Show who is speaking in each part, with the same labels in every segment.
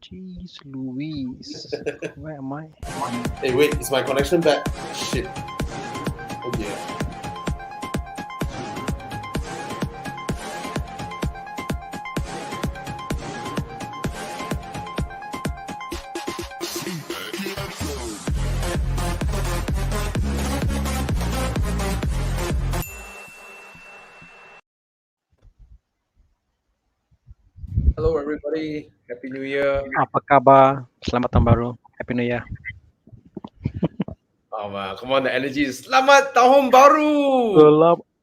Speaker 1: Jeez Louise. Where am I?
Speaker 2: Hey, wait, is my connection back? Shit. Oh dear.
Speaker 3: Hello, everybody. Happy New Year.
Speaker 1: Apa kabar? Selamat tahun baru. Happy New Year.
Speaker 3: Oh, man, come on, the energy is Selamat Tahun Baru.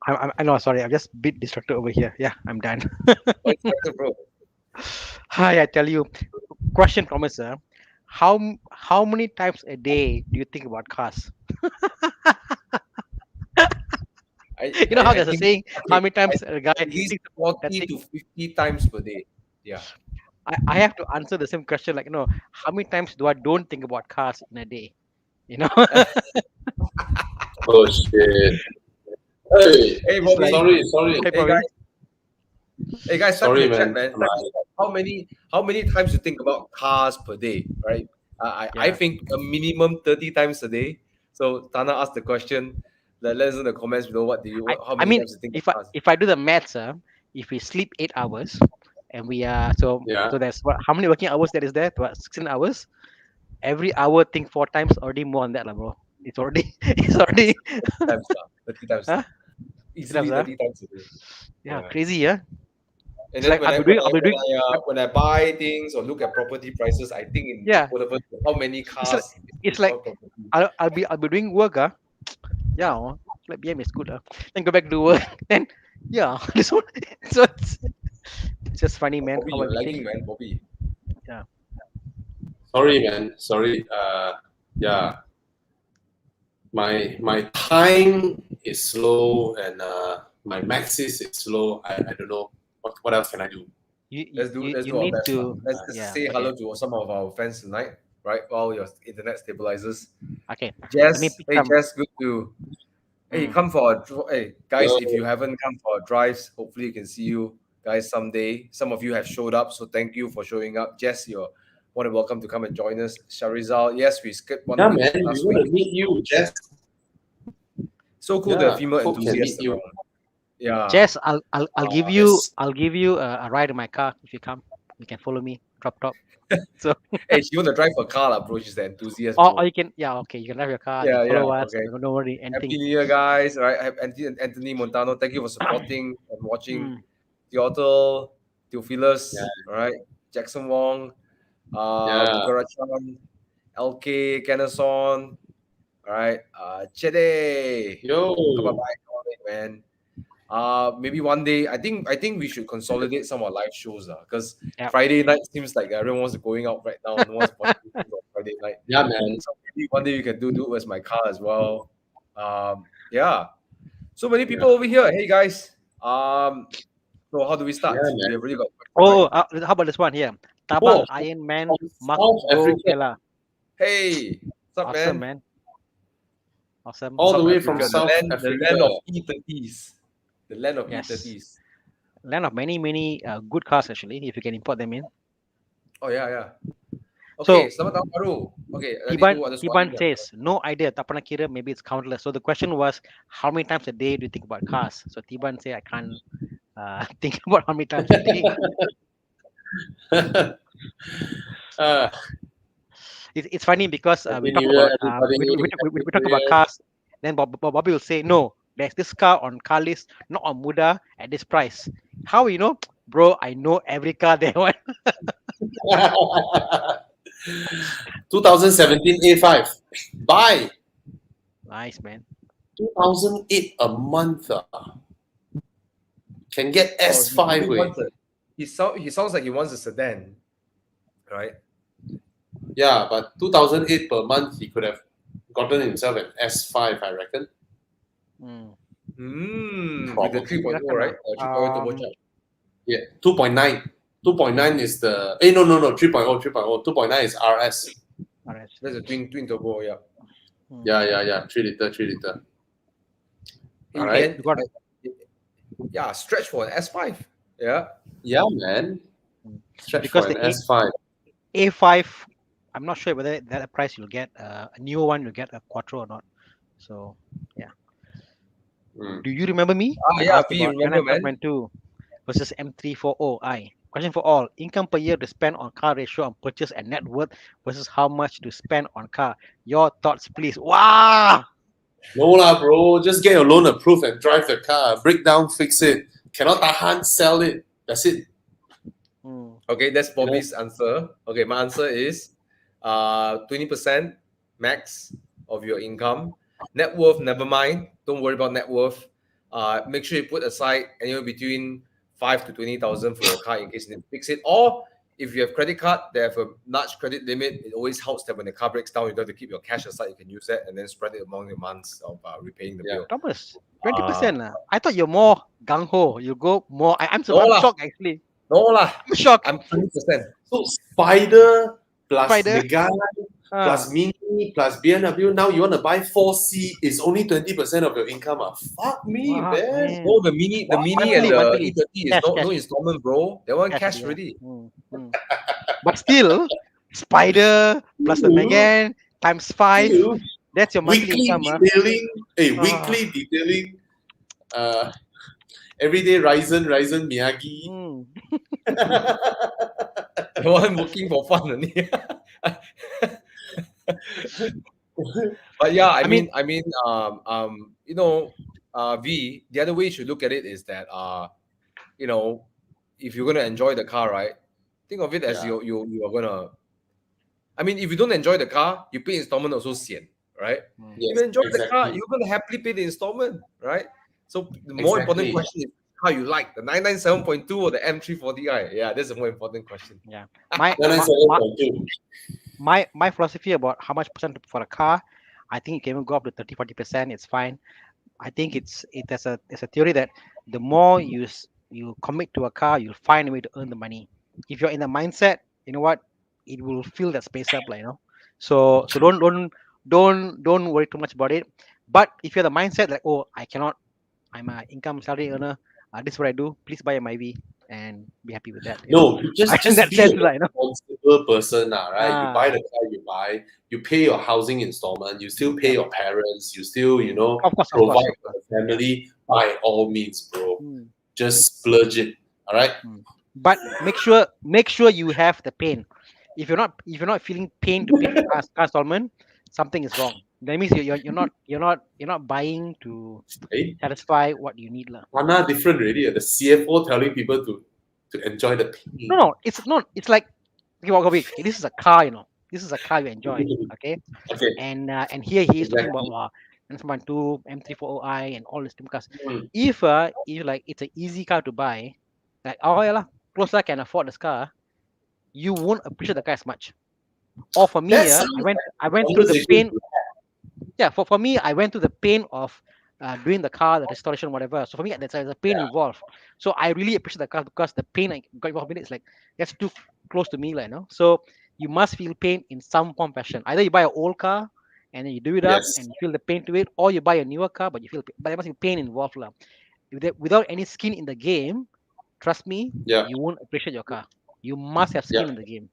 Speaker 1: I know, sorry, I'm just a bit distracted over here. Yeah, I'm done.
Speaker 3: What's better, bro?
Speaker 1: Hi, I tell you. Question, Thomas, sir. How many times a day do you think about cars? You know how there's a saying, how many times a guy
Speaker 3: At least
Speaker 1: thinks about that
Speaker 3: 40
Speaker 1: thing?
Speaker 3: to 50 times per day. Yeah.
Speaker 1: I have to answer the same question, like, how many times do I don't think about cars in a day? You know?
Speaker 2: Oh shit. Hey,
Speaker 3: Hey, Bobby.
Speaker 2: sorry.
Speaker 1: Hey,
Speaker 3: Hey,
Speaker 1: Bobby.
Speaker 3: guys, type
Speaker 2: Sorry,
Speaker 3: in the chat,
Speaker 2: man.
Speaker 3: man. How many times you think about cars per day, right? I
Speaker 1: Yeah.
Speaker 3: think a minimum 30 times a day. So Tana asked the question. Let us know in the comments below how
Speaker 1: I
Speaker 3: many
Speaker 1: mean,
Speaker 3: times you think
Speaker 1: if
Speaker 3: of cars.
Speaker 1: I do the maths, if we sleep 8 hours, and we are so
Speaker 2: Yeah.
Speaker 1: there's how many working hours that is there? What, 16 hours? Every hour think 4 times, already more than that, lah, bro. It's already
Speaker 3: 30 times, 30 times.
Speaker 1: Huh?
Speaker 3: Easily 30 times a day.
Speaker 1: Yeah, crazy, yeah.
Speaker 3: And
Speaker 1: It's
Speaker 3: then
Speaker 1: like
Speaker 3: when I buy things or look at property prices, I think in
Speaker 1: yeah.
Speaker 3: how many cars
Speaker 1: It's
Speaker 3: is
Speaker 1: like
Speaker 3: per property.
Speaker 1: I'll be doing work, yeah, like BM is good, then go back to work, then yeah, this one. So it's just funny, man.
Speaker 3: Bobby,
Speaker 1: How
Speaker 3: you're
Speaker 1: we
Speaker 3: lagging,
Speaker 1: think.
Speaker 3: man, Bobby.
Speaker 1: Yeah.
Speaker 2: Sorry, man. Sorry. Yeah. My time is slow and my maxis is slow. I don't know what else can I do.
Speaker 3: Let's do
Speaker 1: You
Speaker 3: our
Speaker 1: need
Speaker 3: best.
Speaker 1: to
Speaker 3: Let's just
Speaker 1: yeah,
Speaker 3: say
Speaker 1: okay.
Speaker 3: hello to some of our friends tonight, right? While your internet stabilizes.
Speaker 1: Okay.
Speaker 3: Jess,
Speaker 1: Let me pick
Speaker 3: hey
Speaker 1: some.
Speaker 3: Jess, good to hey
Speaker 1: Mm.
Speaker 3: come for hey guys.
Speaker 2: Hello.
Speaker 3: If you haven't come for drives, hopefully you can see you guys someday. Some of you have showed up, so thank you for showing up. Jess, you're more than welcome to come and join us. Sharizal, yes, we skipped one
Speaker 2: Yeah,
Speaker 3: week
Speaker 2: man. We
Speaker 3: last
Speaker 2: want
Speaker 3: week.
Speaker 2: to meet you, Jess.
Speaker 3: So cool
Speaker 2: Yeah,
Speaker 3: the female
Speaker 2: hope can meet
Speaker 3: enthusiasts
Speaker 2: you.
Speaker 3: around. Yeah.
Speaker 1: Jess, I'll give you
Speaker 2: Yes.
Speaker 1: a ride in my car if you come. You can follow me. Drop top. So
Speaker 3: Hey, she want to drive a car, bro. She's the enthusiast,
Speaker 1: or
Speaker 3: bro.
Speaker 1: you can okay, you can drive your car, you
Speaker 3: Yeah,
Speaker 1: can
Speaker 3: yeah.
Speaker 1: follow us.
Speaker 3: Okay.
Speaker 1: Don't worry,
Speaker 3: Happy
Speaker 1: anything.
Speaker 3: New Year, guys. All right. Anthony Montano, thank you for supporting and watching.
Speaker 1: Mm.
Speaker 3: Theodore,
Speaker 2: Yeah.
Speaker 3: Theophilus, all right. Jackson Wong,
Speaker 2: Yeah.
Speaker 3: Garachan, LK, Kenneson, all right. Chede.
Speaker 2: Yo.
Speaker 3: Bye-bye, man. Maybe one day. I think we should consolidate some of our live shows, because
Speaker 1: Yeah.
Speaker 3: Friday night seems like everyone wants going out right now. No one's watching things on Friday night.
Speaker 2: Yeah, man.
Speaker 3: So maybe one day we can do as my car as well. Yeah. So many people over here. Hey guys. So how do we start?
Speaker 2: Yeah,
Speaker 3: We
Speaker 2: man.
Speaker 3: have really got
Speaker 1: Oh,
Speaker 3: right?
Speaker 1: how about this one here?
Speaker 2: Oh,
Speaker 1: Tabang Iron Man
Speaker 2: from
Speaker 1: Mark
Speaker 2: South
Speaker 1: Bro
Speaker 2: Africa.
Speaker 1: Kela.
Speaker 3: Hey, what's up,
Speaker 1: Awesome,
Speaker 3: man?
Speaker 1: man. Awesome.
Speaker 2: All the
Speaker 3: South
Speaker 2: way
Speaker 3: Africa,
Speaker 2: from
Speaker 3: the
Speaker 2: South
Speaker 3: land
Speaker 2: Africa.
Speaker 3: of E30s. The land of
Speaker 1: Yes.
Speaker 3: E30s.
Speaker 1: Land of many good cars actually, if you can import them in.
Speaker 3: Oh yeah.
Speaker 1: So
Speaker 3: Okay, selamat tahun baru. Okay,
Speaker 1: Tiban says, no idea, tak pernah kira, maybe it's countless. So the question was, how many times a day do you think about cars? So Tiban say, I can't think about how many times a day. It's funny because we
Speaker 2: Happy
Speaker 1: talk
Speaker 2: New Year,
Speaker 1: about
Speaker 2: everybody.
Speaker 1: we talk about cars. Then Bobby will say, no, there's this car on car list, not on Muda at this price. How you know, bro? I know every car there.
Speaker 2: 2017 A5. Buy.
Speaker 1: Nice, man.
Speaker 2: 2008 a month. Can get S5.
Speaker 3: He sounds like he wants a sedan, right?
Speaker 2: Yeah, but 2008 per month, he could have gotten himself an S5, I reckon.
Speaker 3: With the 3.0, right? 3.0 turbocharged.
Speaker 2: Yeah, 2.9. 2.9 is the... no, 3.0. 2.9 is RS.
Speaker 3: That's a twin turbo, yeah.
Speaker 2: Yeah. 3 liter. All right.
Speaker 3: Yeah, stretch for an S5. Yeah.
Speaker 2: Yeah, man. Stretch
Speaker 1: Because
Speaker 2: for an
Speaker 1: the
Speaker 2: S5.
Speaker 1: A5. I'm not sure whether that price you'll get a newer one. You'll get a Quattro or not. So yeah.
Speaker 2: Mm.
Speaker 1: Do you remember me? I
Speaker 3: Yeah,
Speaker 1: asked
Speaker 3: V, you
Speaker 1: about
Speaker 3: remember, man?
Speaker 1: 9.2 versus M340i. Question for all: income per year to spend on car ratio on purchase and net worth versus how much to spend on car. Your thoughts, please. Wow.
Speaker 2: No lah, bro. Just get your loan approved and drive the car. Break down, fix it. Cannot tahan, sell it. That's it.
Speaker 1: Hmm.
Speaker 3: Okay, that's Bobby's answer. Okay, my answer is 20% max of your income. Net worth, never mind. Don't worry about net worth. Make sure you put aside anywhere between 5 to 20,000 for your car in case you need to fix it. Or if you have credit card, they have a large credit limit. It always helps that when the car breaks down, you don't have to keep your cash aside. You can use that and then spread it among the months of repaying the bill.
Speaker 1: Thomas, 20%. I thought you're more gung ho. You go more. I'm
Speaker 3: No lah.
Speaker 1: shocked actually.
Speaker 3: No lah.
Speaker 1: I'm shocked.
Speaker 3: I'm 20%.
Speaker 2: So Spider plus
Speaker 1: Spider.
Speaker 2: Megane plus Mini plus BMW. Now you want to buy 4C is only 20% of your income. Fuck me,
Speaker 1: Wow,
Speaker 2: man.
Speaker 1: man.
Speaker 3: No, the mini
Speaker 1: Monthly,
Speaker 3: and the
Speaker 1: monthly.
Speaker 3: E30 is
Speaker 1: Cash,
Speaker 3: no
Speaker 1: cash.
Speaker 3: installment, bro. That one
Speaker 1: Cash
Speaker 3: cash
Speaker 1: already,
Speaker 3: already.
Speaker 1: But still, Spider plus the Megane times 5.
Speaker 2: Still,
Speaker 1: That's your monthly
Speaker 2: weekly
Speaker 1: income.
Speaker 2: detailing. Hey,
Speaker 1: Ah.
Speaker 2: weekly detailing. Everyday Ryzen Miyagi.
Speaker 1: Hmm.
Speaker 3: The one working for fun only. But yeah, I mean, you know, V, the other way you should look at it is that you know, if you're gonna enjoy the car, right? Think of it as
Speaker 2: Yeah.
Speaker 3: you are gonna. I mean, if you don't enjoy the car, you pay installment also sian, right?
Speaker 2: Yes,
Speaker 3: If you enjoy the car,
Speaker 2: exactly.
Speaker 3: you're gonna happily pay the installment, right? So the more important
Speaker 2: Exactly.
Speaker 3: question is how you like the 997.2 or the M340i. Yeah, that's the more important question.
Speaker 1: Yeah. My,
Speaker 2: 997.2.
Speaker 1: my philosophy about how much percent for a car, I think it can even go up to 30-40%. It's fine. I think it's a theory that the more you commit to a car, you'll find a way to earn the money. If you're in the mindset, you know what, it will fill that space up, like, you know. So don't worry too much about it. But if you're the mindset like, oh, I cannot, I'm a income salary earner, this is what I do. Please buy a MyV and be happy with that. You know?
Speaker 2: No, just
Speaker 1: In that
Speaker 2: be a
Speaker 1: sense, like, you know.
Speaker 2: responsible person, right? You buy
Speaker 1: Ah,
Speaker 2: the car, you buy, you pay your housing installment, you still pay your parents, you still,
Speaker 1: of course,
Speaker 2: provide
Speaker 1: of
Speaker 2: for
Speaker 1: course.
Speaker 2: the family. By all means, bro.
Speaker 1: Mm.
Speaker 2: Just splurge it. All right.
Speaker 1: But make sure you have the pain. If you're not feeling pain to pay for car installment, something is wrong. That means you're not buying to
Speaker 2: Hey,
Speaker 1: satisfy what you need, lah.
Speaker 2: Hana different already. The CFO telling people to enjoy the pain.
Speaker 1: No, it's not. It's like, okay, this is a car, you know. This is a car you enjoy, okay?
Speaker 2: Okay.
Speaker 1: And here he is talking
Speaker 2: Exactly.
Speaker 1: about wow, M2, M340i, and all these cars.
Speaker 2: Mm.
Speaker 1: If like it's an easy car to buy, like, oh yeah lah, closer can afford this car, you won't appreciate the car as much. Or for me,
Speaker 2: That
Speaker 1: I
Speaker 2: sounds
Speaker 1: went through the
Speaker 2: conversation
Speaker 1: pain.
Speaker 2: to
Speaker 1: Yeah, for me, I went through the pain of doing the car, the restoration, whatever. So for me, there's a pain
Speaker 2: Yeah.
Speaker 1: involved. So I really appreciate the car because the pain I got involved in it is like, that's too close to me, like, you know. So you must feel pain in some form fashion. Either you buy an old car and then you do it up
Speaker 2: Yes.
Speaker 1: and you feel the pain to it, or you buy a newer car but there must be pain involved, lah. Without any skin in the game, trust me,
Speaker 2: Yeah.
Speaker 1: you won't appreciate your car. You must have skin in the game.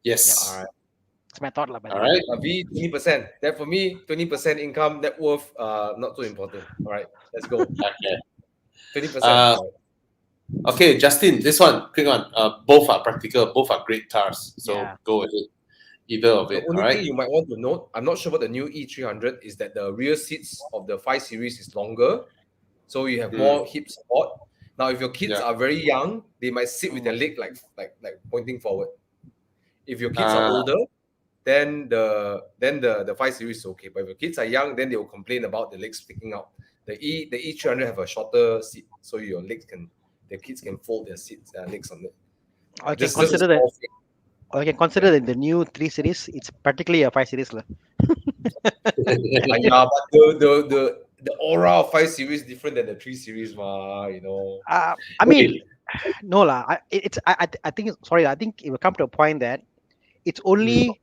Speaker 2: Yes.
Speaker 3: All right.
Speaker 1: That's my thought, lah. By the
Speaker 2: All
Speaker 1: way.
Speaker 2: right.
Speaker 3: V 20%. That for me, 20% income, net worth, not so important. All right, let's go.
Speaker 2: Okay.
Speaker 3: 20%.
Speaker 2: Okay, Justin, this one, quick one. Both are practical, both are great cars. So
Speaker 1: Yeah.
Speaker 2: go ahead. Either of
Speaker 3: The
Speaker 2: it. All
Speaker 3: only
Speaker 2: right.
Speaker 3: thing you might want to note, I'm not sure about the new E300, is that the rear seats of the 5 Series is longer. So you have more hip support. Now, if your kids are very young, they might sit with their leg like pointing forward. If your kids are older, then the 5 Series is okay. But if your kids are young, then they will complain about the legs sticking out. The E300 have a shorter seat, so the kids can fold their legs on it.
Speaker 1: I can
Speaker 3: Just a
Speaker 1: consider that.
Speaker 3: small thing.
Speaker 1: Or you can consider that the new 3 Series, it's practically a 5 Series, lah.
Speaker 3: Yeah, but the aura of 5 Series different than the 3 Series, you know.
Speaker 1: I mean, no lah. I think sorry. I think it will come to a point that it's only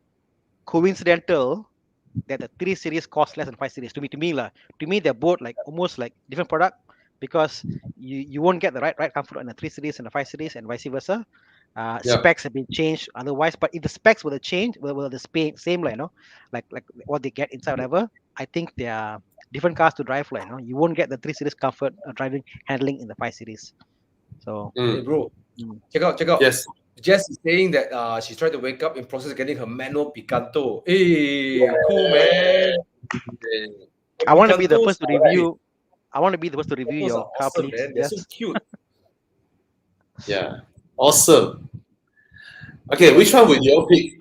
Speaker 1: coincidental that the 3 Series costs less than 5 Series. To me lah. To me, they're both like almost like different product because you won't get the right comfort on the 3 Series and the 5 Series and vice versa. Specs have been changed otherwise. But if the specs were the change, were the same, like like what they get inside, whatever, I think they are different cars to drive, like you won't get the 3 Series comfort driving handling in the 5 Series. So
Speaker 3: Hey, bro,
Speaker 1: Mm.
Speaker 3: check out.
Speaker 2: Yes.
Speaker 3: Jess is saying that she's trying to wake up in process of getting her manual Picanto. Hey, cool, man.
Speaker 1: I want to be the
Speaker 3: Picantos
Speaker 1: first to
Speaker 3: are
Speaker 1: review. I want to be the first to review
Speaker 3: Those
Speaker 1: your
Speaker 3: are
Speaker 1: car,
Speaker 3: awesome,
Speaker 1: please.
Speaker 3: man. They're so
Speaker 1: Yes.
Speaker 3: cute.
Speaker 2: Yeah. Awesome. Okay, which one would you pick?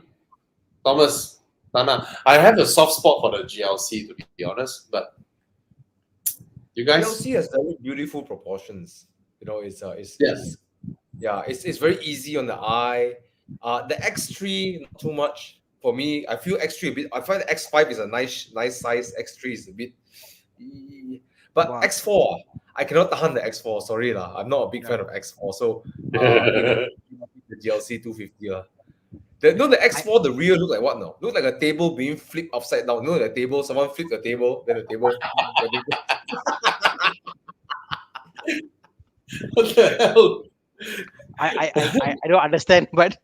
Speaker 2: Thomas, Tana. I have a soft spot for the GLC, to be honest, but you guys?
Speaker 3: GLC has very beautiful proportions. You know, it's
Speaker 2: Yeah.
Speaker 3: it's very easy on the eye. The X3 not too much for me. I feel X3 a bit. I find the X5 is a nice size. X3 is a bit, but
Speaker 1: Wow.
Speaker 3: X4 I cannot tahan the X4. Sorry lah, I'm not a big fan of X4. So the GLC 250 lah. The X4, the rear look like what now? Look like a table being flipped upside down. You know the table, someone flipped the table, then the table.
Speaker 2: What the hell?
Speaker 1: I don't understand, but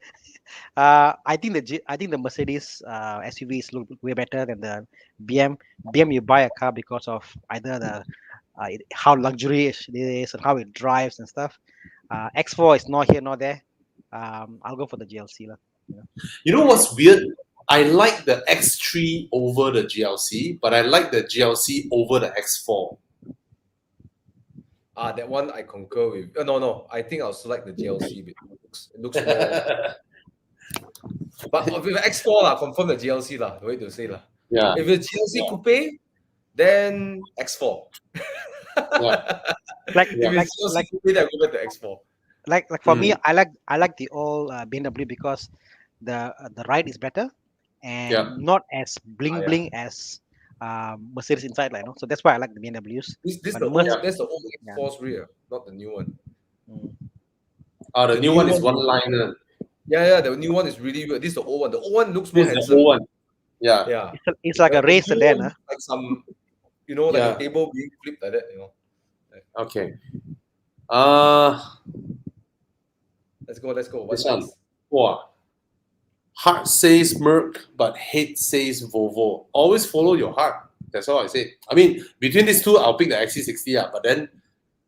Speaker 1: I think the Mercedes SUVs look way better than the BM. BM, you buy a car because of either the how luxurious it is and how it drives and stuff. X4 is not here nor there. I'll go for the GLC lah.
Speaker 2: You know what's weird? I like the X3 over the GLC, but I like the GLC over the X4.
Speaker 3: That one I concur with. No, I think I'll select the GLC. It looks more. But with X4 lah, confirm the GLC lah. The way to say lah.
Speaker 2: Yeah.
Speaker 3: If it's GLC coupe, then X4.
Speaker 1: Like
Speaker 3: if it's GLC coupe, then I go back to X4.
Speaker 1: Like for me, I like the old BMW because the ride is better and not as bling as Mercedes inside, like so that's why I like the BMWs.
Speaker 3: That's the old X4's rear, not the new one.
Speaker 2: The new one is one liner.
Speaker 3: Yeah, the new one is really good. This is the old one. The old one looks more handsome.
Speaker 2: The old one. Yeah.
Speaker 1: It's like a race sedan,
Speaker 3: like some, like a table being flipped like that,
Speaker 2: Okay.
Speaker 3: Let's go.
Speaker 2: This one. Wow. Heart says Merc, but head says Volvo. Always follow your heart. That's all I say. I mean, between these two, I'll pick the Xc60,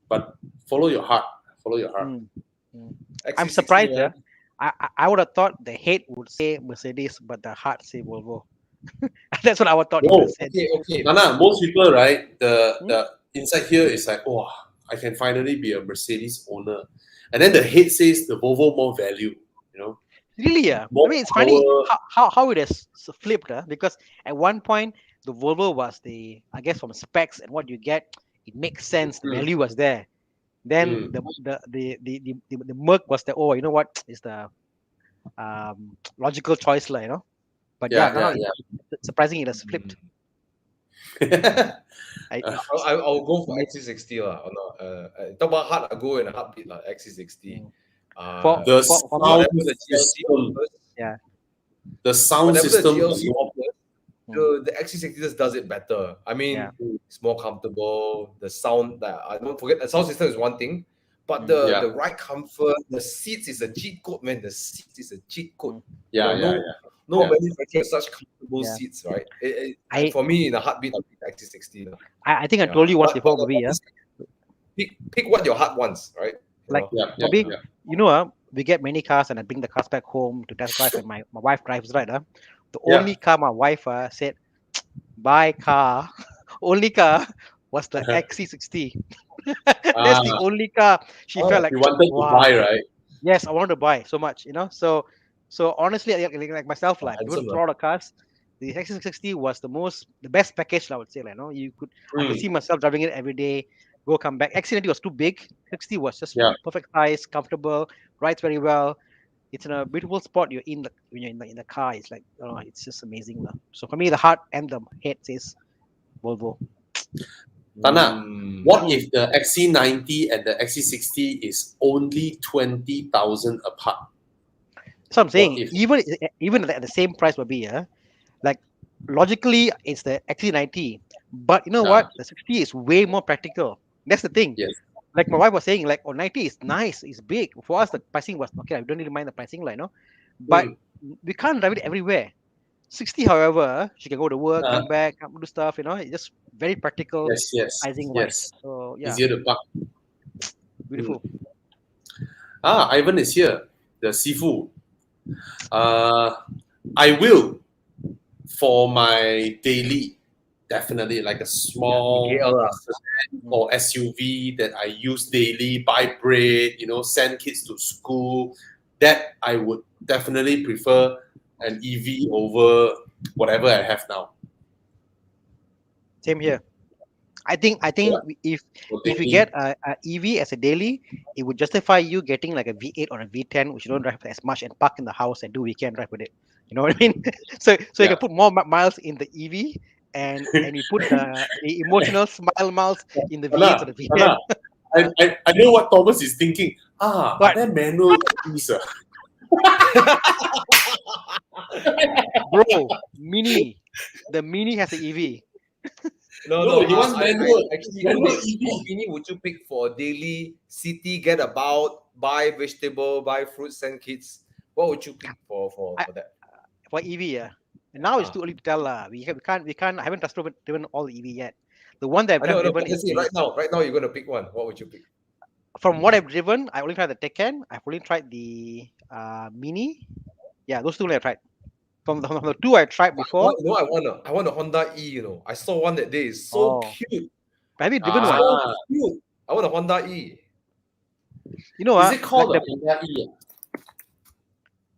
Speaker 2: but follow your heart. Follow your heart.
Speaker 1: I'm surprised. I would have thought the head would say Mercedes, but the heart say Volvo. That's what I would thought.
Speaker 3: Okay.
Speaker 2: Nana, most people, right? The inside here is like, oh, I can finally be a Mercedes owner, and then the head says the Volvo more value.
Speaker 1: Really, yeah. I mean, it's funny how it has flipped, because at one point the Volvo was I guess from specs and what you get, it makes sense. The value was there. Then the Merc was you know what is the logical choice, lah, But surprisingly, it has flipped.
Speaker 3: I'll go for Xc60 lah. Talk about heart, I'll go in a heartbeat lah. Xc60.
Speaker 2: The sound system.
Speaker 3: The Xc60 just does it better. I mean, it's more comfortable. The sound, I don't forget, the sound system is one thing, but the ride comfort, the seats is a cheat code, man. The seats is a cheat code. No manufacturer has such comfortable seats, right? For me, in a heartbeat, I'll pick the Xc60.
Speaker 1: I think I told you once before, maybe,
Speaker 3: Pick what your heart wants, right?
Speaker 1: We get many cars and I bring the cars back home to test drive, and my wife drives, right? The only car my wife said, buy car, only car was the Xc60. That's the only car she felt like.
Speaker 2: You wanted to buy, right?
Speaker 1: Yes, I wanted to buy so much, So honestly, like myself, like even for all the cars, the Xc60 was the best package, I would say. Like, I could see myself driving it every day, go come back. Xc90 was too big. Xc60 was just perfect size, comfortable, rides very well. It's in a beautiful spot. You're in when you're in the car. It's like it's just amazing. So for me, the heart and the head says Volvo.
Speaker 2: Tana, what if the Xc90 and the Xc60 is only 20,000 apart?
Speaker 1: So I'm saying, even at the same price will be, like logically it's the Xc90, but you know what? The 60 is way more practical. That's the thing.
Speaker 2: Yes.
Speaker 1: like my wife was saying, like, 90 is nice, it's big. For us, the pricing was okay. I don't really mind the pricing, like, but we can't drive it everywhere. 60, however, she can go to work,
Speaker 2: Uh,
Speaker 1: come back, come do stuff. It's just very practical, pricing wise.
Speaker 2: yes.
Speaker 1: So yeah,
Speaker 2: Easier to park.
Speaker 1: beautiful.
Speaker 2: Ivan is here. The Sifu. I will for my daily, definitely like a small
Speaker 3: KL,
Speaker 2: sedan or SUV that I use daily, buy bread, send kids to school. That I would definitely prefer an EV over whatever I have now.
Speaker 1: Same here. I think if we get a EV as a daily, it would justify you getting like a V8 or a V10, which you don't drive as much and park in the house and do weekend drive with it. You know what I mean? So you can put more miles in the EV, and you put the emotional smile miles in the V8 or the V10.
Speaker 2: I know what Thomas is thinking. Are
Speaker 1: What?
Speaker 2: there manual EVs?
Speaker 1: Bro, the Mini has an EV.
Speaker 2: No, he wants manual.
Speaker 3: Actually,
Speaker 2: Manual
Speaker 3: what
Speaker 2: EV.
Speaker 3: Mini would you pick for a daily city get about, buy vegetable, buy fruits, send kids? What would you pick for that?
Speaker 1: For EV, yeah. And now it's too early to tell. We can't. I haven't driven all the EV yet. The one that
Speaker 3: I know,
Speaker 1: driven
Speaker 3: but
Speaker 1: is
Speaker 3: right now you're gonna pick one. What would you pick?
Speaker 1: from what I've driven. I only tried the Taycan. I've only tried the Mini. Yeah, those two I tried. From the two I tried before.
Speaker 3: I want a Honda E. I saw one that day. It's so cute.
Speaker 1: Have you driven one?
Speaker 3: So cute. I want a Honda E.
Speaker 2: Is it called
Speaker 1: like
Speaker 2: a Honda E?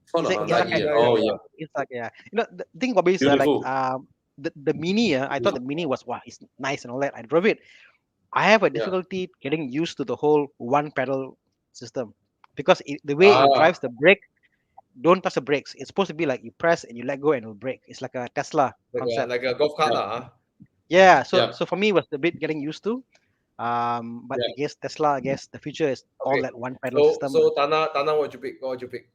Speaker 2: It's called a
Speaker 1: it's
Speaker 2: Honda
Speaker 1: like
Speaker 2: E. Oh yeah.
Speaker 1: It's like the thing about this like the Mini. I thought the Mini was it's nice and all that. I drove it. I have a difficulty getting used to the whole one pedal system because the way it drives the brake, don't touch the brakes. It's supposed to be like you press and you let go and it'll brake. It's like a Tesla concept.
Speaker 3: Like a golf cart, huh?
Speaker 1: Yeah. So for me, it was a bit getting used to. But I guess Tesla. I guess the future is all that one pedal system.
Speaker 3: So Tana, what would you pick? What would you pick?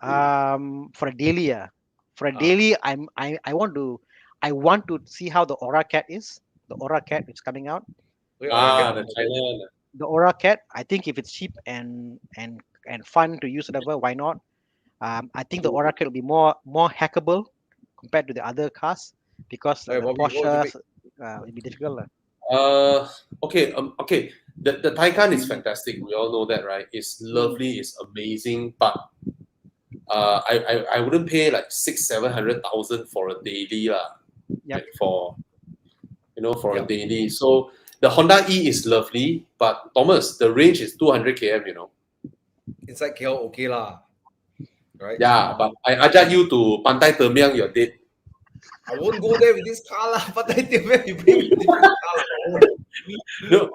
Speaker 1: For a daily, I want to see how the Aura Cat is. The Aura Cat is coming out.
Speaker 2: The Thailand.
Speaker 1: The Aura Cat. I think if it's cheap and fun to use, whatever, why not? I think the Aura Cat will be more hackable compared to the other cars because the Porsche will be difficult.
Speaker 2: Okay. The Taycan is fantastic. We all know that, right? It's lovely. It's amazing, but I wouldn't pay like 600,000-700,000 for a daily
Speaker 1: Yep.
Speaker 2: For a daily. So the Honda E is lovely, but Thomas, the range is 200 km.
Speaker 3: Inside KL, okay lah. Right?
Speaker 2: Yeah, but I ajak you to Pantai Termiang, you're dead.
Speaker 3: I won't go there with this car lah. Pantai Termiang, you bring me different car lah.
Speaker 1: No,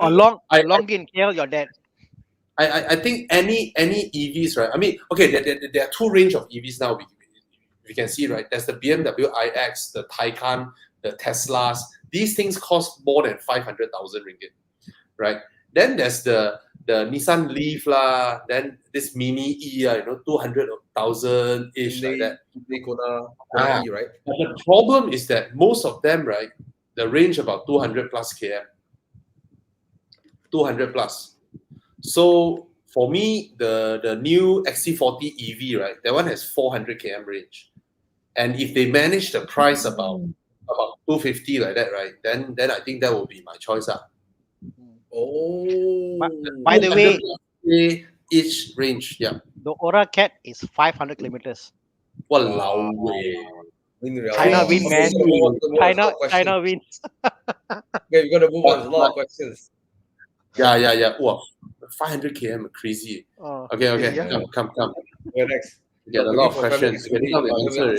Speaker 1: long in KL, you're dead.
Speaker 2: I think any EVs, right? I mean, okay, there are two range of EVs now. We can see, right? There's the BMW iX, the Taycan, the Teslas. These things cost more than 500,000 ringgit, right? Then there's the Nissan Leaf lah. Then this Mini E, 200,000 ish like that.
Speaker 3: Kona E, right?
Speaker 2: But the problem is that most of them, right, the range about 200 plus km. 200 plus. So for me, the new XC40 EV, right, that one has 400 km range. And if they manage the price about 250 like that, right, then I think that will be my choice.
Speaker 3: Oh.
Speaker 1: By the way,
Speaker 2: each range, yeah.
Speaker 1: the Aura Cat is 500 kilometers.
Speaker 2: Walao way.
Speaker 1: China wins, man. China wins.
Speaker 3: Okay, we're gonna move on. There's a lot of questions.
Speaker 2: Yeah. Wow, 500 km, crazy. Okay.
Speaker 1: Yeah.
Speaker 2: Come.
Speaker 3: Okay, next.
Speaker 2: We got a lot of questions. Getting out the answer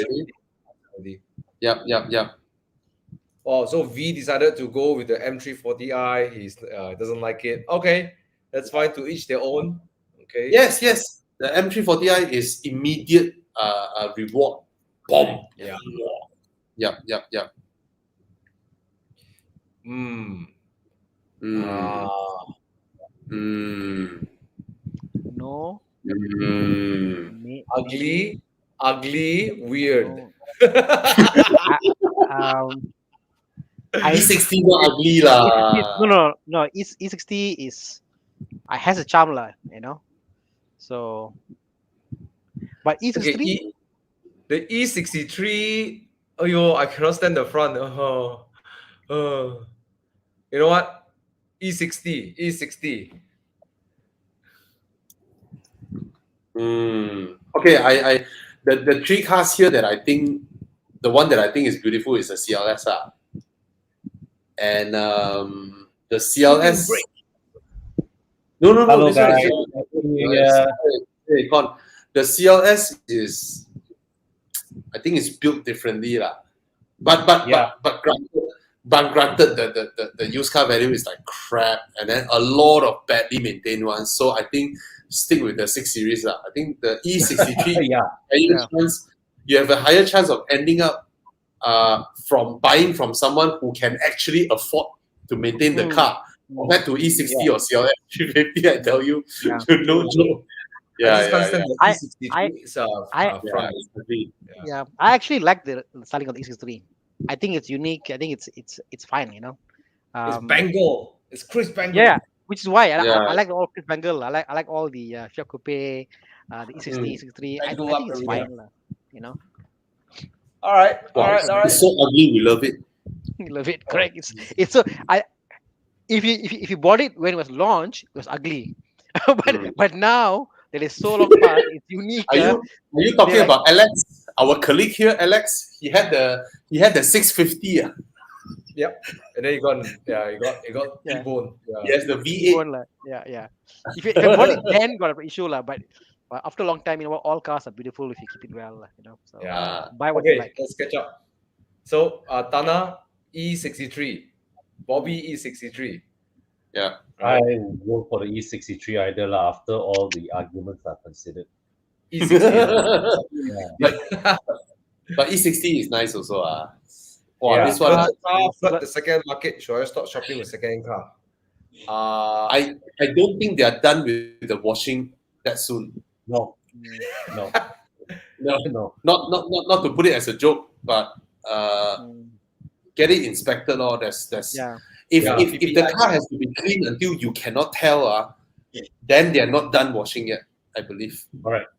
Speaker 2: already. Yep.
Speaker 3: Oh, so V decided to go with the M340i. He doesn't like it. Okay, that's fine. To each their own. Okay.
Speaker 2: Yes. The M340i is immediate reward. Bomb.
Speaker 3: Yeah.
Speaker 2: Yep.
Speaker 1: No.
Speaker 3: Ugly, weird.
Speaker 2: E60 not ugly lah.
Speaker 1: No. E60 is has a charm, lah, you know. So, but
Speaker 3: Okay,
Speaker 1: E63,
Speaker 3: the E63. Oh, yo, I cannot stand the front. You know what? E60.
Speaker 2: Okay, the three cars here that I think, the one that I think is beautiful is the CLS. And the CLS. No.
Speaker 4: Hello,
Speaker 2: This one
Speaker 4: guys.
Speaker 2: is hey, Con. The CLS is, I think it's built differently, lah. But granted, the used car value is like crap, and then a lot of badly maintained ones. So I think stick with the 6 Series. I think the E63, you have a higher chance of ending up from buying from someone who can actually afford to maintain the car compared to E60 or CLS 350. I tell you, no joke.
Speaker 3: I
Speaker 1: actually like the styling of the E63. I think it's unique. I think it's fine, you know.
Speaker 3: It's Bengal. It's Chris Bengal.
Speaker 1: Yeah, which is why I like all Chris Bengal. I like all the Fiat Coupe, the E60, E63. I think it's fine, you know.
Speaker 3: All right.
Speaker 2: It's so ugly. We love it.
Speaker 1: We love it. Correct. It's so if you bought it when it was launched, it was ugly, but now that is so long past, it's unique.
Speaker 2: Are you talking about Alex, our colleague here, Alex? He had the 650.
Speaker 3: Yep. And then he got T-bone.
Speaker 2: Yes, the V8.
Speaker 1: Yeah. If you bought it then, got an issue, but after a long time, you know what? All cars are beautiful if you keep it well, you know. So buy what you like.
Speaker 3: Let's catch up. So Tana E63, Bobby E63.
Speaker 2: Yeah.
Speaker 4: I vote for the E63 either after all the arguments are considered.
Speaker 3: E60.
Speaker 2: But E60 is nice also.
Speaker 3: This one flood the second market. Should I start shopping with second car?
Speaker 2: I don't think they are done with the washing that soon.
Speaker 4: No.
Speaker 2: Not to put it as a joke, but get it inspected. If the car has to be cleaned until you cannot tell, then they are not done washing yet, I believe.
Speaker 4: Correct.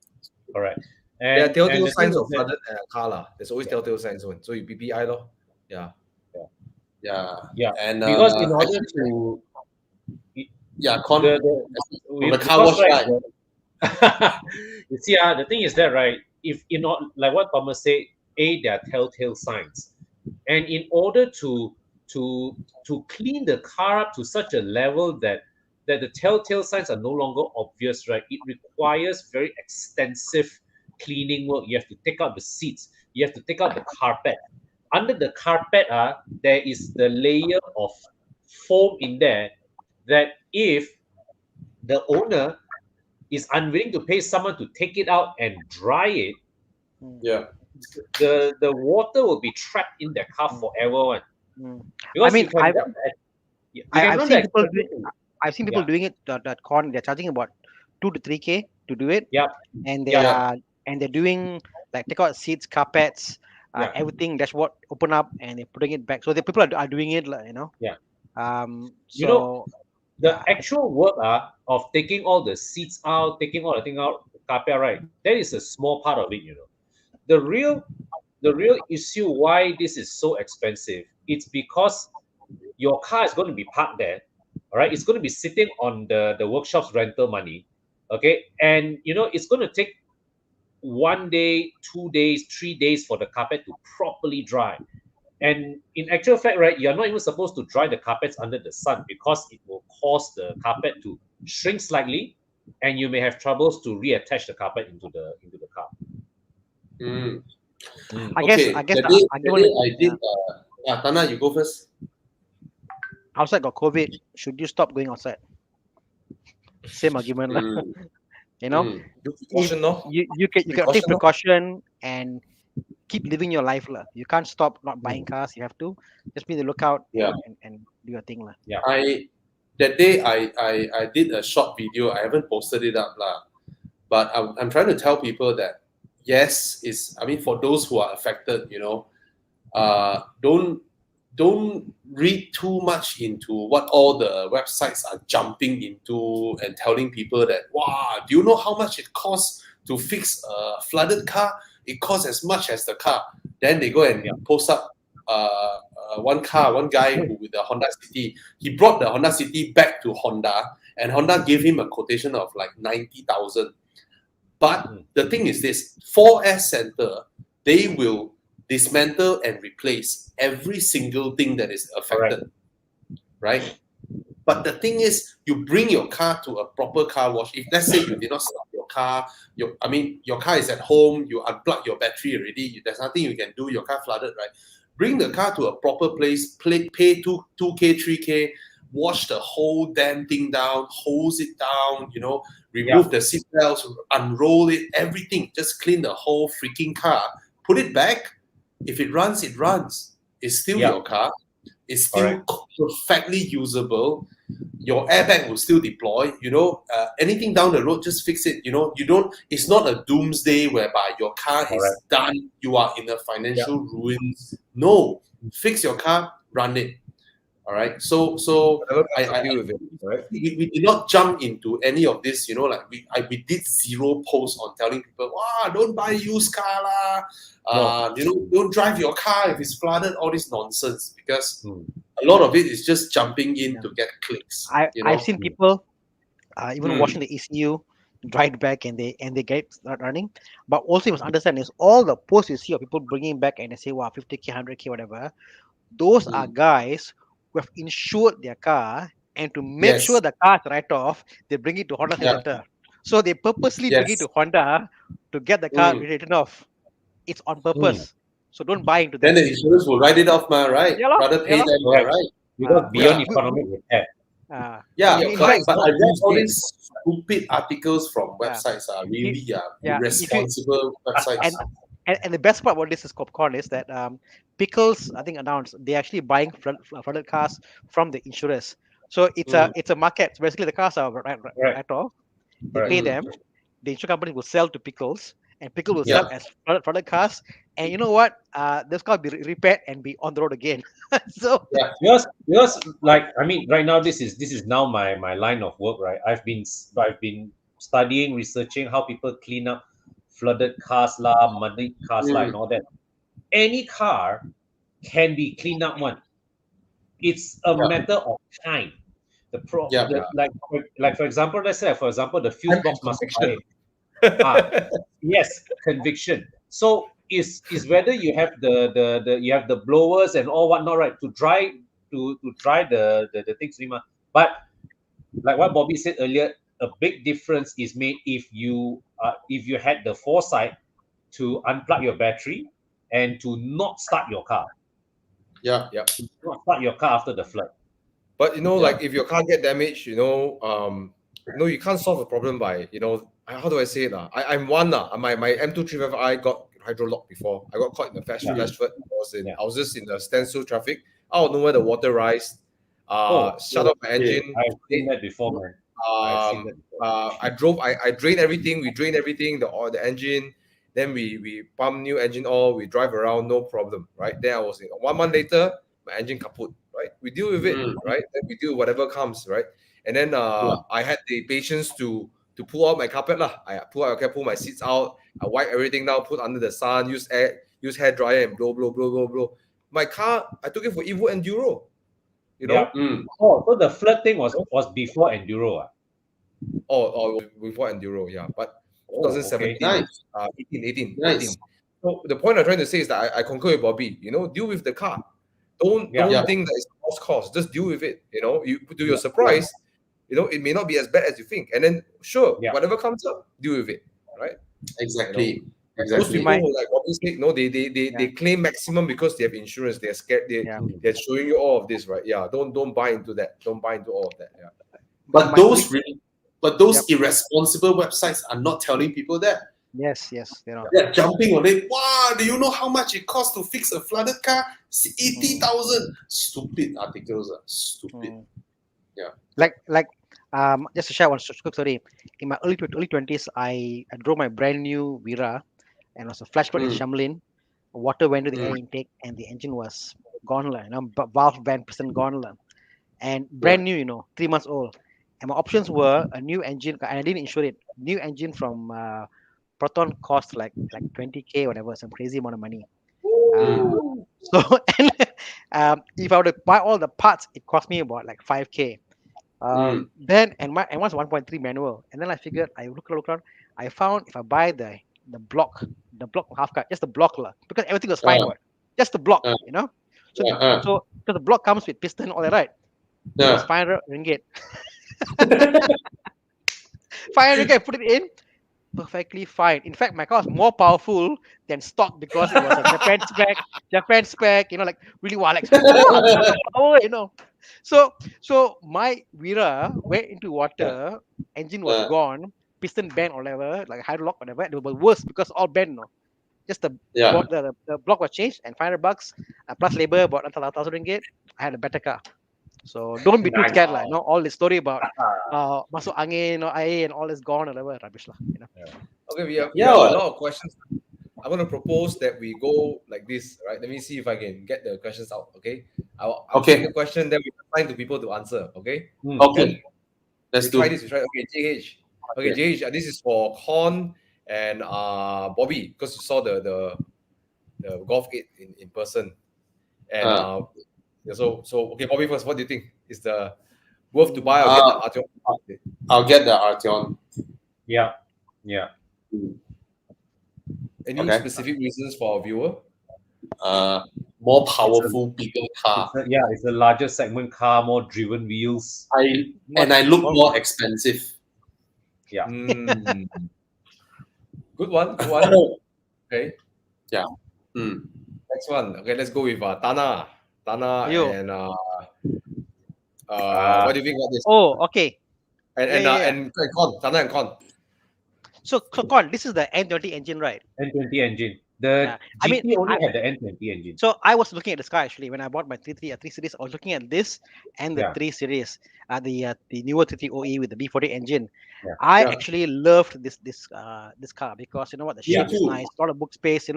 Speaker 3: And there are telltale signs of flooded car. There's always telltale signs. So you PPI lo. Yeah.
Speaker 4: And because in order to
Speaker 2: the car wash guy.
Speaker 4: You see, the thing is that, right, if like what Thomas said, there are telltale signs, and in order to clean the car up to such a level that the telltale signs are no longer obvious, right, it requires very extensive cleaning work. You have to take out the seats, you have to take out the carpet. Under the carpet, there is the layer of foam in there that if the owner is unwilling to pay someone to take it out and dry it, the water will be trapped in the car forever. Because
Speaker 1: I've seen people doing it that con. They're charging about 2 to 3K to do it. And they're doing like take out seats, carpets, everything, dashboard, open up, and they're putting it back. So the people are doing it, you know.
Speaker 4: The actual work of taking all the seats out, taking all the thing out, carpet, right? That is a small part of it, you know. The real issue why this is so expensive, it's because your car is going to be parked there, all right? It's going to be sitting on the workshop's rental money, okay? And, you know, it's going to take 1 day, 2 days, 3 days for the carpet to properly dry. And in actual fact, right, you're not even supposed to dry the carpets under the sun because it will cause the carpet to shrink slightly, and you may have troubles to reattach the carpet into the car.
Speaker 1: I guess
Speaker 2: Tana, you go first.
Speaker 1: Outside got COVID. Should you stop going outside? Same argument, you know. You can take precaution and keep living your life, You can't stop not buying cars. You have to just be on the lookout and do your thing,
Speaker 2: That day I did a short video. I haven't posted it up, but I'm trying to tell people that yes, for those who are affected, you know, don't don't read too much into what all the websites are jumping into and telling people that, wow, do you know how much it costs to fix a flooded car? It costs as much as the car. Then they go and post up one guy who, with the Honda City. He brought the Honda City back to Honda, and Honda gave him a quotation of like 90,000. But the thing is this, 4S Center, they will dismantle and replace every single thing that is affected, right? But the thing is, you bring your car to a proper car wash. If let's say you did not start your car, your car is at home, you unplug your battery already, there's nothing you can do, your car flooded, right? Bring the car to a proper place, pay 2K, 3K, wash the whole damn thing down, hose it down, remove the seat belts, unroll it, everything. Just clean the whole freaking car, put it back. If it runs, it runs. It's still your car. It's still perfectly usable. Your airbag will still deploy. Anything down the road, just fix it. It's not a doomsday whereby your car is done. You are in a financial ruins. No, fix your car, run it. All right. So we did not jump into any of this. We did zero posts on telling people, wow, don't buy used car lah. Don't drive your car if it's flooded. All this nonsense, because a lot of it is just jumping in to get clicks.
Speaker 1: I've seen people even washing the ECU, dry it back, and they get start running. But also you must understand is all the posts you see of people bringing back and they say, wow, 50K, 100K, whatever. Those are guys who have insured their car, and to make sure the car is right off, they bring it to Honda Center. So they purposely bring it to Honda to get the car written off. It's on purpose. So don't buy into that.
Speaker 2: Then the insurance will write it off, right? Rather pay them, right?
Speaker 4: Because beyond economic repair.
Speaker 2: But I read all these stupid articles from websites are really irresponsible websites.
Speaker 1: And the best part about this is Popcorn is that Pickles, I think, announced they're actually buying flooded cars from the insurers. So it's a market. So basically, the cars are right off. They pay them. The insurance company will sell to Pickles, and Pickle will sell as flooded cars. And you know what? This car will be repaired and be on the road again. So
Speaker 4: because right now this is now my line of work, right? I've been studying, researching how people clean up flooded cars muddy cars and all that. Any car can be cleaned up one. It's a matter of time. Like for example, let's say the fuse box must be conviction. So is whether you have the blowers and all whatnot, right, to dry the things. But like what Bobby said earlier, a big difference is made if you had the foresight to unplug your battery and to not start your car. Not start your car after the flood.
Speaker 3: But like if your car get damaged, you can't solve the problem by, how do I say it? I'm one. My M2355i got hydrolocked before. I got caught in the Flashford. I was just in the standstill traffic. Out of nowhere, the water rised. Shut off my engine.
Speaker 4: I've seen that before, man.
Speaker 3: I drained everything. We drained everything, the engine. Then we pump new engine oil. We drive around, no problem, right? Then I was 1 month later, my engine kaput, right? We deal with it, right? Then we do whatever comes, right? And then I had the patience to pull out my carpet lah. I pull my seats out. I wipe everything down, put under the sun, use hair dryer and blow. My car, I took it for Evo Enduro.
Speaker 4: So the flood thing was before Enduro.
Speaker 3: Before Enduro, but 2017, 18. So the point I'm trying to say is that I concur with Bobby. Deal with the car. Don't think that it's cost. Just deal with it. You to your surprise, it may not be as bad as you think. And then whatever comes up, deal with it. Right?
Speaker 2: Exactly.
Speaker 3: Most people like Bobby said, they claim maximum because they have insurance. They're scared. They're showing you all of this, right? Yeah. Don't buy into that. Don't buy into all of that. Yeah.
Speaker 2: But those irresponsible websites are not telling people that.
Speaker 1: Yes.
Speaker 2: They're jumping on it. Wow, do you know how much it costs to fix a flooded car? 80,000. Stupid articles. Stupid.
Speaker 1: Like just to share one quick story. In my early 20s, I drove my brand new Vira, and it was a flash flood in Shamlin. Water went to the air intake, and the engine was gone lah, valve band piston gone lah, and brand new, 3 months old. And my options were a new engine, and I didn't insure it. New engine from Proton cost like 20K, whatever, some crazy amount of money. So and, if I were to buy all the parts, it cost me about like 5K. Then and one's 1.3 manual, and then I figured, I look around, I found if I buy the block half cut, just the block lah, because everything was fine, just the block, So so because the block comes with piston, all that, right? It was 500 ringgit. 500 ringgit, I put it in, perfectly fine. In fact, my car was more powerful than stock because it was a Japan spec, like really wow, like power, So my Vira went into water, engine was gone, piston bent or whatever, like hydrolock, whatever. It was worse because all bent, Just the block was changed, and 500 bucks plus labor, about 1,000 ringgit. I had a better car. So don't be too scared, like all the story about masuk angin, air, and all is gone, or whatever, rubbish lah.
Speaker 3: Okay, we have a lot of questions. I'm going to propose that we go like this, right? Let me see if I can get the questions out. Okay, I'll take the question, then we assign to people to answer. Okay.
Speaker 2: Okay. Let's do
Speaker 3: try this. Right? Okay, JH. Okay, JH. This is for Con and Bobby, because you saw the Golf 8 in person, and so okay, Bobby first. What do you think? Is the worth to buy or get the Arteon?
Speaker 2: I'll get the Arteon.
Speaker 4: Yeah.
Speaker 3: Any specific reasons for our viewer?
Speaker 2: More powerful, bigger car.
Speaker 4: It's a larger segment car, more driven wheels.
Speaker 2: I look more expensive.
Speaker 4: Yeah.
Speaker 3: Good one. Okay.
Speaker 2: Yeah.
Speaker 3: Next one. Okay, let's go with Tana. And what do you think about this?
Speaker 1: Oh, okay.
Speaker 3: And Con. Tana and Con.
Speaker 1: So Con, this is the N20 engine, right?
Speaker 4: N20 engine. The GT only had the N20 engine.
Speaker 1: So I was looking at this car actually when I bought my 3 Series. I was looking at this and the 3 Series, the newer 33 OE with the B48 engine. I actually loved this car because you know what, the shape is nice, a lot of boot space,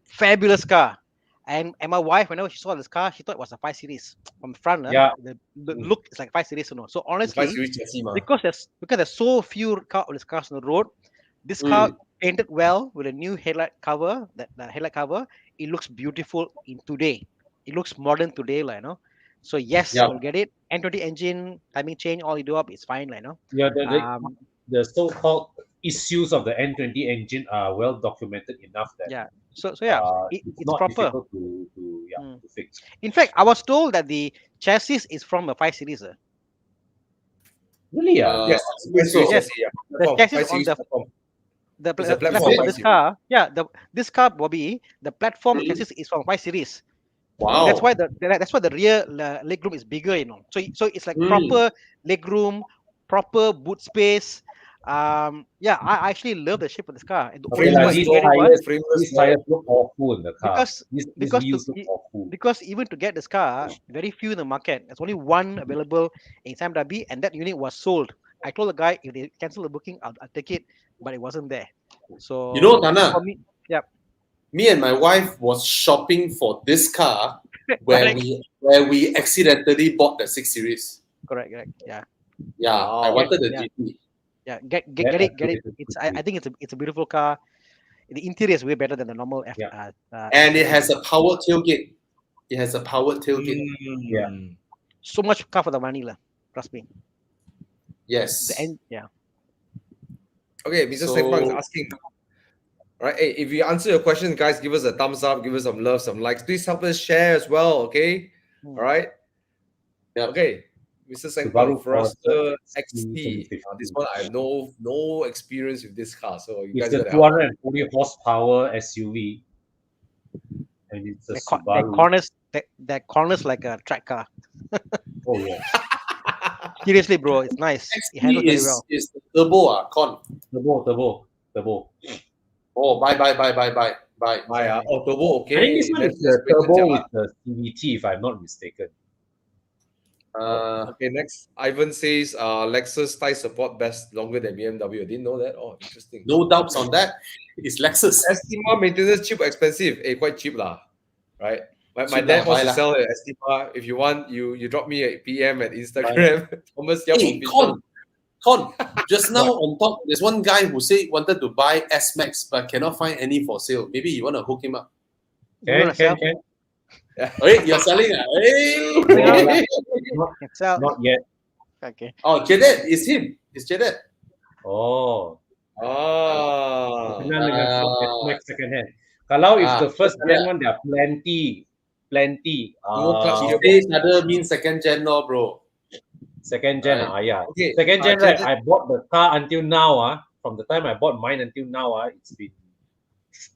Speaker 1: fabulous car. And my wife, whenever she saw this car, she thought it was a 5 Series from front. The look is like 5 Series, So honestly,
Speaker 3: 5 Series Estima.
Speaker 1: because there's so few of these cars on the road, this car painted well with a new headlight cover. That headlight cover, it looks beautiful in today. It looks modern today, So yes, I'll get it. N20 engine, timing chain, all you do up, it's fine,
Speaker 4: Yeah, the so-called issues of the N20 engine are well documented enough that
Speaker 1: it's proper
Speaker 4: difficult to fix.
Speaker 1: In fact, I was told that the chassis is from a 5 Series.
Speaker 4: Really?
Speaker 3: Yes.
Speaker 1: The chassis on the platform for this car, this car, Bobby, the platform chassis is from 5 Series.
Speaker 2: Wow.
Speaker 1: That's why the rear legroom is bigger, So it's like proper legroom, proper boot space. I actually love the shape of this car.
Speaker 4: These tires look awful in the car.
Speaker 1: Because even to get this car, very few in the market. There's only one available in Sam Dhabi, and that unit was sold. I told the guy if they cancel the booking, I'll take it, but it wasn't there. So
Speaker 2: Tana, me and my wife was shopping for this car where we accidentally bought the 6 Series.
Speaker 1: Correct. Yeah.
Speaker 2: I wanted the GT.
Speaker 1: Yeah, get it. I think it's a beautiful car. The interior is way better than the normal
Speaker 2: and it has a power tailgate.
Speaker 1: So much car for the money, trust me.
Speaker 2: Yes.
Speaker 3: Okay, Mr. Sengpang is asking. Right, hey, if you answer your question, guys, give us a thumbs up, give us some love, some likes. Please help us share as well, okay? All right.
Speaker 2: Yeah.
Speaker 3: Okay. Mr. Sengpang, Forester XT. This one I have no experience with this car, so you guys
Speaker 4: got 240 horsepower SUV, and it's a Subaru.
Speaker 1: That corners like a track car.
Speaker 4: Oh yeah.
Speaker 1: Seriously, bro, it's nice. It handles very well.
Speaker 2: Is the turbo Con?
Speaker 4: Turbo.
Speaker 2: Oh, bye.
Speaker 3: Oh, turbo, okay.
Speaker 4: I think this one is the turbo with the CVT, if I'm not mistaken.
Speaker 3: Okay, next. Ivan says Lexus tire support best longer than BMW. I didn't know that. Oh, interesting.
Speaker 2: No doubts on that. It's Lexus.
Speaker 3: Estima maintenance cheap or expensive? Quite cheap lah. Right? My
Speaker 2: Should
Speaker 3: dad
Speaker 2: lah,
Speaker 3: wants
Speaker 2: buy
Speaker 3: to
Speaker 2: lah.
Speaker 3: sell at Estima. If you want, you drop me a PM at Instagram. Thomas Yap
Speaker 2: Hey,
Speaker 3: official.
Speaker 2: Con, just now on top, there's one guy who said wanted to buy S-Max but cannot find any for sale. Maybe you want to hook him up.
Speaker 1: You wanna sell?
Speaker 4: Can.
Speaker 2: Hey, you're selling ah? Hey!
Speaker 1: Can sell.
Speaker 4: Not yet.
Speaker 1: Okay.
Speaker 2: Oh, Jedet, it's him. It's Jedet.
Speaker 4: Oh.
Speaker 3: Ah.
Speaker 4: Kenal dengan S-Max second hand. Kalau it's the first
Speaker 2: yeah.
Speaker 4: gen one, there are plenty.
Speaker 3: Dual clutch
Speaker 2: He
Speaker 3: gearbox.
Speaker 2: says other means second gen, no, bro.
Speaker 4: Second gen,
Speaker 2: Right.
Speaker 4: yeah.
Speaker 3: Okay.
Speaker 4: Second gen, right?
Speaker 3: Jedet-
Speaker 4: I bought the car until now, from the time I bought mine until now, it's been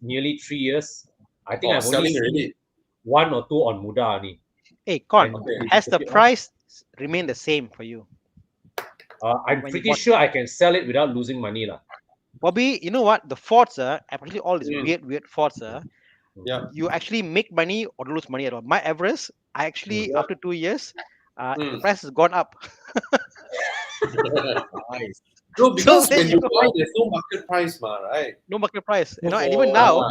Speaker 4: nearly 3 years. I think
Speaker 2: Oh,
Speaker 4: I've only
Speaker 2: selling
Speaker 4: seen
Speaker 2: already.
Speaker 4: 1 or 2 on Muda only.
Speaker 1: Hey, Con,
Speaker 2: Okay.
Speaker 1: has the price remained the same for you?
Speaker 4: I'm
Speaker 1: When you
Speaker 4: pretty
Speaker 1: bought-
Speaker 4: sure I can sell it without losing money.
Speaker 1: Bobby, you know what? The Fords, actually all these
Speaker 2: Mm.
Speaker 1: weird Fords,
Speaker 2: Yeah.
Speaker 1: you actually make money or lose money at all. My Everest, I actually
Speaker 2: Yeah.
Speaker 1: after 2 years, the
Speaker 2: Mm.
Speaker 1: price has gone up.
Speaker 3: Nice.
Speaker 2: No, because
Speaker 1: there
Speaker 2: when
Speaker 1: you
Speaker 2: you
Speaker 1: go.
Speaker 2: buy, there's no market price, ma, right?
Speaker 1: No market price,
Speaker 2: No,
Speaker 1: and even
Speaker 2: for-
Speaker 1: now,
Speaker 2: ah.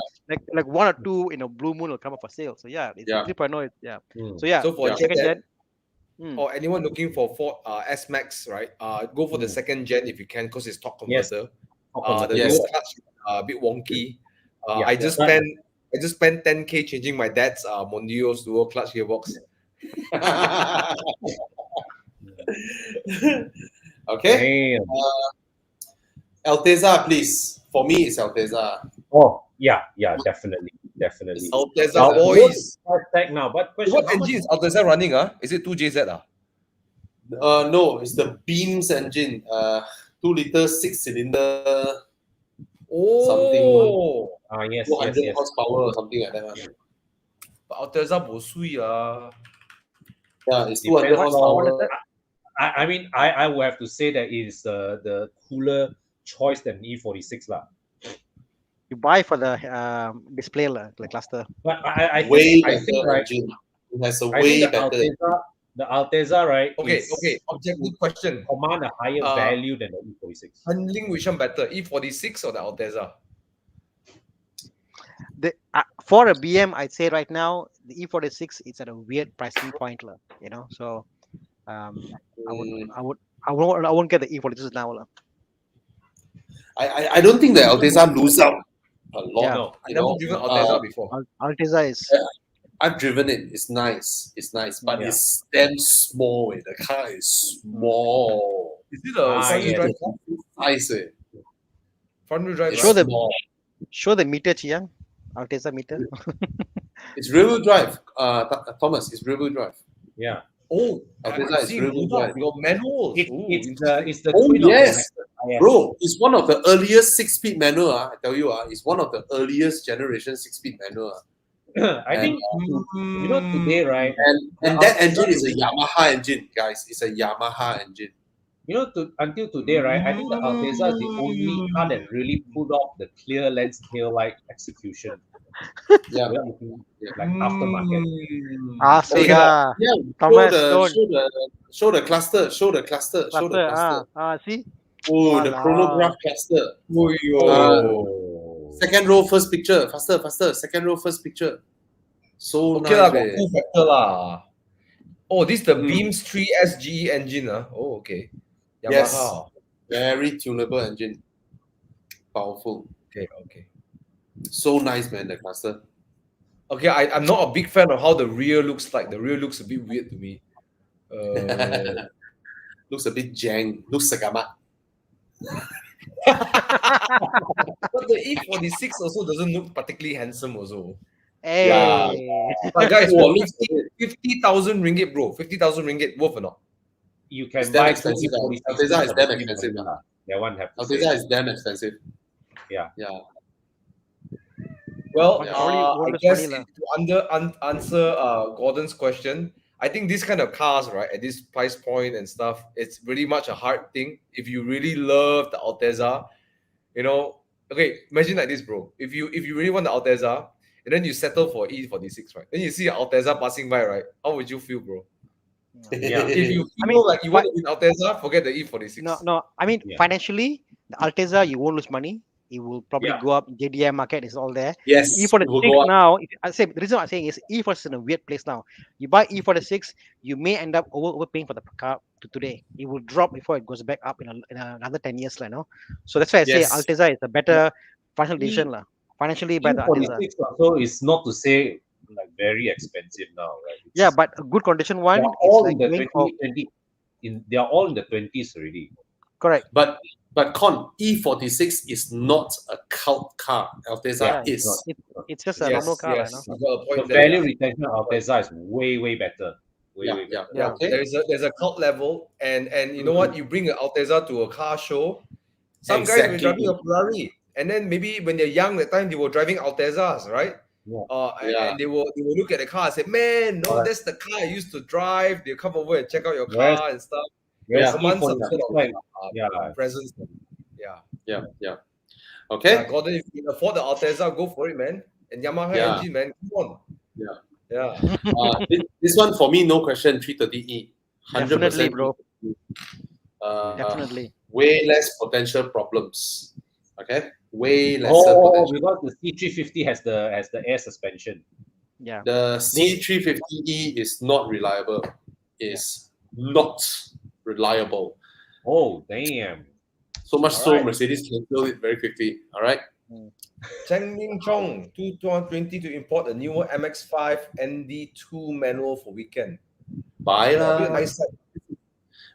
Speaker 1: like 1 or 2, Blue Moon will come up for sale. So yeah, it's
Speaker 2: Yeah.
Speaker 1: 3.0. Yeah.
Speaker 4: Mm.
Speaker 1: So yeah,
Speaker 3: So for
Speaker 2: Yeah.
Speaker 1: second
Speaker 3: Jedet,
Speaker 1: gen.
Speaker 3: or anyone looking for Ford S-Max, right? Go for the
Speaker 4: Mm.
Speaker 3: second gen if you can, because it's top
Speaker 4: Yes.
Speaker 3: converter.
Speaker 4: How
Speaker 3: The
Speaker 2: Yes.
Speaker 3: dual clutch a bit wonky.
Speaker 4: Yeah,
Speaker 3: I
Speaker 4: yeah.
Speaker 3: just spent 10K changing my dad's Mondio's dual clutch gearbox.
Speaker 2: Okay.
Speaker 4: Damn.
Speaker 2: Altezza, please. For me, it's Altezza.
Speaker 4: Oh, yeah, definitely.
Speaker 3: Altezza
Speaker 4: Now,
Speaker 3: boys.
Speaker 4: price tag now, but question,
Speaker 3: What
Speaker 4: how much
Speaker 3: engine is Altezza running? Is it 2JZ?
Speaker 2: No, it's the Beams engine. 2 liter, 6-cylinder,
Speaker 3: Oh,
Speaker 4: yes,
Speaker 2: 400 horsepower or something like that. One.
Speaker 3: but Altezza bo sui
Speaker 2: Yeah, it's 200
Speaker 4: Depends
Speaker 2: horsepower.
Speaker 4: I mean, I would have to say that it is the cooler choice than E46 lah.
Speaker 1: You buy for the display like cluster.
Speaker 4: But I
Speaker 2: Way
Speaker 4: think,
Speaker 2: better
Speaker 4: right,
Speaker 2: engine. It has a
Speaker 4: I think
Speaker 2: way better.
Speaker 4: the Altezza, right?
Speaker 3: Okay,
Speaker 4: is
Speaker 3: objective question.
Speaker 4: command a higher value than the E46.
Speaker 3: Handling which one better, E46 or the Altezza?
Speaker 1: For a BM, I'd say right now the E46 it's at a weird pricing point, So I won't get the E46 now, lah.
Speaker 2: I don't think the Altezza lose out a lot.
Speaker 1: Yeah.
Speaker 4: No,
Speaker 3: I never driven Altezza before.
Speaker 1: Altezza is
Speaker 2: I've driven it. It's nice. But
Speaker 4: Yeah.
Speaker 2: it's damn small. The car is small.
Speaker 3: Is it a front wheel
Speaker 4: yes.
Speaker 3: drive?
Speaker 2: Size.
Speaker 3: Front wheel drive.
Speaker 2: It's
Speaker 1: Show the-
Speaker 2: small.
Speaker 1: show the meter, Chiang. Altezza meter.
Speaker 2: It's rear-wheel drive. Thomas, it's rear-wheel drive.
Speaker 4: yeah.
Speaker 3: Oh,
Speaker 2: Altezza is rear-wheel drive.
Speaker 3: You got manuals.
Speaker 4: It's the
Speaker 2: Oh,
Speaker 4: twin of the
Speaker 2: yes.
Speaker 4: Lexus IS.
Speaker 2: Bro, it's one of the earliest 6-speed manual. I tell you, it's one of the earliest generation 6-speed manual.
Speaker 4: I think today, right?
Speaker 2: And that engine is a Yamaha engine, guys. It's a Yamaha engine.
Speaker 4: Until today, right? I think the Altezza is the only car that really pulled off the clear lens tail light execution.
Speaker 2: Yeah.
Speaker 4: Without looking like aftermarket.
Speaker 1: So
Speaker 2: Okay.
Speaker 1: yeah,
Speaker 2: Yeah,
Speaker 1: Thomas,
Speaker 2: show the cluster.
Speaker 1: cluster. See.
Speaker 2: Oh, the
Speaker 1: Walao.
Speaker 2: chronograph cluster. Second row, first picture. Faster. Second row, first picture. So
Speaker 3: Okay lah,
Speaker 2: nice.
Speaker 3: got
Speaker 2: eh.
Speaker 3: cool factor lah. Oh, this is the
Speaker 2: Mm.
Speaker 3: Beams 3 SGE engine. Oh, okay.
Speaker 2: Yes.
Speaker 3: Yamaha.
Speaker 2: Very tunable engine. Powerful.
Speaker 3: Okay.
Speaker 2: So nice, man, the cluster.
Speaker 3: Okay, I'm not a big fan of how the rear looks like. The rear looks a bit weird to me.
Speaker 2: Looks a bit jang. Looks sagama.
Speaker 3: But the E46 also doesn't look particularly handsome also.
Speaker 1: Hey.
Speaker 2: Yeah.
Speaker 3: But guys,
Speaker 2: Oh,
Speaker 3: 50,000 ringgit, bro. 50,000 ringgit, worth or not?
Speaker 4: You can
Speaker 2: It's damn
Speaker 4: buy
Speaker 2: expensive,
Speaker 4: two
Speaker 2: lah.
Speaker 4: E46
Speaker 2: Altezza is
Speaker 4: for
Speaker 2: damn
Speaker 4: the
Speaker 2: expensive,
Speaker 4: $3
Speaker 2: lah.
Speaker 4: That one have to
Speaker 2: Altezza
Speaker 4: say.
Speaker 2: is damn expensive.
Speaker 4: Yeah.
Speaker 3: Well,
Speaker 2: Yeah.
Speaker 3: I
Speaker 1: Only
Speaker 3: guess
Speaker 1: money lah.
Speaker 3: to answer Gordon's question, I think these kind of cars, right, at this price point and stuff, it's really much a hard thing. If you really love the Altezza, okay, imagine like this, bro. If you really want the Altezza, and then you settle for E46, right? Then you see Altezza passing by, right? How would you feel, bro?
Speaker 4: Yeah.
Speaker 3: If you feel
Speaker 1: I mean,
Speaker 3: like you want to win Altezza, forget the E46.
Speaker 1: No. I mean,
Speaker 4: Yeah.
Speaker 1: financially, the Altezza you won't lose money. it will probably
Speaker 4: Yeah.
Speaker 1: go up. JDM market is all there.
Speaker 2: Yes, it will
Speaker 1: E46
Speaker 2: go up.
Speaker 1: now, I say the reason I'm saying is E46 is in a weird place now. You buy E46, you may end up overpaying for the car to today. It will drop before it goes back up in another 10 years, you know. So that's why I say
Speaker 2: Yes.
Speaker 1: Altezza is a better financial decision, financially by the Altezza.
Speaker 4: E46 also is not to say like very expensive now, right?
Speaker 1: Yeah, but a good condition
Speaker 4: They
Speaker 1: one
Speaker 4: are
Speaker 1: is
Speaker 4: all
Speaker 1: like
Speaker 4: in the
Speaker 1: going for
Speaker 4: 2020. They are all in the 20s already.
Speaker 1: correct.
Speaker 2: But E46 is not a cult car. Altezza
Speaker 1: Yeah,
Speaker 2: is.
Speaker 1: it's just a
Speaker 3: Yes,
Speaker 1: normal car,
Speaker 3: yes.
Speaker 1: you know.
Speaker 3: You got a
Speaker 4: The
Speaker 3: point there.
Speaker 4: value retention of Altezza is way better. Way
Speaker 2: Yeah,
Speaker 4: better.
Speaker 1: Yeah.
Speaker 2: Okay.
Speaker 3: There's a cult level, and you know what? You bring an Altezza to a car show. Some guys were
Speaker 2: Exactly.
Speaker 3: driving a Ferrari, and then maybe when they're young, that time they were driving Altezzas, right?
Speaker 4: Yeah.
Speaker 2: Yeah.
Speaker 3: And they will look at the car and say, "Man, no,
Speaker 4: Correct.
Speaker 3: that's the car I used to drive." They come over and check out your
Speaker 4: Whereas-
Speaker 3: car and stuff.
Speaker 4: Whereas
Speaker 3: Command some
Speaker 4: E46,
Speaker 3: sort of
Speaker 4: like, yeah.
Speaker 3: presence. Yeah.
Speaker 2: Yeah. Okay.
Speaker 3: Gordon, if you can afford the Altezza, go for it, man. And Yamaha
Speaker 2: Yeah.
Speaker 3: engine, man, come on.
Speaker 2: Yeah.
Speaker 3: Yeah.
Speaker 2: This one for me, no question. 330E. 100%.
Speaker 1: Definitely, bro.
Speaker 2: Uh,
Speaker 1: Definitely.
Speaker 2: Way less potential problems. Okay. Way lesser potential.
Speaker 4: Because the C350 has the air suspension.
Speaker 1: Yeah.
Speaker 2: The C350E is not reliable. Is not reliable.
Speaker 4: Oh, damn.
Speaker 2: So much so
Speaker 3: Alright.
Speaker 2: Mercedes canceled it very quickly. All right.
Speaker 3: Cheng Ning Chong, 2020 to import a newer MX-5 ND2 manual for weekend.
Speaker 2: Buy
Speaker 3: A bit
Speaker 2: lah.
Speaker 3: nice side.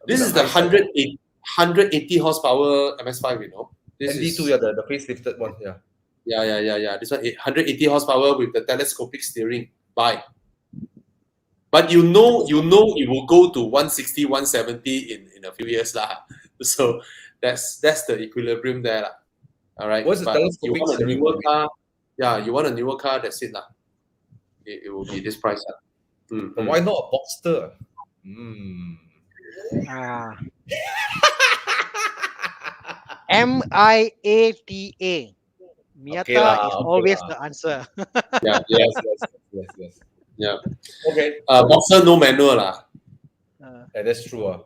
Speaker 2: This is the 180 horsepower MX-5. You know. This
Speaker 3: ND2,
Speaker 2: is
Speaker 3: yeah, the facelifted one. Yeah.
Speaker 2: Yeah. This one 180 horsepower with the telescopic steering. Buy. But you know it will go to 160, 170 in a few years lah. So that's the equilibrium there lah. All right.
Speaker 3: What's the
Speaker 2: But you
Speaker 3: telescopic
Speaker 2: want a
Speaker 3: steering
Speaker 2: newer
Speaker 3: wheel?
Speaker 2: car? Yeah, you want a newer car? That's it lah. It will be this price lah.
Speaker 3: But why not a Boxster?
Speaker 1: MIATA. Miata
Speaker 3: Okay lah,
Speaker 1: is
Speaker 3: okay
Speaker 1: always
Speaker 3: lah.
Speaker 1: the answer.
Speaker 2: Yeah.
Speaker 3: Yes.
Speaker 2: Yeah.
Speaker 3: Okay.
Speaker 2: Boxer no manual lah.
Speaker 3: Yeah, that's true.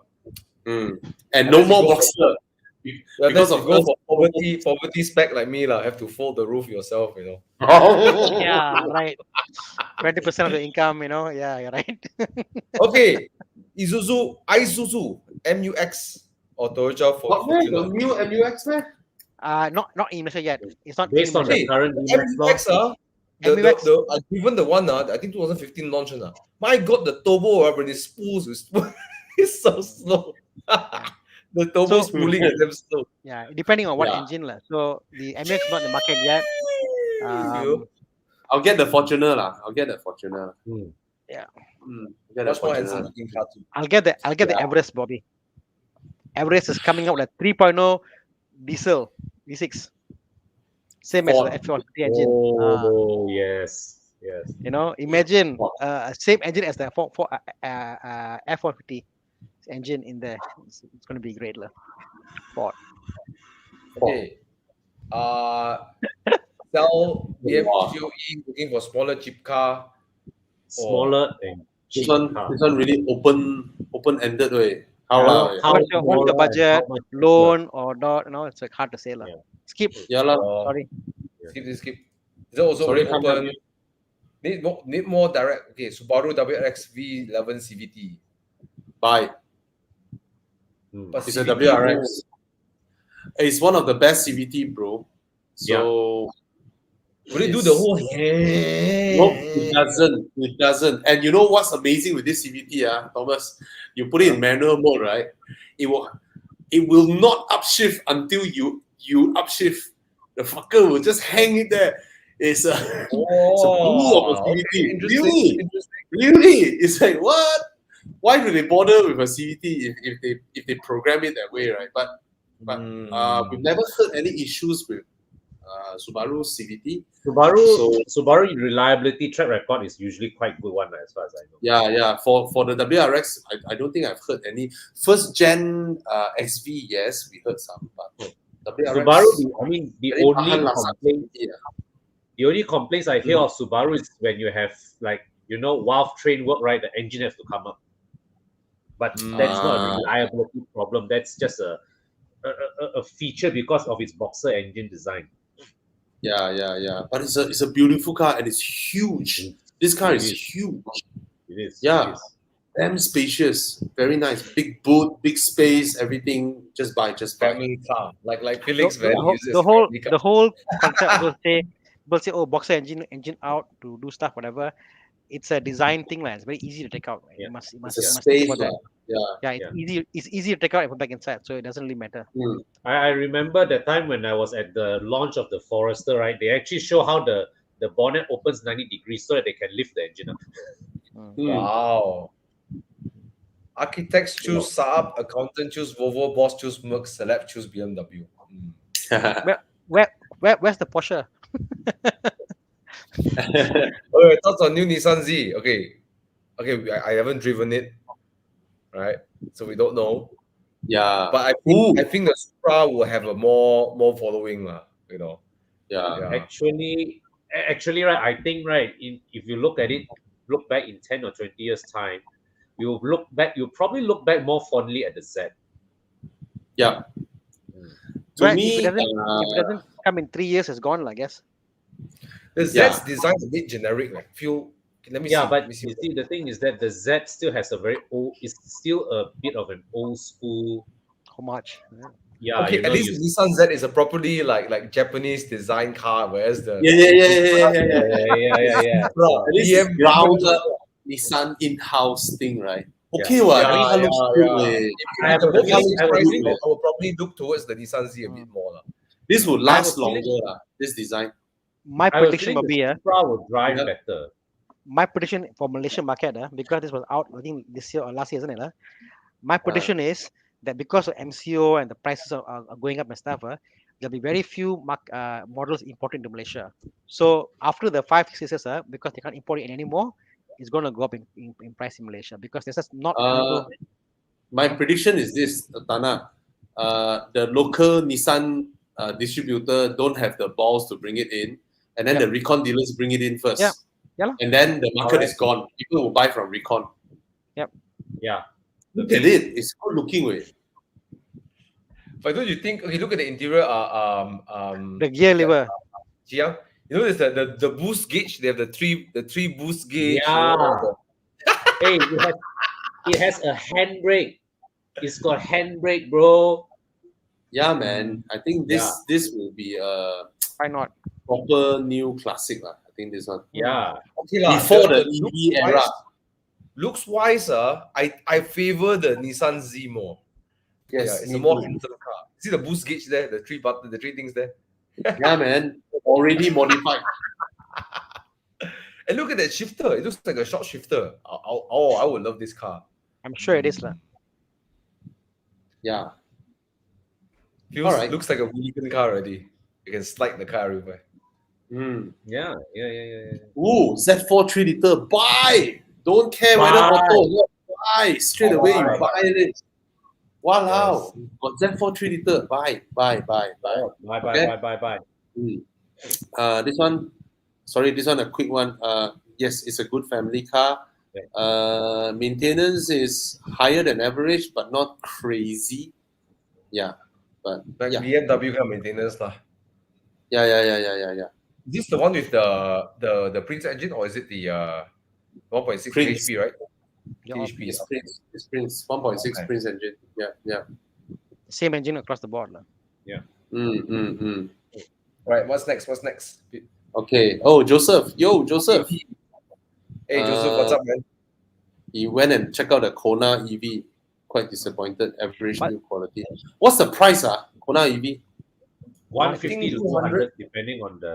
Speaker 2: And no
Speaker 3: Unless
Speaker 2: more
Speaker 3: you go
Speaker 2: Boxer.
Speaker 3: Because
Speaker 2: of
Speaker 3: you go for poverty spec like me, have to fold the roof yourself, you know.
Speaker 1: Yeah, right. 20% of the income, you know. Yeah, you're right.
Speaker 3: Okay. Isuzu MUX or Toyota
Speaker 2: What man? The
Speaker 3: Fortuner.
Speaker 2: new MUX man?
Speaker 1: Not in Malaysia yet. It's not
Speaker 4: Based on
Speaker 1: in
Speaker 4: the current
Speaker 3: MUX,
Speaker 1: MUX.
Speaker 3: even the one, I think 2015 launch. My God, the turbo when it spools, it's so slow. The turbo
Speaker 1: So-
Speaker 3: spooling is damn slow.
Speaker 1: Yeah, depending on what
Speaker 2: Yeah.
Speaker 1: engine lah. So the MX not in the market yet.
Speaker 2: I'll get the Fortuner lah. I'll get the Fortuner.
Speaker 1: Yeah.
Speaker 2: I'll get the
Speaker 3: Much more
Speaker 2: Fortuner.
Speaker 3: handsome looking car too.
Speaker 1: I'll get the Everest, Bobby. Everest is coming out with a 3.0 diesel V6, same as
Speaker 2: Ford.
Speaker 1: the F150 engine.
Speaker 4: Oh, yes.
Speaker 1: You know, imagine
Speaker 2: Ford.
Speaker 1: same engine as the F150 engine in there. It's going to be great lah. Ford.
Speaker 3: Okay. Sell BMW looking for smaller cheap car.
Speaker 4: Smaller and
Speaker 2: This
Speaker 4: cheap
Speaker 2: one
Speaker 4: car.
Speaker 2: really open-ended way. How
Speaker 1: Yeah.
Speaker 2: lah?
Speaker 1: What's your
Speaker 4: smaller
Speaker 1: budget,
Speaker 4: and how much
Speaker 1: loan or not? You know, it's like hard to say lah.
Speaker 4: Yeah.
Speaker 1: Skip.
Speaker 2: Yeah lah.
Speaker 1: Sorry.
Speaker 3: Skip. Is that also
Speaker 2: Sorry,
Speaker 3: very
Speaker 2: come
Speaker 3: open?
Speaker 2: back.
Speaker 3: Need more direct. Okay, Subaru WRX V11 CVT.
Speaker 2: Buy.
Speaker 3: But
Speaker 2: It's a
Speaker 3: CVT,
Speaker 2: WRX. It's one of the best CVT, bro. So
Speaker 3: will it do the whole?
Speaker 2: no, it doesn't. And you know what's amazing with this CVT, Thomas? You put it in manual mode, right? It will not upshift until you upshift. The fucker will just hang it there. It's a blue of a CVT.
Speaker 3: Interesting.
Speaker 2: Really? It's like what? Why do they bother with a CVT if they program it that way, right? But we've never heard any issues with Subaru CVT.
Speaker 4: Subaru reliability track record is usually quite good one as far as I know.
Speaker 2: Yeah. For the WRX, I don't think I've heard any. First gen XV, yes, we heard some, but WRX.
Speaker 4: Subaru, the
Speaker 2: very
Speaker 4: only
Speaker 2: tahan lah,
Speaker 4: complaint, the only complaints I hear of Subaru is when you have valve train work, right? The engine has to come up, but that's not a reliability problem. That's just a feature because of its boxer engine design.
Speaker 2: Yeah. But it's a beautiful car and it's huge. This car
Speaker 4: It
Speaker 2: is
Speaker 4: is.
Speaker 2: huge.
Speaker 4: It is.
Speaker 2: Yeah.
Speaker 4: It is.
Speaker 2: Damn spacious. Very nice. Big boot, big space, everything. Just buy.
Speaker 3: Family car. Like
Speaker 1: The,
Speaker 3: Felix
Speaker 1: the,
Speaker 3: when he
Speaker 1: whole-
Speaker 3: uses
Speaker 1: the whole
Speaker 3: family car.
Speaker 1: the whole concept people say, oh, boxer engine out to do stuff, whatever. It's a design thing, like. It's very easy to take out. Right?
Speaker 4: Yeah.
Speaker 1: You must
Speaker 2: It's a
Speaker 1: you must think
Speaker 2: space.
Speaker 1: about that. Yeah, it's
Speaker 4: Yeah.
Speaker 1: easy. It's easy to take out and put back inside, so it doesn't really matter.
Speaker 4: I remember that time when I was at the launch of the Forester, right? They actually show how the bonnet opens 90 degrees so that they can lift the engine up.
Speaker 3: Wow. Architects choose Saab, accountant choose Volvo, boss choose Merc, celeb choose BMW.
Speaker 1: Where's the Porsche?
Speaker 3: Okay, thoughts on new Nissan Z? Okay, I haven't driven it, right? So we don't know.
Speaker 2: Yeah.
Speaker 3: But I think the Supra will have a more following, you know.
Speaker 2: Yeah.
Speaker 4: Actually, right, I think, right, if you look back in 10 or 20 years' time, you'll probably look back more fondly at the Z.
Speaker 2: Yeah. To
Speaker 1: Well,
Speaker 2: me,
Speaker 1: if it doesn't come in 3 years, it's gone, I guess.
Speaker 3: The Z's design is a bit generic. Like let me see.
Speaker 4: But
Speaker 3: let me
Speaker 4: you see, the thing is that the Z still has it's still a bit of an old school.
Speaker 1: How much?
Speaker 4: Yeah.
Speaker 3: Okay, at least Nissan Z is a properly like Japanese design car, whereas the
Speaker 4: Yeah.
Speaker 2: At least it's ground up Nissan in-house thing, right? Okay, what?
Speaker 3: Yeah.
Speaker 2: Looks good.
Speaker 3: I have a feeling I will probably look towards the Nissan Z a bit more.
Speaker 2: This will last
Speaker 4: feeling-
Speaker 2: longer, this design.
Speaker 1: My
Speaker 4: I was
Speaker 1: prediction
Speaker 4: feeling
Speaker 1: will be
Speaker 4: the Supra will drive
Speaker 2: Yeah.
Speaker 4: better.
Speaker 1: my prediction for Malaysian market, because this was out, I think this year or last year, isn't it? My prediction is that because of MCO and the prices are going up and stuff, there'll be very few models imported into Malaysia. So after the 5-6 years, because they can't import it anymore, it's going to go up in price in Malaysia because there's just not people.
Speaker 2: My prediction is this, Tana. The local Nissan distributor don't have the balls to bring it in, and then the Recon dealers bring it in first.
Speaker 1: Yeah.
Speaker 2: And then the market is gone. People will buy from Recon.
Speaker 4: Yeah.
Speaker 2: Look at it. It's good looking way.
Speaker 3: But don't you think? Okay, look at the interior.
Speaker 1: The gear lever.
Speaker 3: Jiang, you know, there's the boost gauge. They have the three boost gauge.
Speaker 4: Yeah. Hey, it has a handbrake. It's got handbrake, bro.
Speaker 2: Yeah, man. I think this will be a
Speaker 1: Why not?
Speaker 2: proper new classic. I think this one.
Speaker 4: Yeah.
Speaker 3: Okay,
Speaker 2: Before the EV era.
Speaker 3: Looks wise, I favor the Nissan Z more.
Speaker 2: Yes,
Speaker 3: it's a more handsome car. See the boost gauge there, the three things there.
Speaker 2: Yeah, man. Already modified.
Speaker 3: And look at that shifter. It looks like a short shifter. I would love this car.
Speaker 1: I'm sure it is.
Speaker 2: Yeah.
Speaker 3: Looks like a vegan car already. You can slide the car everywhere.
Speaker 4: Yeah.
Speaker 2: Ooh, Z4 3-liter. Buy! Don't care whether auto or not. Buy! Straight away, you buy it. Wow. Got Z4 3-liter. Buy.
Speaker 4: Bye.
Speaker 2: This one, a quick one. Yes, it's a good family car. Maintenance is higher than average, but not crazy. Yeah. But
Speaker 3: like BMW car maintenance lah.
Speaker 2: Yeah.
Speaker 3: Is this the one with the Prince engine, or is it the 1.6
Speaker 2: Prince.
Speaker 3: HP, right?
Speaker 1: HP.
Speaker 2: It's Prince 1.6 Prince engine. Yeah.
Speaker 1: Same engine across the board.
Speaker 3: Right. What's next?
Speaker 2: Okay. Oh, Joseph. Yo, Joseph.
Speaker 3: Hey, Joseph, what's up, man?
Speaker 2: He went and checked out the Kona EV. Quite disappointed. Average new quality. What's the price? Kona EV.
Speaker 4: 150 to 200, depending on the.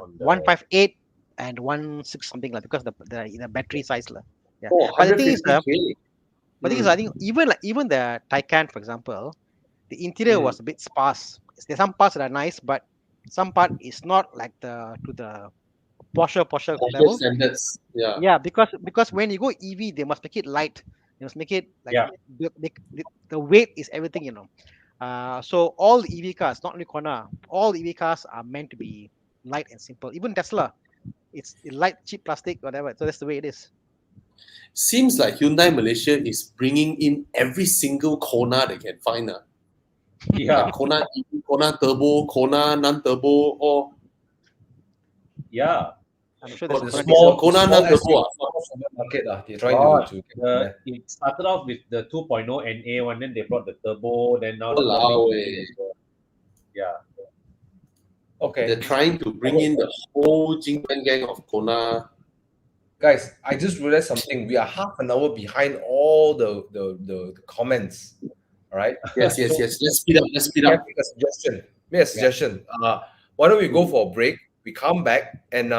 Speaker 4: On the
Speaker 1: 158 and 16 something because the battery size. Yeah.
Speaker 2: Oh,
Speaker 1: but the thing is,
Speaker 2: 150K.
Speaker 1: I think even the Taycan, for example, the interior was a bit sparse. There's some parts that are nice, but some part is not like to the Porsche level
Speaker 2: standards.
Speaker 1: Yeah, because when you go EV, they must make it light. They must make it like the weight is everything. So all EV cars, not only Kona, all EV cars are meant to be light and simple. Even Tesla, it's light, cheap plastic, whatever. So that's the way it is.
Speaker 2: Seems like Hyundai Malaysia is bringing in every single Kona they can find.
Speaker 4: Yeah.
Speaker 2: Kona EV, Kona Turbo, Kona non-turbo, or
Speaker 4: Yeah.
Speaker 1: I'm sure
Speaker 3: Oh,
Speaker 1: there's
Speaker 3: the
Speaker 1: a
Speaker 3: small
Speaker 2: Kona
Speaker 3: small
Speaker 2: turbo,
Speaker 3: SUV market. They're trying
Speaker 4: Oh,
Speaker 3: to get there.
Speaker 4: it started off with the 2.0 NA one, then they brought the turbo, then now the
Speaker 2: Walao
Speaker 4: big
Speaker 2: eh.
Speaker 4: yeah.
Speaker 3: Okay.
Speaker 2: They're trying to bring in the whole Jingban gang of Kona.
Speaker 3: Guys, I just realized something. We are half an hour behind all the comments. All right.
Speaker 2: Yes. Let's speed up. Let's speed
Speaker 3: Can I
Speaker 2: up.
Speaker 3: make a suggestion? Make a suggestion. Why don't we go for a break? We come back, and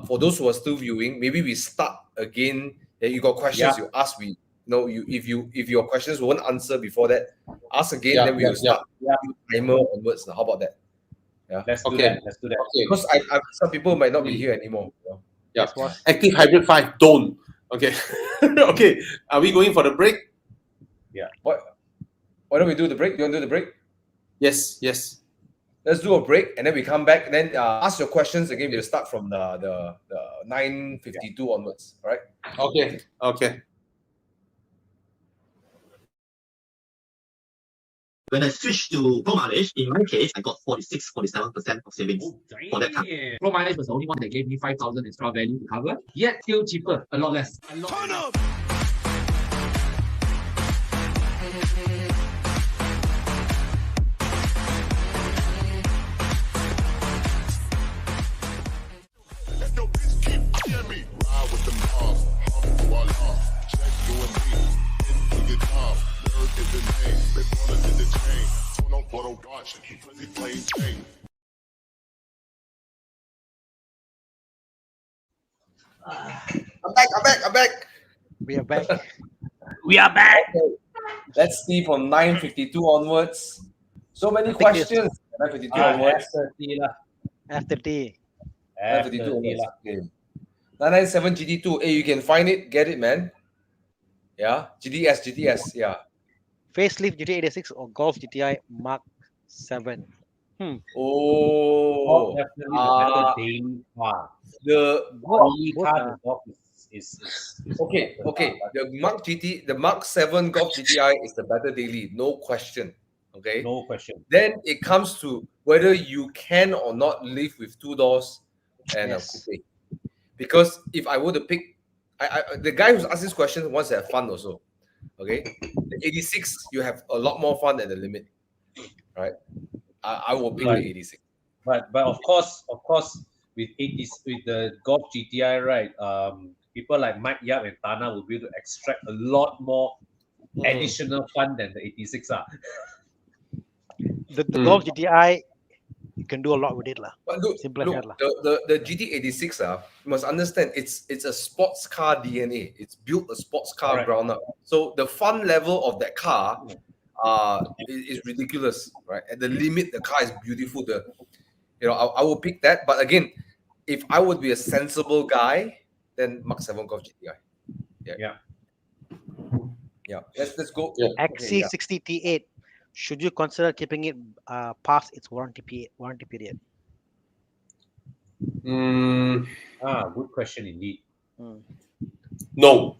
Speaker 3: for those who are still viewing, maybe we start again. You got questions?
Speaker 4: Yeah.
Speaker 3: You ask. We if your questions won't answer before that, ask again.
Speaker 2: Yeah,
Speaker 3: Then we will start.
Speaker 4: yeah.
Speaker 3: Timer onwards. How about that?
Speaker 4: Let's do
Speaker 2: Okay.
Speaker 4: that. Let's do that.
Speaker 2: Okay.
Speaker 3: Because some people might not be here anymore.
Speaker 2: Yeah.
Speaker 1: Yes, boss.
Speaker 2: Active Hybrid 5, don't. Okay. Okay. Are we going for the break?
Speaker 3: Why don't we do the break? You want to do the break?
Speaker 2: Yes.
Speaker 3: Let's do a break, and then we come back. And then ask your questions again. We'll start from the 9:52 onwards. All right.
Speaker 2: Okay.
Speaker 5: When I switched to Pro Mileage, in my case, I got 46-47% of savings for that car.
Speaker 6: Pro Mileage was the only one that gave me 5,000 extra value to cover, yet still cheaper, a lot less.
Speaker 3: I'm back.
Speaker 1: We are back.
Speaker 6: We are back.
Speaker 3: Let's see from 9:52 onwards. So many
Speaker 1: think this-
Speaker 3: questions. 9:52 onwards.
Speaker 4: F30 lah.
Speaker 1: F30.
Speaker 3: 9:52
Speaker 4: F30
Speaker 3: onwards.
Speaker 4: lah.
Speaker 3: Okay. 997 GT2. Hey, you can find it, get it, man. Yeah. GTS. Yeah.
Speaker 1: Facelift GT86 or Golf GTI Mark 7.
Speaker 3: Oh.
Speaker 4: Definitely the better daily car.
Speaker 3: The
Speaker 4: Daily
Speaker 1: both
Speaker 4: car,
Speaker 1: are-
Speaker 4: the Golf is
Speaker 3: Okay. The Mark 7 Golf GTI is the better daily, no question. Okay.
Speaker 4: No question.
Speaker 3: Then it comes to whether you can or not live with 2 doors and
Speaker 1: Yes.
Speaker 3: a coupe. Because if I were to pick, the guy who's asked this question wants to have fun also. Okay, the 86 you have a lot more fun at the limit, right? I will pick
Speaker 4: Right.
Speaker 3: the 86.
Speaker 4: But of course, with 80s with the Golf GTI, right? People like Mike Yap and Tana will be able to extract a lot more additional fun than the 86 are.
Speaker 1: The Golf GTI, you can do a lot with it lah.
Speaker 3: But look,
Speaker 1: Simple as that lah.
Speaker 3: the GT86 you must understand it's a sports car DNA. It's built a sports car
Speaker 4: Correct.
Speaker 3: ground up. So the fun level of that car is ridiculous, right? At the limit, the car is beautiful. I will pick that. But again, if I would be a sensible guy, then Mark 7 Golf GTI. Yeah. Let's go.
Speaker 2: Yeah.
Speaker 1: Xc60 T8. Should you consider keeping it past its warranty period?
Speaker 4: Good question indeed.
Speaker 2: No.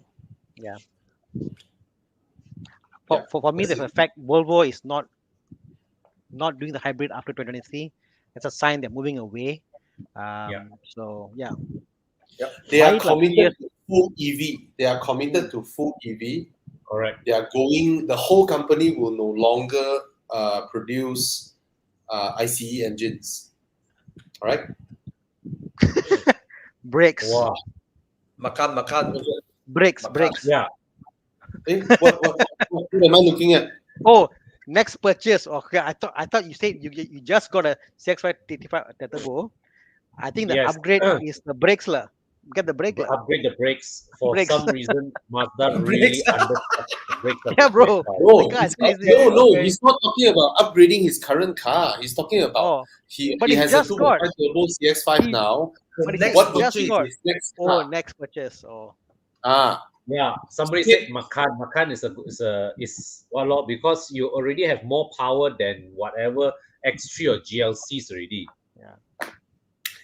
Speaker 1: For me, the fact Volvo is not doing the hybrid after 2023, it's a sign they're moving away. So yeah.
Speaker 2: They are
Speaker 1: Why, like,
Speaker 2: committed to full EV. They are committed to full EV.
Speaker 4: Correct.
Speaker 2: They are going. The whole company will no longer produce ICE engines. All right.
Speaker 1: Brakes.
Speaker 4: Wow.
Speaker 3: Makan.
Speaker 1: Brakes.
Speaker 4: Yeah.
Speaker 2: What am I looking at?
Speaker 1: Oh, next purchase. Okay, I thought you said you just got a CX-5 T5 turbo. I think the
Speaker 4: Yes.
Speaker 1: upgrade is the brakes lah. Get the brake lah.
Speaker 4: Upgrade the brakes. For
Speaker 1: Brakes.
Speaker 4: some reason, Mazda
Speaker 3: Brakes.
Speaker 4: really undercut the brakes. of
Speaker 1: Yeah,
Speaker 4: the
Speaker 1: bro.
Speaker 4: car.
Speaker 2: No,
Speaker 1: The guy is
Speaker 2: he's not,
Speaker 1: crazy.
Speaker 2: no,
Speaker 1: Okay.
Speaker 2: he's not talking about upgrading his current car. He's talking about
Speaker 1: Oh,
Speaker 2: he
Speaker 1: but he
Speaker 2: has
Speaker 1: just
Speaker 2: a 2.5
Speaker 1: got-
Speaker 2: turbo CX-5
Speaker 1: he-
Speaker 2: now.
Speaker 1: but he
Speaker 3: next
Speaker 2: What
Speaker 1: just
Speaker 2: purchase
Speaker 1: got-
Speaker 2: is next
Speaker 1: oh,
Speaker 2: car?
Speaker 1: next purchase. Oh,
Speaker 4: Yeah, somebody said Makan. Makan is well, because you already have more power than whatever X3 or GLCs already.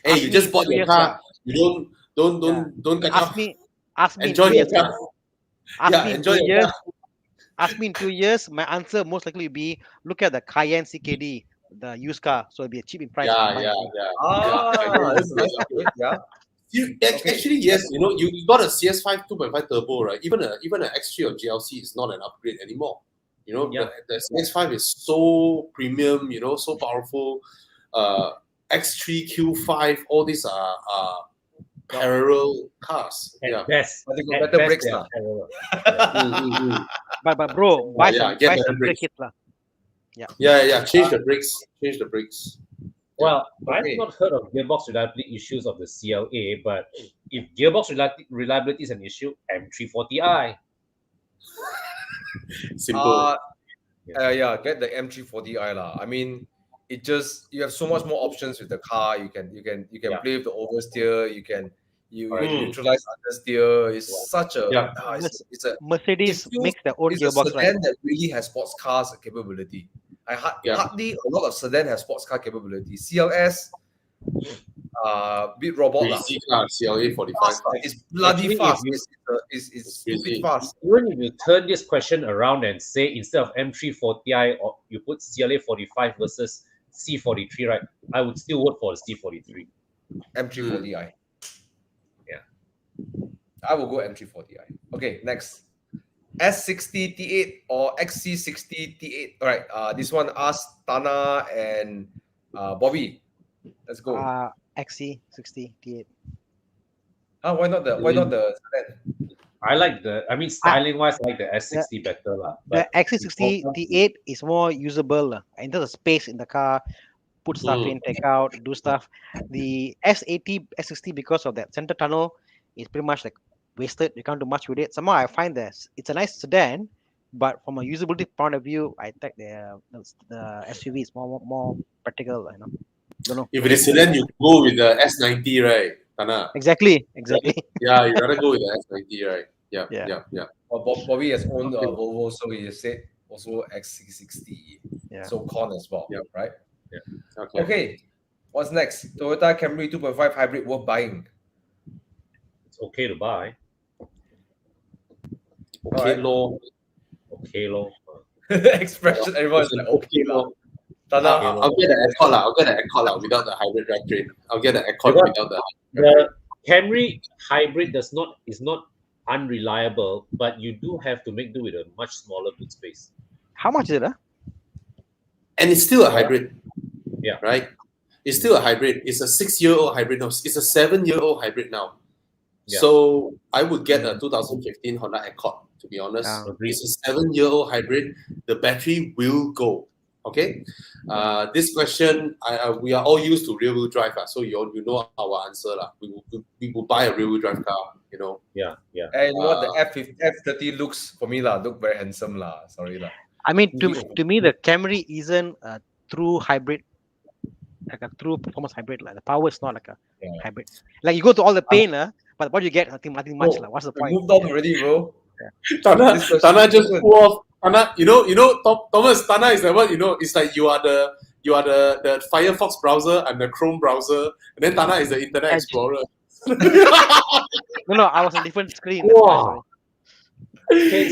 Speaker 2: Hey,
Speaker 1: Ask
Speaker 2: you
Speaker 1: me
Speaker 2: just
Speaker 1: in
Speaker 2: bought
Speaker 1: 2
Speaker 2: your
Speaker 1: years
Speaker 2: car. You don't catch
Speaker 1: ask
Speaker 2: up.
Speaker 1: me. Ask me.
Speaker 2: Enjoy
Speaker 1: in 2
Speaker 2: your
Speaker 1: years.
Speaker 2: car.
Speaker 1: Ask
Speaker 2: Yeah,
Speaker 1: me in
Speaker 2: enjoy
Speaker 1: 2
Speaker 2: your
Speaker 1: years.
Speaker 2: car.
Speaker 1: Ask me in 2 years. My answer most likely will be: look at the Cayenne CKD. the used car, so it'll be cheap in price.
Speaker 2: Yeah, yeah, yeah.
Speaker 3: That's a nice upgrade. Yeah.
Speaker 2: Actually, yes, you know, you got a CS5 2.5 turbo, right? Even a X3 or GLC is not an upgrade anymore. You know,
Speaker 4: Yeah.
Speaker 2: the CS5 is so premium, you know, so powerful. X3, Q5, all these are parallel cars.
Speaker 4: At
Speaker 2: Yeah.
Speaker 4: best,
Speaker 3: But they got
Speaker 4: at
Speaker 3: better
Speaker 4: best,
Speaker 3: brakes
Speaker 4: they
Speaker 3: now.
Speaker 4: are parallel.
Speaker 1: But bro, buy
Speaker 2: Yeah,
Speaker 1: some
Speaker 2: get
Speaker 1: buy
Speaker 2: better
Speaker 1: some
Speaker 2: brakes.
Speaker 1: brake kits lah.
Speaker 2: Yeah. Change the brakes. Change the brakes.
Speaker 4: Well,
Speaker 3: Okay.
Speaker 4: I've not heard of gearbox reliability issues of the CLA, but if gearbox reliability is an issue, M340i.
Speaker 2: Simple.
Speaker 3: Yeah, get the M340i lah. I mean, you have so much more options with the car. You can
Speaker 4: Yeah.
Speaker 3: play with the oversteer. You can
Speaker 4: Right.
Speaker 3: neutralize understeer. It's such a
Speaker 2: Yeah.
Speaker 3: it's a
Speaker 1: Mercedes
Speaker 3: it feels-
Speaker 1: makes their own
Speaker 3: it's a
Speaker 1: gearbox, right?
Speaker 3: sedan that really has sports cars capability.
Speaker 2: Yeah.
Speaker 3: Hardly a lot of sedan have sports car capability. CLS, bit robot lah.
Speaker 2: Crazy car, CLA 45.
Speaker 3: Fast lah. It's bloody
Speaker 4: Actually, if
Speaker 3: fast.
Speaker 4: you-
Speaker 3: It's
Speaker 2: crazy.
Speaker 3: stupid fast.
Speaker 4: Even if you turn this question around and say instead of M340i, or you put CLA 45 versus C43, right? I would still vote for the C43.
Speaker 3: M340i. Yeah. I will go M340i. Okay, next. S60 T8 or Xc60 T8. All right. This one asked Tana and Bobby. Let's go.
Speaker 1: XC60 T8.
Speaker 3: Why not the sedan?
Speaker 4: I like styling wise, I like the S60 better.
Speaker 1: The XC60 T8 is more usable in terms of space in the car, put stuff in, take out, do stuff. The S80, S60, because of that center tunnel, is pretty much like wasted. You can't do much with it. Somehow I find this it's a nice sedan, but from a usability point of view, I think the SUV is more practical. You know, don't know.
Speaker 2: If it is sedan, you go with the S90, right? Tana.
Speaker 1: Exactly.
Speaker 2: Yeah, you gotta go with the S90, right? Yeah.
Speaker 1: Yeah.
Speaker 3: Bobby has owned a Volvo, so he said also Xc60.
Speaker 1: Yeah.
Speaker 3: So Kona as well,
Speaker 2: Yeah.
Speaker 3: right?
Speaker 2: Okay.
Speaker 3: Okay. What's next? Toyota Camry 2.5 hybrid worth buying.
Speaker 4: It's okay to buy.
Speaker 2: Okay,
Speaker 3: Alright.
Speaker 2: law.
Speaker 4: Okay, lor.
Speaker 3: Expression, everyone's like, okay,
Speaker 2: law.
Speaker 3: Tana,
Speaker 2: I'll get an Accord lah. I'll get an Accord lah without the hybrid drivetrain. I'll get an Accord
Speaker 4: Because
Speaker 2: without the.
Speaker 4: The Camry hybrid is not unreliable, but you do have to make do with a much smaller boot space.
Speaker 1: How much is it?
Speaker 2: And it's still a hybrid.
Speaker 4: Yeah.
Speaker 2: Right? It's still a hybrid. It's a 6-year-old hybrid now. It's a 7-year-old hybrid now.
Speaker 4: Yeah.
Speaker 2: So I would get a 2015 Honda Accord, to be honest.
Speaker 4: Agreed.
Speaker 2: It's a 7-year-old hybrid. The battery will go. Okay? This question, we are all used to rear-wheel drive. So you know our answer. We will buy a rear-wheel drive car, you know.
Speaker 4: Yeah.
Speaker 3: and what the F30 looks for me look very handsome Sorry lah.
Speaker 1: I mean, to me, the Camry isn't a true hybrid, like a true performance hybrid. Like the power is not like a hybrid. Like you go to all the pain, but what you get, nothing much. What's the
Speaker 3: We
Speaker 1: point?
Speaker 3: moved on already, bro.
Speaker 2: Tana
Speaker 3: This question
Speaker 2: just
Speaker 3: is
Speaker 2: pull off. Tana, you know, Thomas. Tana is like what? You know, it's like you are the Firefox browser and the Chrome browser, and then Tana is the Internet
Speaker 1: Edge.
Speaker 2: Explorer.
Speaker 1: No, I was on a different screen.
Speaker 4: Wow.
Speaker 3: Okay,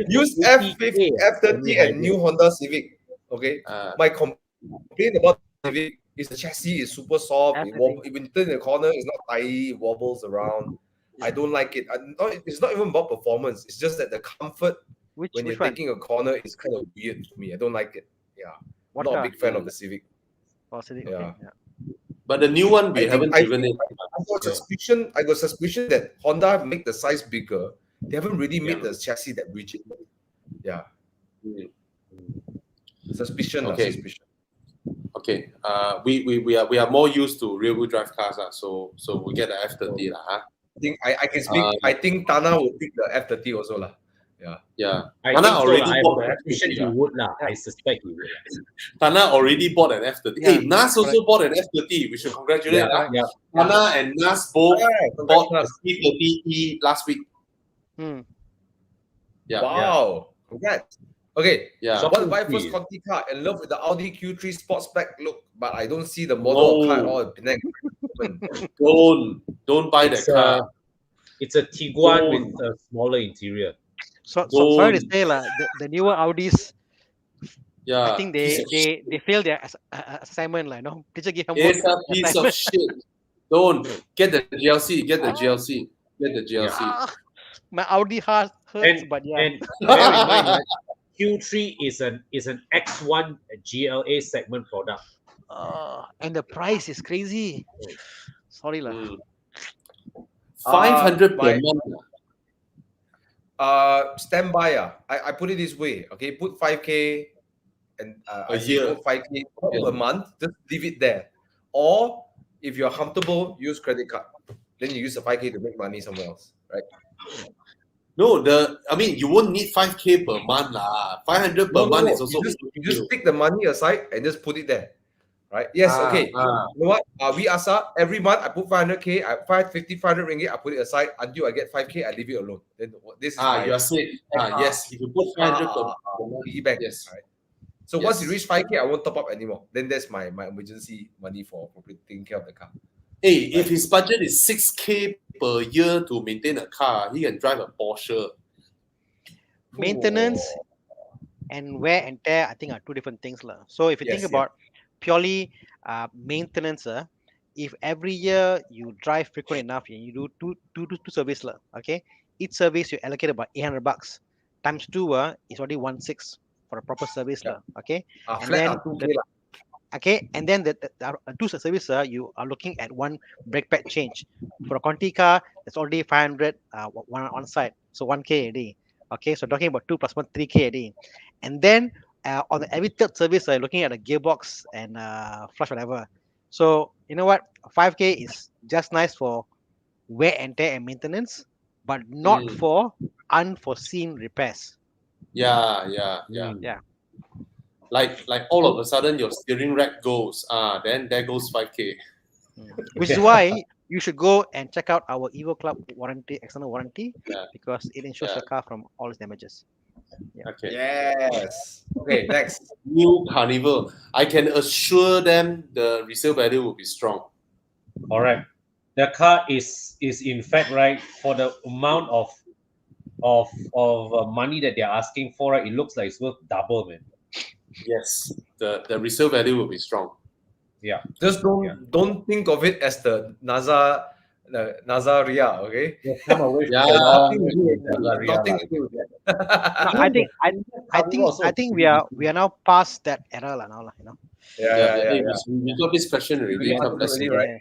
Speaker 3: use F30 and new Honda Civic. Okay, my complaint about Civic is the chassis is super soft. When you turn the corner, it's not tidy, it wobbles around. I don't like it. It's not even about performance. It's just that the comfort when you're
Speaker 1: Which one?
Speaker 3: taking a corner is kind of weird to me. I don't like it. Yeah,
Speaker 1: What
Speaker 3: not
Speaker 1: car?
Speaker 3: a big fan of the Civic.
Speaker 1: Oh, Civic,
Speaker 3: Yeah.
Speaker 1: okay, yeah.
Speaker 2: But the new one, we
Speaker 3: I
Speaker 2: haven't
Speaker 3: think-
Speaker 2: driven it.
Speaker 3: I got suspicion that Honda make the size bigger. They haven't really made the chassis that rigid. Yeah. Suspicion.
Speaker 2: Okay.
Speaker 3: Suspicion.
Speaker 2: Okay. We are more used to rear-wheel drive cars, so we get the F30 lah.
Speaker 3: I think I can speak. I think Tana will pick the F30 also lah.
Speaker 2: Yeah.
Speaker 4: I
Speaker 2: Tana
Speaker 4: think so,
Speaker 2: already
Speaker 4: I
Speaker 2: bought
Speaker 4: have
Speaker 2: an
Speaker 4: a suspicion
Speaker 2: F30
Speaker 4: he
Speaker 2: lah.
Speaker 4: would lah. I suspect he would.
Speaker 2: Tana already bought an F30.
Speaker 1: Yeah,
Speaker 2: Hey, Nas also bought an F30. We should congratulate.
Speaker 4: Yeah.
Speaker 2: Tana and Nas both bought a
Speaker 3: Congrats.
Speaker 2: C30E last week. Yeah.
Speaker 3: Wow. Congrats. Okay.
Speaker 2: Yeah.
Speaker 3: So I want to buy first Conti car. In love with the Audi Q3 sports spec look, but I don't see the model of car at all in Penang.
Speaker 2: Don't buy that car.
Speaker 4: It's a Tiguan with a smaller interior.
Speaker 1: So sorry to say, the newer Audis
Speaker 2: Yeah.
Speaker 1: I think
Speaker 2: piece of shit.
Speaker 1: they failed their assignment, like, no. Teacher give homework.
Speaker 2: It's a piece of shit. Don't get the GLC. Get the GLC. Get the GLC.
Speaker 1: Ah, my Audi heart hurts,
Speaker 4: And
Speaker 1: but yeah.
Speaker 4: and bear in mind that Q3 is an X1 GLA segment product.
Speaker 1: And the price is crazy. Sorry, lah.
Speaker 2: 500 per
Speaker 3: my-
Speaker 2: month.
Speaker 3: Standby. I put it this way. Okay, put 5K and
Speaker 2: A year.
Speaker 3: 5K per month. Just leave it there. Or if you're comfortable, use credit card. Then you use the 5K to make money somewhere else, right?
Speaker 2: No, I mean, you won't need 5K per month lah. 500 per month is also.
Speaker 3: You just take the money aside and just put it there, right? Yes, okay. You know what? We Asa, every month I put 500K, 550, 500 ringgit, I put it aside until I get 5K, I leave it alone. Then this is my
Speaker 2: you are safe. Yes, if you put 500 per month,
Speaker 3: piggy bank.
Speaker 2: yes.
Speaker 3: Right? So once you reach 5K, I won't top up anymore. Then that's my emergency money for taking care of the car.
Speaker 2: Hey, if his budget is 6K per year to maintain a car, he can drive a Porsche.
Speaker 1: Maintenance and wear and tear, I think, are two different things, lah. So if you think
Speaker 3: Yes,
Speaker 1: about purely maintenance, if every year you drive frequent enough and you do two service, lah, okay, each service you allocate about $800 times 2 is already 1.6 for a proper service, lah, okay. And then okay, and then the two service, you are looking at one brake pad change. For a Conti car, it's already 500 one on site, so 1K a day. Okay, so talking about 2 plus 1, 3K a day. And then on the every third service, looking at a gearbox and flush, whatever. So you know what, 5K is just nice for wear and tear and maintenance, but not for unforeseen repairs.
Speaker 2: Yeah. Like all of a sudden your steering rack goes, then there goes 5K.
Speaker 1: Which is why you should go and check out our Evo Club warranty, external warranty, because it insures your car from all its damages.
Speaker 2: Okay.
Speaker 3: Yes. Okay, next.
Speaker 2: New Carnival. I can assure them the resale value will be strong.
Speaker 4: All right. The car is in fact, right, for the amount of money that they're asking for, right, it looks like it's worth double, man.
Speaker 2: Yes, the resale value will be strong.
Speaker 4: Yeah.
Speaker 3: Just don't think of it as the Nazaria, okay?
Speaker 4: Come away from
Speaker 2: Yeah.
Speaker 3: Nothing to do with that.
Speaker 1: I think we are now past that era now, you know.
Speaker 2: Hey, we got this question already.
Speaker 3: Yeah,
Speaker 2: Come, let's
Speaker 3: really,
Speaker 2: see.
Speaker 3: right?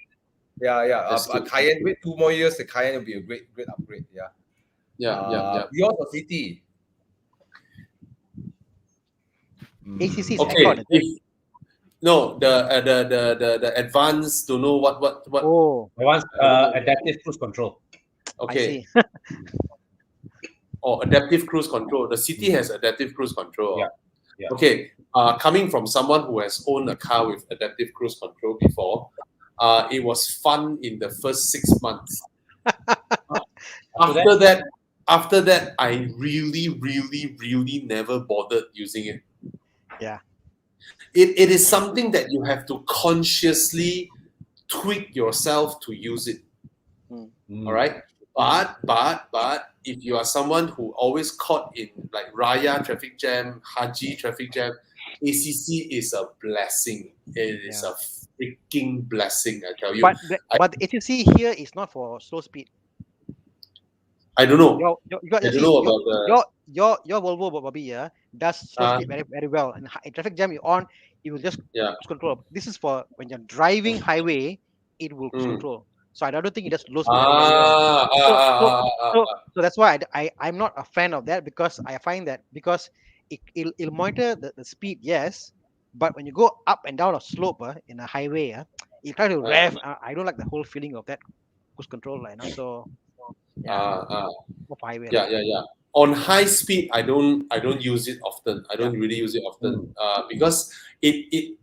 Speaker 3: Yeah.
Speaker 2: That's
Speaker 3: A
Speaker 2: good.
Speaker 3: Cayenne, wait 2 more years, the Cayenne will be a great upgrade. Yeah.
Speaker 2: Yeah.
Speaker 3: Yours or City?
Speaker 1: ACC is
Speaker 2: Okay.
Speaker 1: Accord.
Speaker 2: No, the advanced to know what.
Speaker 1: Oh,
Speaker 4: I want adaptive cruise control.
Speaker 2: Okay.
Speaker 1: I see.
Speaker 2: Or adaptive cruise control. The city has adaptive cruise control.
Speaker 4: Yeah.
Speaker 2: Okay. Coming from someone who has owned a car with adaptive cruise control before, it was fun in the first 6 months. After that, I really never bothered using it.
Speaker 1: Yeah.
Speaker 2: It is something that you have to consciously tweak yourself to use it. All right. But if you are someone who always caught in like Raya traffic jam, Haji traffic jam, ACC is a blessing. It is a freaking blessing, I tell you.
Speaker 1: But the ACC here is not for slow speed.
Speaker 2: I don't know.
Speaker 1: Your Volvo, Bobby, does slow speed very, very well. And in traffic jam, you're on, it will just cruise control. This is for when you're driving highway, it will cruise control. So I don't think it does low speed. So that's why I'm not a fan of that, because I find that because it'll monitor the speed, yes, but when you go up and down a slope in a highway, you try to rev. I don't like the whole feeling of that cruise control, you know. So highway.
Speaker 2: Yeah. On high speed, I don't use it often. I don't really use it often because it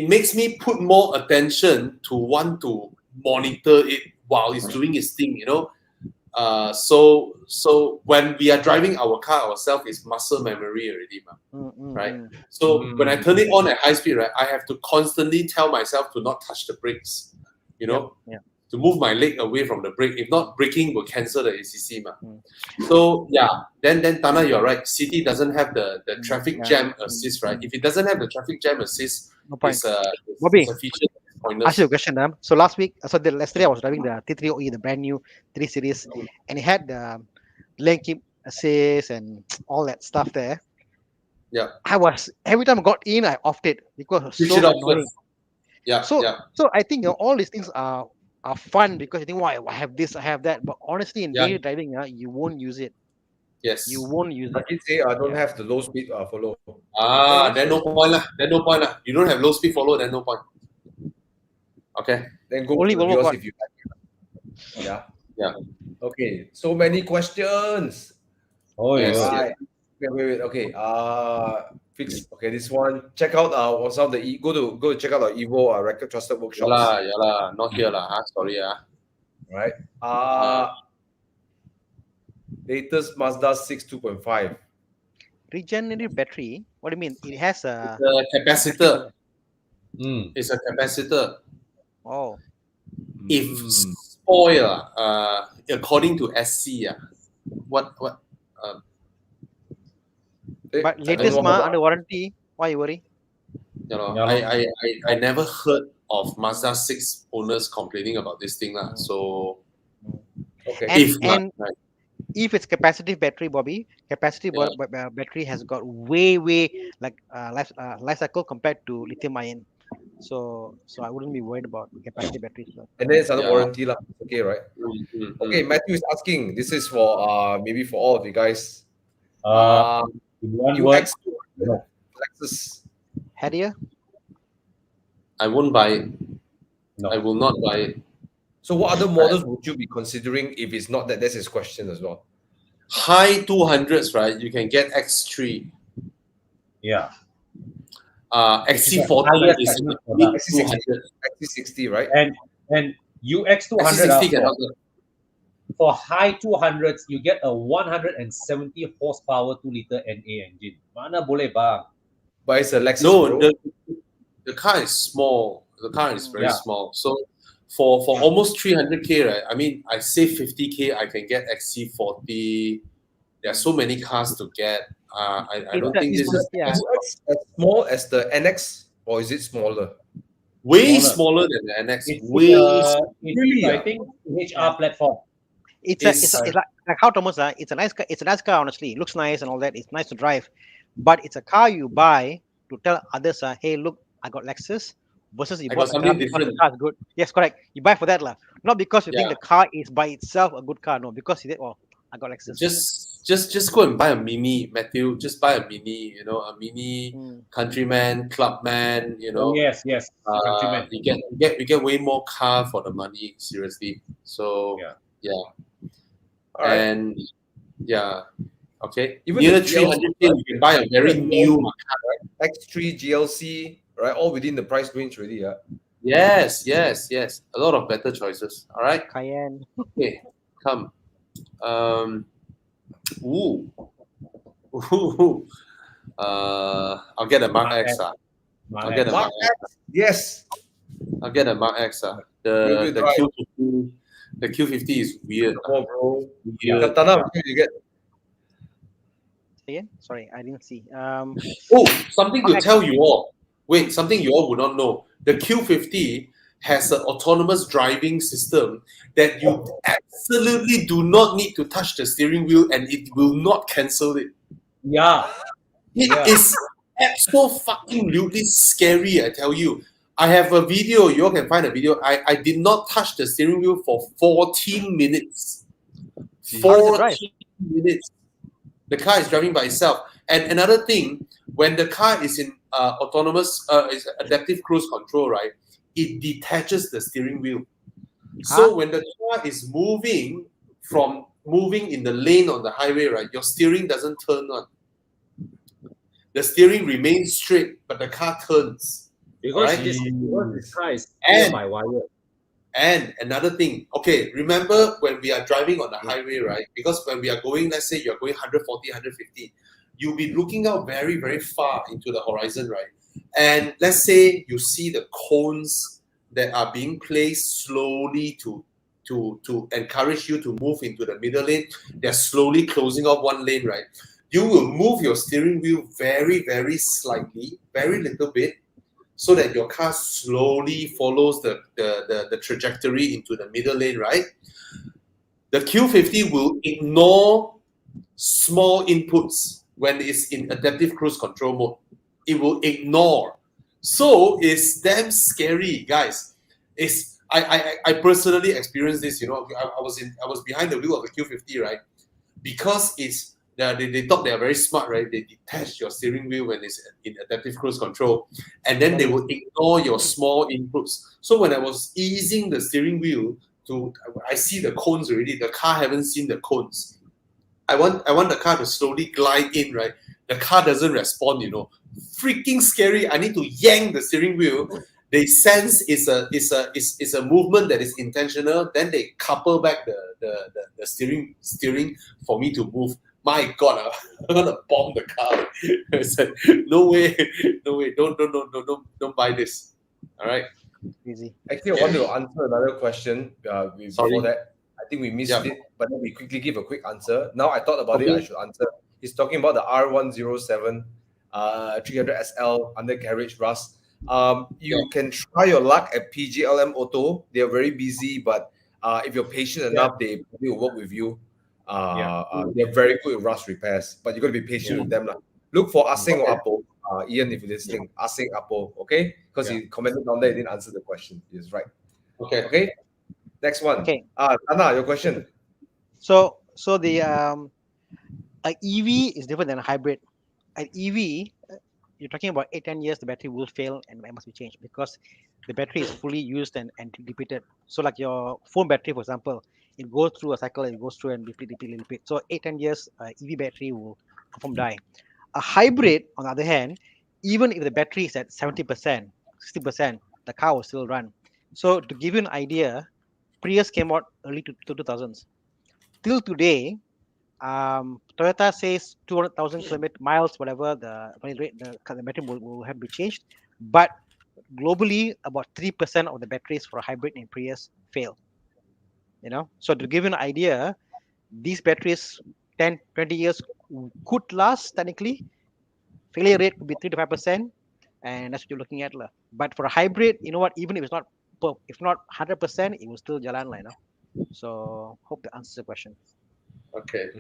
Speaker 2: makes me put more attention to want to monitor it while it's doing its thing, you know. So when we are driving our car ourselves, it's muscle memory already, right? So when I turn it on at high speed, right, I have to constantly tell myself to not touch the brakes, you know. to move my leg away from the brake. If not, braking will cancel the ACC. So yeah, then Tana, you're right. City doesn't have the traffic jam assist, right? If it doesn't have the traffic jam assist,
Speaker 1: No point.
Speaker 2: Bobby, it's a feature that is pointless.
Speaker 1: Ask you a question. So yesterday I was driving the T3OE, the brand new 3 Series, and it had the lane keep assist and all that stuff there.
Speaker 2: Yeah.
Speaker 1: Every time I got in, I offed it because it was
Speaker 2: Switch
Speaker 1: so
Speaker 2: it off
Speaker 1: annoying.
Speaker 2: first. Yeah.
Speaker 1: So I think all these things are fun because you think, why I have this, I have that. But honestly, in daily driving, you won't use it.
Speaker 2: Yes.
Speaker 1: You won't use it.
Speaker 3: I did say I don't have the low speed follow.
Speaker 2: Then no point lah. You don't have low speed follow, then no point. Okay.
Speaker 3: Then go
Speaker 1: Only
Speaker 3: to the
Speaker 1: Volvo
Speaker 3: viewers
Speaker 1: got.
Speaker 3: if you like.
Speaker 2: Yeah.
Speaker 3: Okay, so many questions.
Speaker 4: Oh,
Speaker 2: Yes.
Speaker 4: yeah.
Speaker 3: Right. Wait. Okay. Fix. Okay, this one. Check out what's out the go to check out our Evo record trusted workshops.
Speaker 2: Yeah lah. Not here lah. Sorry
Speaker 3: Right. Latest Mazda 6 2.5.
Speaker 1: Regenerative battery. What do you mean? It has a
Speaker 2: The capacitor.
Speaker 4: Mm.
Speaker 2: It's a capacitor.
Speaker 1: Oh.
Speaker 2: If spoil, according to SC, what?
Speaker 1: But latest under warranty. Why you worry?
Speaker 2: You know,
Speaker 4: Yeah.
Speaker 2: I never heard of Mazda 6 owners complaining about this thing lah. So
Speaker 3: Okay.
Speaker 1: If it's capacitive battery, Bobby, capacitive battery has got way like life cycle compared to lithium ion. So I wouldn't be worried about capacitive batteries.
Speaker 3: And then it's under warranty lah. Okay, right? Okay, Matthew is asking. This is for maybe for all of you guys.
Speaker 4: In one word,
Speaker 3: UX
Speaker 4: no.
Speaker 3: Lexus.
Speaker 1: Harrier?
Speaker 2: I won't buy it.
Speaker 4: No.
Speaker 2: I will not buy it.
Speaker 3: So what other models would you be considering if it's not that? That's his question as well.
Speaker 2: High 200s, right? You can get X3.
Speaker 4: Yeah.
Speaker 2: Xc40 is mid
Speaker 3: Xc60,
Speaker 2: 200.
Speaker 3: Xc60, right?
Speaker 4: And UX 200
Speaker 2: Xc60 cannot get.
Speaker 4: for high 200s, you get a 170 horsepower 2-liter NA engine. Mana boleh bang?
Speaker 3: But it's a Lexus.
Speaker 2: No,
Speaker 3: bro.
Speaker 2: the car is small. The car is very
Speaker 4: Yeah.
Speaker 2: small. So for almost 300k, right? I mean, I save 50k, I can get XC40. There are so many cars to get. I don't think this is
Speaker 1: yeah.
Speaker 3: As small as the NX, or is it smaller?
Speaker 2: way
Speaker 4: Smaller.
Speaker 2: smaller than the NX.
Speaker 4: It's
Speaker 3: Really,
Speaker 4: I think HR platform.
Speaker 1: It's like how Thomas, it's a nice car. It's a nice car, honestly. It looks nice and all that. It's nice to drive, but it's a car you buy to tell others, hey, look, I got Lexus. Versus you
Speaker 2: I
Speaker 1: bought
Speaker 2: got
Speaker 1: a car
Speaker 2: something
Speaker 1: because the
Speaker 2: different.
Speaker 1: car is good. Yes, correct. You buy for that lah. Not because you think
Speaker 2: Yeah.
Speaker 1: the car is by itself a good car. No, because you think, oh, I got Lexus.
Speaker 2: Just go and buy a Mini, Matthew. Just buy a Mini. You know, a Mini Countryman, Clubman. You know,
Speaker 4: Yes. Countryman.
Speaker 2: you get way more car for the money. Seriously. So
Speaker 3: All right.
Speaker 2: and okay.
Speaker 3: Even
Speaker 2: Near
Speaker 3: the
Speaker 2: 300k, you can buy a very new car.
Speaker 3: X3 GLC, right? All within the price range already.
Speaker 2: Yes. A lot of better choices. All right.
Speaker 1: Cayenne.
Speaker 2: Okay, come. I'll get a Mark X. I'll get a Mark X.
Speaker 3: Yes.
Speaker 2: I'll get a Mark X.
Speaker 3: Good,
Speaker 2: The
Speaker 3: right.
Speaker 2: Q50. The Q50 is weird.
Speaker 3: Oh, bro.
Speaker 2: Weird.
Speaker 3: Tana, what did you get?
Speaker 1: Again? Sorry, I didn't see.
Speaker 2: Oh, something to tell you all. Wait, something you all would not know. The Q50 has an autonomous driving system that you absolutely do not need to touch the steering wheel and it will not cancel it.
Speaker 4: Yeah.
Speaker 2: It is so fucking lutely scary, I tell you. I have a video, you all can find a video. I did not touch the steering wheel for 14 minutes.
Speaker 1: How does it drive?
Speaker 2: 14 minutes. The car is driving by itself. And another thing, when the car is in autonomous, is adaptive cruise control, right? It detaches the steering wheel. So when the car is moving in the lane on the highway, right, your steering doesn't turn on. The steering remains straight, but the car turns.
Speaker 4: Because
Speaker 2: Right.
Speaker 4: this car is
Speaker 2: And-
Speaker 4: by wire.
Speaker 2: And another thing, okay, remember when we are driving on the highway, right? Because when we are going, let's say you're going 140, 150, you'll be looking out very, very far into the horizon, right? And let's say you see the cones that are being placed slowly to encourage you to move into the middle lane. They're slowly closing off one lane, right? You will move your steering wheel very, very slightly, very little bit, so that your car slowly follows the trajectory into the middle lane, right? The Q50 will ignore small inputs when it's in adaptive cruise control mode. It will ignore. So it's damn scary, guys. I personally experienced this. I was behind the wheel of the Q50, right? Because they thought they are very smart, right? They detach your steering wheel when it's in adaptive cruise control, and then they will ignore your small inputs. So when I was easing the steering wheel I see the cones already. The car haven't seen the cones. I want the car to slowly glide in, right? The car doesn't respond, Freaking scary. I need to yank the steering wheel. They sense it's a movement that is intentional. Then they couple back the steering for me to move. My God, I'm gonna bomb the car. I said, no way, don't buy this. All right.
Speaker 1: Easy.
Speaker 3: Actually, I want to answer another question before that. I think we missed it, but then we quickly give a quick answer. Now I thought about it, I should answer. He's talking about the R107 300 SL undercarriage rust. You can try your luck at PGLM Auto. They are very busy, but if you're patient enough, they will work with you. They're very good at rust repairs, but you got to be patient with them. Look for Asing or Apo. Ian, if you're listening, Asing Apo, okay? Because he commented down there, he didn't answer the question. He's right. Okay. Next one.
Speaker 1: Okay.
Speaker 3: Anna, your question.
Speaker 1: So the a EV is different than a hybrid. An EV, you're talking about 8-10 years, the battery will fail and it must be changed because the battery is fully used and depleted. So like your phone battery, for example, it goes through a cycle, it goes through and repeat. So 8-10 years, EV battery will confirm die. A hybrid, on the other hand, even if the battery is at 70%, 60%, the car will still run. So to give you an idea, Prius came out early 2000s. Till today, Toyota says 200,000 miles, whatever the battery will have be changed. But globally, about 3% of the batteries for a hybrid in Prius fail. So to give you an idea, these batteries 10, 20 years could last technically. Failure rate could be 3 to 5%, and that's what you're looking at. But for a hybrid, you know what? Even if it's not 100%, it will still jalan. So hope that answers the question.
Speaker 2: Okay.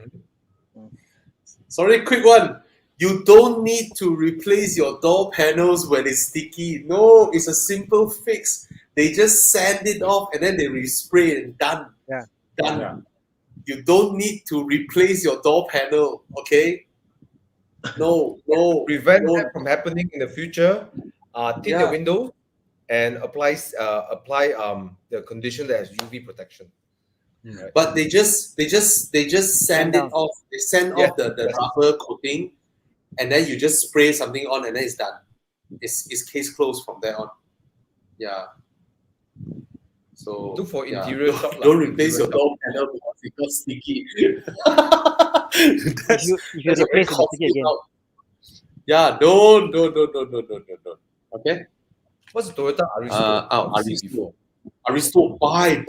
Speaker 2: Sorry, quick one. You don't need to replace your door panels when it's sticky. No, it's a simple fix. They just sand it off and then they respray and done.
Speaker 1: Yeah.
Speaker 2: Done. Yeah. You don't need to replace your door panel, okay? No.
Speaker 3: Prevent that from happening in the future. Tint your window and apply the condition that has UV protection.
Speaker 2: Right. But they just sand it off. They sand off the rubber coating, and then you just spray something on, and then it's done. It's case closed from there on. Yeah. So
Speaker 3: look for interior.
Speaker 2: Don't replace your door panel because it got sticky. That's
Speaker 1: replace it again.
Speaker 2: Yeah. No. Okay.
Speaker 3: What's the Toyota Aristo?
Speaker 2: Aristo. Aristo, buy,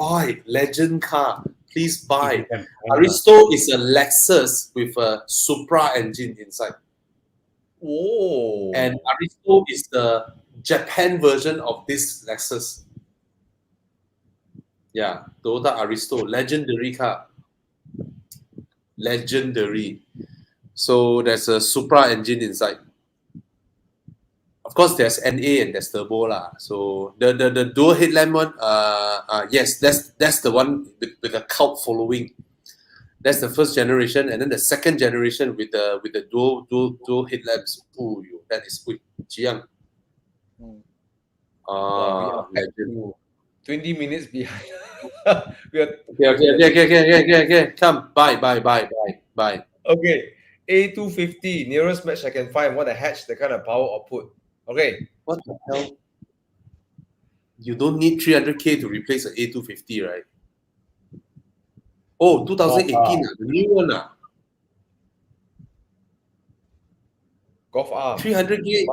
Speaker 2: legend car. Please buy. Aristo is a Lexus with a Supra engine inside.
Speaker 3: Oh.
Speaker 2: And Aristo is the Japan version of this Lexus. Yeah, Toyota Aristo, legendary car. Legendary. So there's a Supra engine inside. Of course, there's NA and there's turbo lah. So the dual headlamp one, yes, that's the one with a cult following. That's the first generation, and then the second generation with the dual headlamps. Ooh, that is good. Jiang.
Speaker 3: Wow, 20 minutes behind.
Speaker 2: Okay. Come, buy.
Speaker 3: Okay, A250, nearest match I can find. What a hatch, the kind of power output. Okay.
Speaker 2: What the hell? You don't need 300K to replace an A250, right? Oh, 2018, the new one.
Speaker 3: Golf R.
Speaker 2: 300K.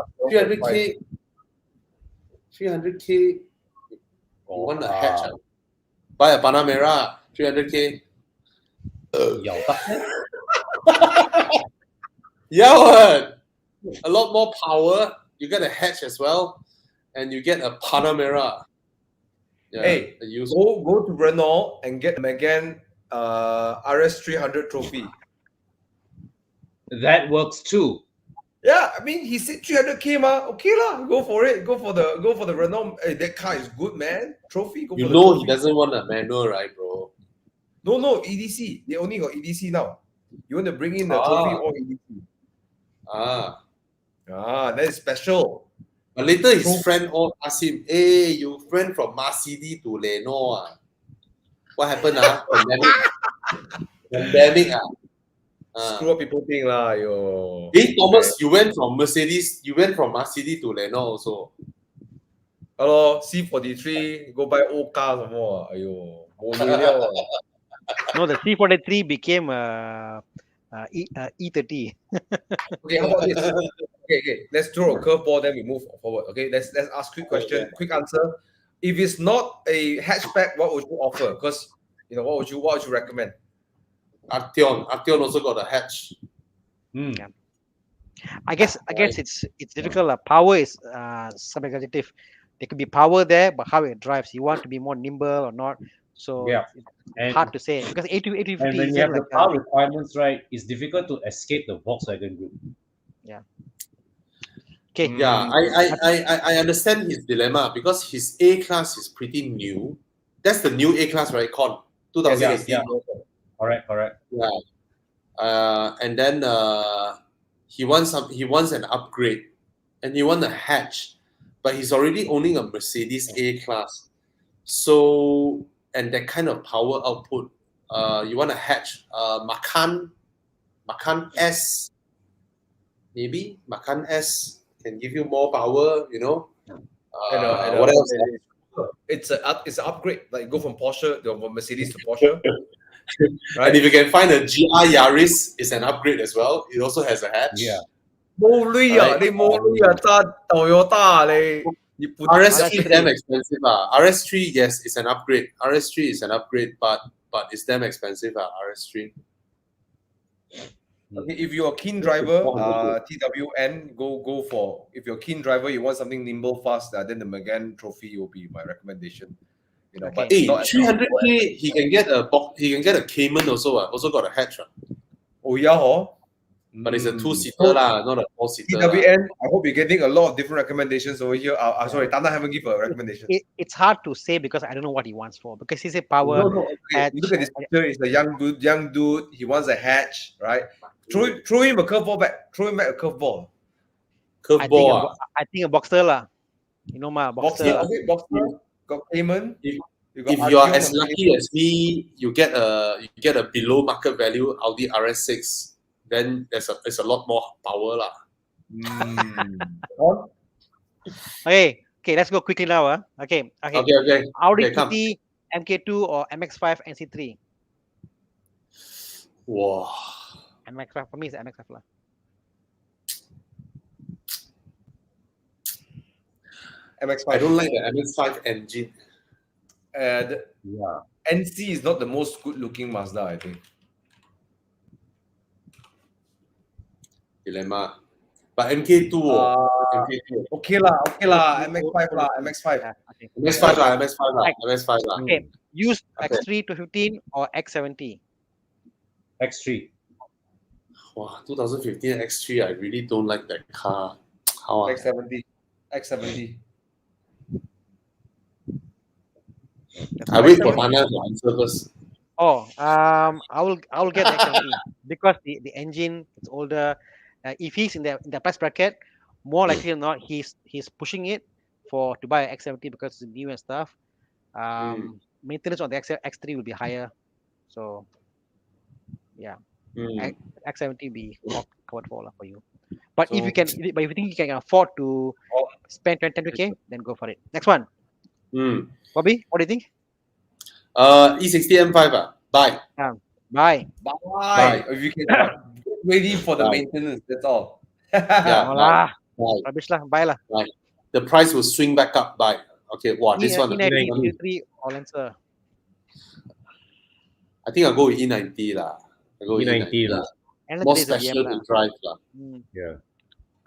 Speaker 2: You want a hatch? Buy a Panamera, 300k. Yeah, what? A lot more power. You get a hatch as well, and you get a Panamera. Yeah,
Speaker 3: Hey, go to Renault and get the Megane RS300 trophy.
Speaker 4: That works too.
Speaker 3: Yeah, I mean he said 300k ma. Okay lah, go for it. Go for the Renault. Hey, that car is good, man. Trophy. Go
Speaker 2: You
Speaker 3: for the
Speaker 2: know
Speaker 3: trophy.
Speaker 2: he doesn't want a manual, right, bro?
Speaker 3: No, EDC. They only got EDC now. You want to bring in the trophy or EDC? That is special.
Speaker 2: But later his friend all asked him, hey, you went from Mercedes to Renault. What happened? Pandemic.
Speaker 3: Screw up people think lah, yo.
Speaker 2: Hey, Thomas, you went from Mercedes to Renault also.
Speaker 3: Hello, C43, go buy old car some more. Ayo,
Speaker 1: No, the C43 became E30.
Speaker 3: Okay, how about this? Okay. Let's throw a curveball, then we move forward. Okay, let's ask quick question, quick answer. If it's not a hatchback, what would you offer? Because what would you recommend?
Speaker 2: Arteon also got a hatch.
Speaker 1: Yeah. I guess it's difficult. Power is subjective. There could be power there, but how it drives, you want to be more nimble or not. So it's hard to say because A250.
Speaker 4: And when you have the power requirements, right, it's difficult to escape the Volkswagen Group.
Speaker 1: Yeah. Okay.
Speaker 2: Yeah, I understand his dilemma because his A class is pretty new. That's the new A class, right? 2018.
Speaker 4: Yeah. Correct.
Speaker 2: Yeah. And then he wants an upgrade, and he wants a hatch, but he's already owning a Mercedes A class. So, and that kind of power output, you want a hatch, Macan S, maybe Macan S can give you more power, what else?
Speaker 3: It's an upgrade. Like go from Mercedes to Porsche.
Speaker 2: Right? And if you can find a GR Yaris, it's an upgrade as well. It also has a hatch.
Speaker 4: Yeah.
Speaker 2: RS3 is damn expensive. RS3, yes, it's an upgrade. RS3 is an upgrade, but it's damn expensive. RS3.
Speaker 3: Okay, if you're a keen driver, TWN, go for. If you're a keen driver, you want something nimble, fast, then the Megane Trophy will be my recommendation. But
Speaker 2: hey, 300k, he can get a Cayman also. Also got a hatch.
Speaker 3: Oh yeah,
Speaker 2: but it's a 2-seater not a 4-seater.
Speaker 3: TWN, I hope you're getting a lot of different recommendations over here. Sorry, Tana haven't given a recommendation.
Speaker 1: It's hard to say because I don't know what he wants for. Because he said power.
Speaker 3: Okay. Look at this picture. He's a young dude. He wants a hatch, right? Throw him a curveball back. Throw him back a curveball.
Speaker 1: I think a Boxster lah. Boxster.
Speaker 3: Okay, Boxster. Got Cayman.
Speaker 2: If you're as lucky as me, you get a below market value Audi RS6. Then it's a lot more power lah.
Speaker 1: Okay, let's go quickly now. Okay. Audi Q3, MK2 or MX5 NC3?
Speaker 2: Wow.
Speaker 1: MX5 for me is MX5 lah.
Speaker 3: MX5.
Speaker 2: I don't like the MX5 engine.
Speaker 3: NC is not the most good-looking Mazda, I think.
Speaker 2: Dilemma. But MK2. MK2.
Speaker 3: Okay lah. MX5 lah.
Speaker 2: MX5 lah.
Speaker 1: Okay. Use X3 215 or X70?
Speaker 4: X3.
Speaker 2: Wow, 2015 X3, I really don't like that car. How?
Speaker 3: X70.
Speaker 2: I wait for Tana to answer first.
Speaker 1: I will get X70 because the engine is older. If he's in the price bracket, more likely than not, he's pushing it to buy an X70 because it's new and stuff. Maintenance on the X3 will be higher, so yeah, X70 will be more covered for you. But if you think you can afford to spend 10k, then go for it. Next one. Bobby, what do you think?
Speaker 2: E60 M5 Buy.
Speaker 1: Buy.
Speaker 3: If you can ready for the maintenance, that's all.
Speaker 1: Rubbish lah. Buy lah.
Speaker 2: The price will swing back up. Buy. Okay, wow, this one.
Speaker 1: E90, Q3 or Lancer.
Speaker 2: I think I'll go with E90 lah. I go with
Speaker 4: E90 lah.
Speaker 1: And
Speaker 2: More
Speaker 1: today is a BM
Speaker 2: special to
Speaker 1: lah.
Speaker 2: drive lah.
Speaker 4: Yeah.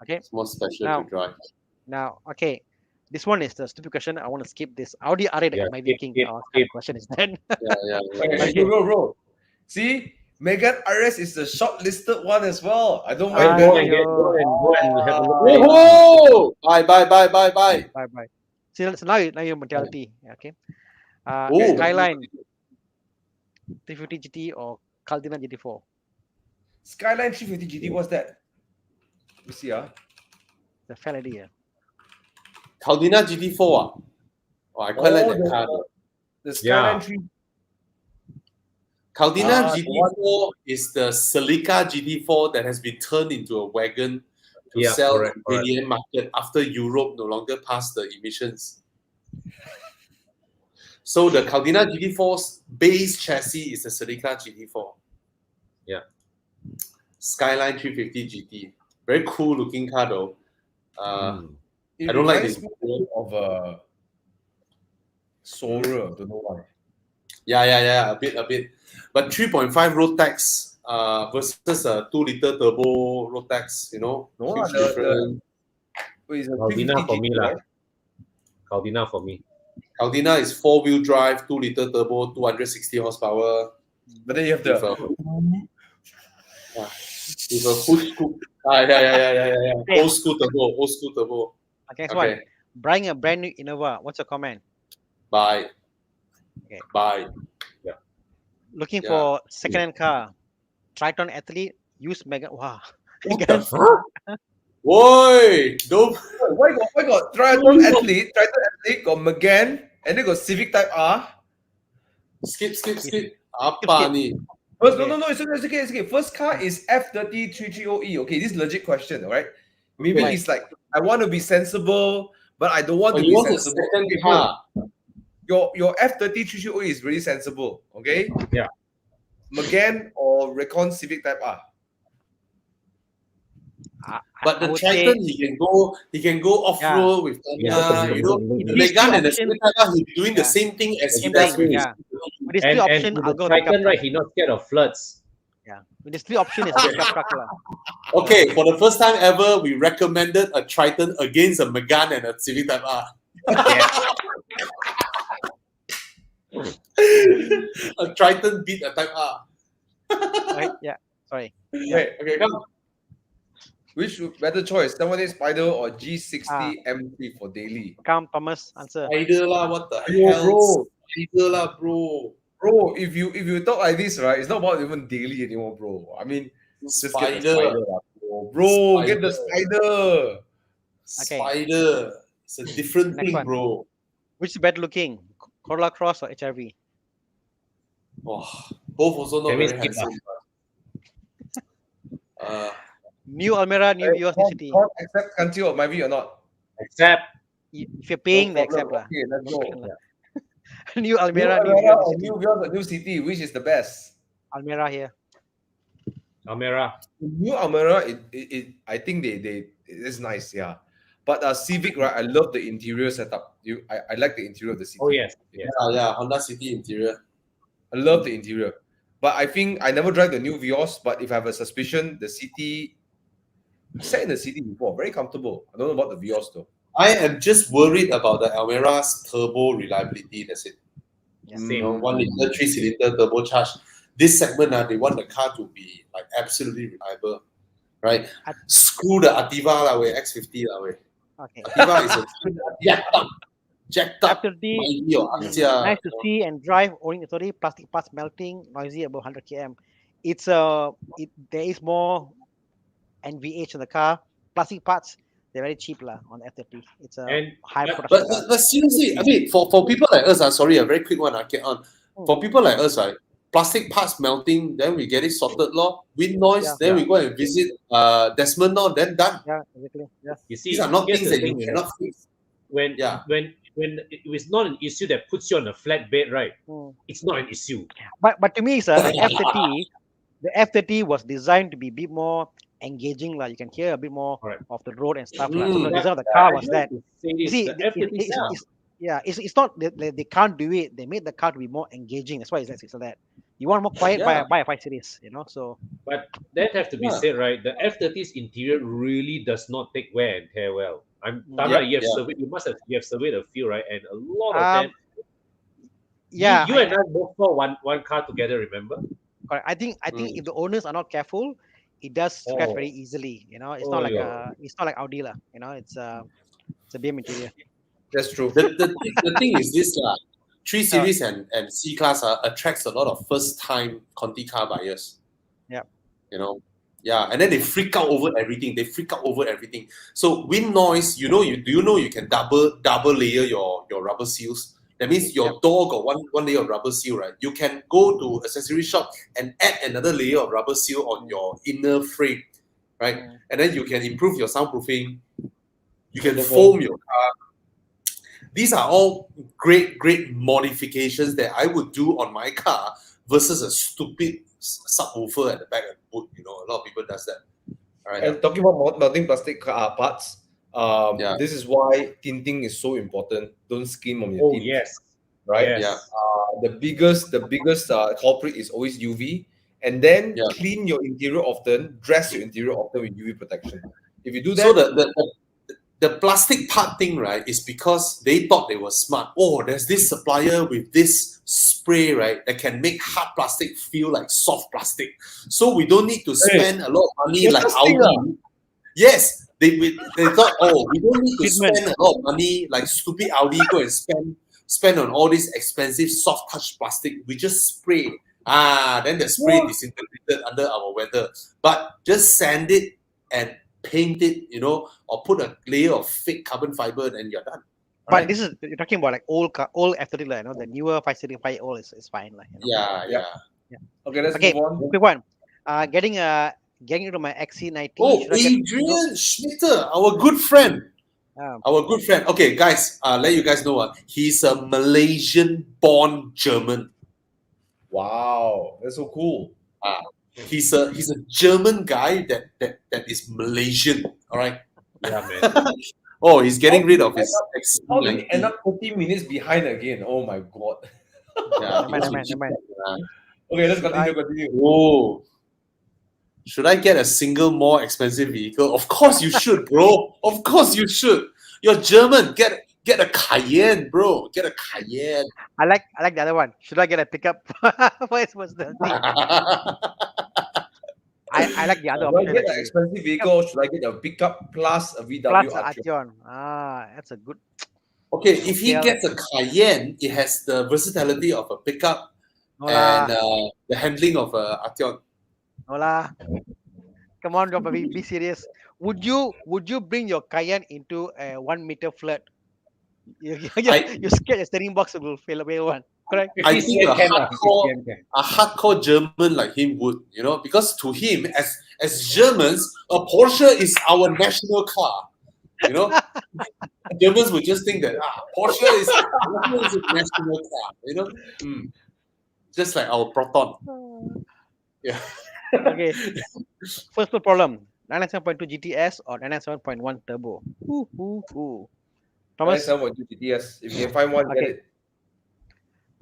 Speaker 1: Okay.
Speaker 2: It's more special
Speaker 1: Now-
Speaker 2: to drive.
Speaker 1: Now, okay. This one is the stupid question. I want to skip this. Audi R8
Speaker 4: Yeah,
Speaker 1: my
Speaker 4: skip,
Speaker 1: Viking.
Speaker 4: skip,
Speaker 1: What kind
Speaker 4: skip.
Speaker 1: of question is that?
Speaker 2: Yeah.
Speaker 3: Okay, bro. See, Megane RS is the shortlisted one as well. I don't mind
Speaker 4: Go
Speaker 3: that.
Speaker 4: and go and have a look.
Speaker 2: Whoa! Bye.
Speaker 1: Bye. So now your mentality. Okay.
Speaker 2: Oh.
Speaker 1: Skyline 350 GT or Caldina GT4.
Speaker 3: Skyline 350 GT, what's that? Let me see.
Speaker 1: The fair lady.
Speaker 2: Caldina GT4 ah. Oh, I quite like that car. Though.
Speaker 3: The Skyline
Speaker 4: Yeah.
Speaker 3: 3.
Speaker 2: Caldina GT4 is the Celica GT4 that has been turned into a wagon to
Speaker 4: Yeah,
Speaker 2: sell
Speaker 4: correct,
Speaker 2: in the Indian market after Europe no longer passed the emissions. So the Caldina GT4's base chassis is the Celica GT4.
Speaker 4: Yeah.
Speaker 2: Skyline 350 GT. Very cool looking car though.
Speaker 3: It
Speaker 2: I don't like
Speaker 3: reminds
Speaker 2: this.
Speaker 3: me of a Sora. Don't know why.
Speaker 2: Yeah, a bit. But 3.5 road tax versus a 2-liter turbo road tax, you know,
Speaker 3: No,
Speaker 2: huge
Speaker 3: the-
Speaker 2: difference.
Speaker 3: Wait, it's a
Speaker 4: Caldina
Speaker 3: 350
Speaker 4: for me
Speaker 3: GT,
Speaker 4: lah.
Speaker 3: right?
Speaker 4: Caldina for me.
Speaker 2: Caldina is 4-wheel drive, 2-liter turbo, 260 horsepower.
Speaker 3: But then you have
Speaker 2: With
Speaker 3: the.
Speaker 2: a hood scoop. Yeah.
Speaker 1: Okay.
Speaker 2: Old school turbo.
Speaker 1: Okay, next
Speaker 2: Okay.
Speaker 1: one. Buying a brand new Innova. What's your comment?
Speaker 2: Bye.
Speaker 1: Okay.
Speaker 2: Bye.
Speaker 1: Looking
Speaker 2: Yeah.
Speaker 1: for second-hand car. Triton Athlete. Use Mega. Wow.
Speaker 2: What the fuck? Woi! Don't.
Speaker 3: Why got Triton Athlete, got Megane, and then got Civic Type R?
Speaker 2: Skip. Apa ni?
Speaker 3: First, no, it's okay. First car is F30 330E. Okay, this is legit question, all right? Maybe
Speaker 1: Right.
Speaker 3: it's like, I want to be sensible, but I don't want
Speaker 2: Oh,
Speaker 3: to
Speaker 2: you
Speaker 3: be
Speaker 2: want a
Speaker 3: sensible.
Speaker 2: second
Speaker 3: Okay,
Speaker 2: car?
Speaker 3: Your F30 330E is really sensible, okay?
Speaker 4: Yeah.
Speaker 3: Megane or Recon Civic Type R?
Speaker 2: But
Speaker 1: I
Speaker 2: the
Speaker 1: would
Speaker 2: Triton,
Speaker 1: say-
Speaker 2: he can go off road with Tamiya. You know, the
Speaker 1: These
Speaker 2: Megane
Speaker 1: two
Speaker 2: and the
Speaker 1: options-
Speaker 2: Civic Type R, he'll be doing the
Speaker 1: Yeah.
Speaker 2: same thing as he
Speaker 1: Same
Speaker 2: does
Speaker 1: thing,
Speaker 2: with
Speaker 1: yeah. With these
Speaker 4: And
Speaker 1: three options,
Speaker 4: with
Speaker 1: I'll
Speaker 4: the
Speaker 1: go
Speaker 4: Triton,
Speaker 1: pickup.
Speaker 4: right, he not scared of floods.
Speaker 1: Yeah. With these three options, it's a pickup truck lah.
Speaker 2: Okay, for the first time ever, we recommended a Triton against a Megane and a Civic Type R. A Triton beat a Type R.
Speaker 1: Right? Yeah. Sorry.
Speaker 2: Okay, come.
Speaker 3: Which better choice, 718 Spider or G60 M3 for daily?
Speaker 1: Come, Thomas. Answer.
Speaker 2: Spider lah, what the
Speaker 3: Yo,
Speaker 2: hell?
Speaker 3: bro.
Speaker 2: Spider lah, bro.
Speaker 3: Bro, if you talk like this, right, it's not about even daily anymore, bro. I mean, just get the
Speaker 2: Spider.
Speaker 3: Spider, lah, bro. Bro, get the
Speaker 2: Spider.
Speaker 3: Spider.
Speaker 2: Spider. It's a different
Speaker 1: Next
Speaker 2: thing,
Speaker 1: one.
Speaker 2: bro.
Speaker 1: Which is better looking? Corolla Cross or HRV?
Speaker 2: Oh, both also not
Speaker 4: Can we
Speaker 2: very
Speaker 4: skip
Speaker 2: handsome. but,
Speaker 1: New Almera, new Vios, new city.
Speaker 3: God accept country or my view or not?
Speaker 4: Except
Speaker 1: If you're paying,
Speaker 3: No
Speaker 1: they accept
Speaker 3: problem.
Speaker 1: lah.
Speaker 3: Okay, let's go.
Speaker 1: New
Speaker 3: New
Speaker 1: Almera, new
Speaker 3: Almera
Speaker 1: Vios,
Speaker 3: or
Speaker 1: new
Speaker 3: New
Speaker 1: city.
Speaker 3: Vios or New City, which is the best?
Speaker 1: Almera here.
Speaker 4: Almera.
Speaker 3: New Almera, I think it is nice, yeah. But Civic, right? I love the interior setup. I like the interior of the City.
Speaker 4: Oh yes. Yes.
Speaker 2: yeah, Honda City interior.
Speaker 3: I love the interior. But I think I never drive the new Vios. But if I have a suspicion, the City, I sat in the City before, very comfortable. I don't know about the Vios though.
Speaker 2: I am just worried about the Almera's turbo reliability. That's it.
Speaker 1: Yeah.
Speaker 2: You know, 1 liter, 3-cylinder turbocharged. This segment, they want the car to be like absolutely reliable, right? Screw the Ativa lah, X50 lah,
Speaker 1: Okay.
Speaker 2: Ativa is a jacked up.
Speaker 1: F30,
Speaker 2: mighty or Axia.
Speaker 1: nice to see and drive. Owning authority, plastic parts melting, noisy above 100 km. There is more NVH in the car. Plastic parts, they're very cheap lah on F30. It's a
Speaker 4: And-
Speaker 1: high
Speaker 2: But,
Speaker 1: production.
Speaker 2: but, but seriously, I mean, for people like us, sorry, a very quick one, I get on. For people like us, right, plastic parts melting, then we get it sorted, law. Wind noise,
Speaker 1: Yeah.
Speaker 2: then we go and visit Desmond, law, then done.
Speaker 1: Yeah, exactly. Yeah.
Speaker 4: You see,
Speaker 2: These are not
Speaker 4: here's
Speaker 2: things
Speaker 4: the
Speaker 2: that you
Speaker 4: thing,
Speaker 2: cannot fix.
Speaker 4: when
Speaker 2: Yeah.
Speaker 4: when it's not an issue that puts you on a flat bed, right?
Speaker 1: Hmm.
Speaker 4: It's not an issue.
Speaker 1: But to me, sir, the F30 was designed to be a bit more engaging. Like you can hear a bit more
Speaker 4: Correct.
Speaker 1: of the road and stuff. So the
Speaker 2: Mm.
Speaker 1: design of the car was that.
Speaker 4: You
Speaker 1: You see,
Speaker 4: the F30
Speaker 1: it's Yeah, it's not they can't do it. They made the car to be more engaging. That's why it's like that. You want more quiet,
Speaker 2: Yeah.
Speaker 1: buy a 5 Series. So
Speaker 4: But that have to be
Speaker 2: Yeah.
Speaker 4: said, right? The F30's interior really does not take wear and tear well. Tana,
Speaker 2: Yeah,
Speaker 4: you have
Speaker 2: yeah.
Speaker 4: surveyed. You have surveyed a few, right? And a lot of
Speaker 1: um
Speaker 4: them.
Speaker 1: yeah,
Speaker 4: You and I both saw one car together. Remember?
Speaker 1: correct. I think if the owners are not careful, it does scratch very
Speaker 4: Oh,
Speaker 1: easily. It's
Speaker 4: oh,
Speaker 1: not like
Speaker 4: yeah.
Speaker 1: it's not like Audi lah. It's a BM interior.
Speaker 3: That's true.
Speaker 2: The thing is this 3
Speaker 1: Uh,
Speaker 2: Series and C Class attracts a lot of first time Conti car buyers.
Speaker 1: Yeah.
Speaker 2: Yeah, and then they freak out over everything. So wind noise, do you know you can double layer your rubber seals? That means your door got one layer of rubber seal, right? You can go to accessory shop and add another layer of rubber seal on your inner frame, right? And then you can improve your soundproofing. You can foam your car. These are all great modifications that I would do on my car versus a stupid subwoofer at the back of the boot. A lot of people does that. All right.
Speaker 3: And talking about melting plastic parts,
Speaker 2: Yeah.
Speaker 3: this is why tinting is so important. Don't skim on your
Speaker 4: Oh
Speaker 3: tint.
Speaker 4: yes.
Speaker 3: Right.
Speaker 4: Yes.
Speaker 2: Yeah.
Speaker 3: The biggest culprit is always UV, and then
Speaker 2: Yeah.
Speaker 3: clean your interior often, dress your interior often with UV protection. If you do that,
Speaker 2: So the plastic part thing, right, is because they thought they were smart. Oh, there's this supplier with this spray, right, that can make hard plastic feel like soft plastic. So we don't need to spend a lot of money like Audi. Yes, they thought, we don't need to spend a lot of money like stupid Audi, go and spend on all this expensive soft touch plastic. We just spray. Then the spray disintegrated under our weather. But just sand it and paint it, or put a layer of fake carbon fiber, and you're done.
Speaker 1: But this is you're talking about like old F30, the newer 5 Series 5 old is fine,
Speaker 2: Yeah.
Speaker 3: okay, let's
Speaker 1: Okay,
Speaker 3: move on.
Speaker 1: quick one. Getting into my Xc90.
Speaker 2: Oh,
Speaker 1: should I get-
Speaker 2: Adrian Schmitter, our good friend. Okay, guys, let you guys know what he's a Malaysian-born German.
Speaker 3: Wow, that's so cool.
Speaker 2: He's a German guy that is Malaysian. All right.
Speaker 4: Yeah, man.
Speaker 2: Oh, he's getting rid of his
Speaker 3: How did he
Speaker 2: Xc90.
Speaker 3: end up 30 minutes behind again? Oh my god.
Speaker 2: Yeah,
Speaker 1: Never mind.
Speaker 3: Okay, let's continue.
Speaker 2: Oh, should I get a single more expensive vehicle? Of course you should, bro. Of course you should. You're German. Get a Cayenne, bro. Get a Cayenne.
Speaker 1: I like the other one. Should I get a pickup? What's the thing? I like the other
Speaker 3: Should I
Speaker 1: option.
Speaker 3: get an
Speaker 1: actually.
Speaker 3: expensive vehicle? Should I get a pickup plus a VW
Speaker 1: Plus
Speaker 3: Arteon?
Speaker 1: Arteon. That's a good.
Speaker 2: Okay, if he
Speaker 1: Yeah.
Speaker 2: gets a Cayenne, it has the versatility of a pickup
Speaker 1: No
Speaker 2: and
Speaker 1: lah.
Speaker 2: the handling of a Arteon.
Speaker 1: No lah. Come on, John, be serious. Would you bring your Cayenne into a 1 meter flat? You scared the steering box will fail away one. Correct?
Speaker 2: I think a
Speaker 4: 50 cm can.
Speaker 2: hardcore German like him would, because to him, as Germans, a Porsche is our national car. Germans would just think that Porsche is a national car. Just like our Proton. Yeah.
Speaker 1: Okay. First problem: 997.2 GTS or 997.1 turbo. Thomas.
Speaker 3: 97.2 GTS. If you can find one,
Speaker 1: Okay.
Speaker 3: get it.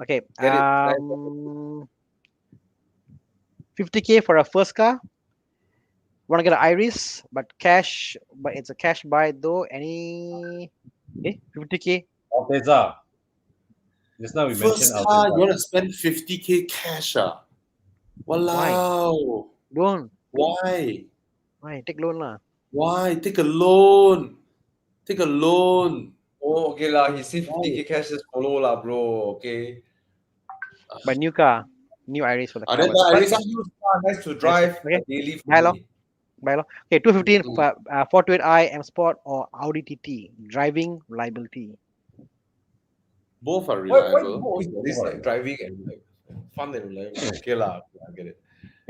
Speaker 1: Okay.
Speaker 3: Get it.
Speaker 1: 50K for a first car. Want to get an Iris, but it's a cash buy though. 50K.
Speaker 4: Altezza. Just now we
Speaker 2: First
Speaker 4: mentioned
Speaker 2: car, you
Speaker 4: Altezza.
Speaker 2: want to spend 50K cash? Walao.
Speaker 1: Don't.
Speaker 2: Why?
Speaker 1: Why? Take loan lah.
Speaker 2: Why? Take a loan. Take a loan.
Speaker 3: Oh, okay lah. He said 50K cash, just follow lah, bro. Okay.
Speaker 1: But new car, new Iris for the car.
Speaker 2: Then
Speaker 1: was-
Speaker 2: the Iris,
Speaker 3: But used car, nice to drive
Speaker 1: Okay.
Speaker 3: daily.
Speaker 1: Buy lor. Buy lor. Okay, 215
Speaker 2: Mm.
Speaker 1: 428i M Sport or Audi TT. Driving reliability.
Speaker 2: both are
Speaker 3: Why
Speaker 2: reliable.
Speaker 3: always got this like driving and like fun and reliable? Okay lah, I get it.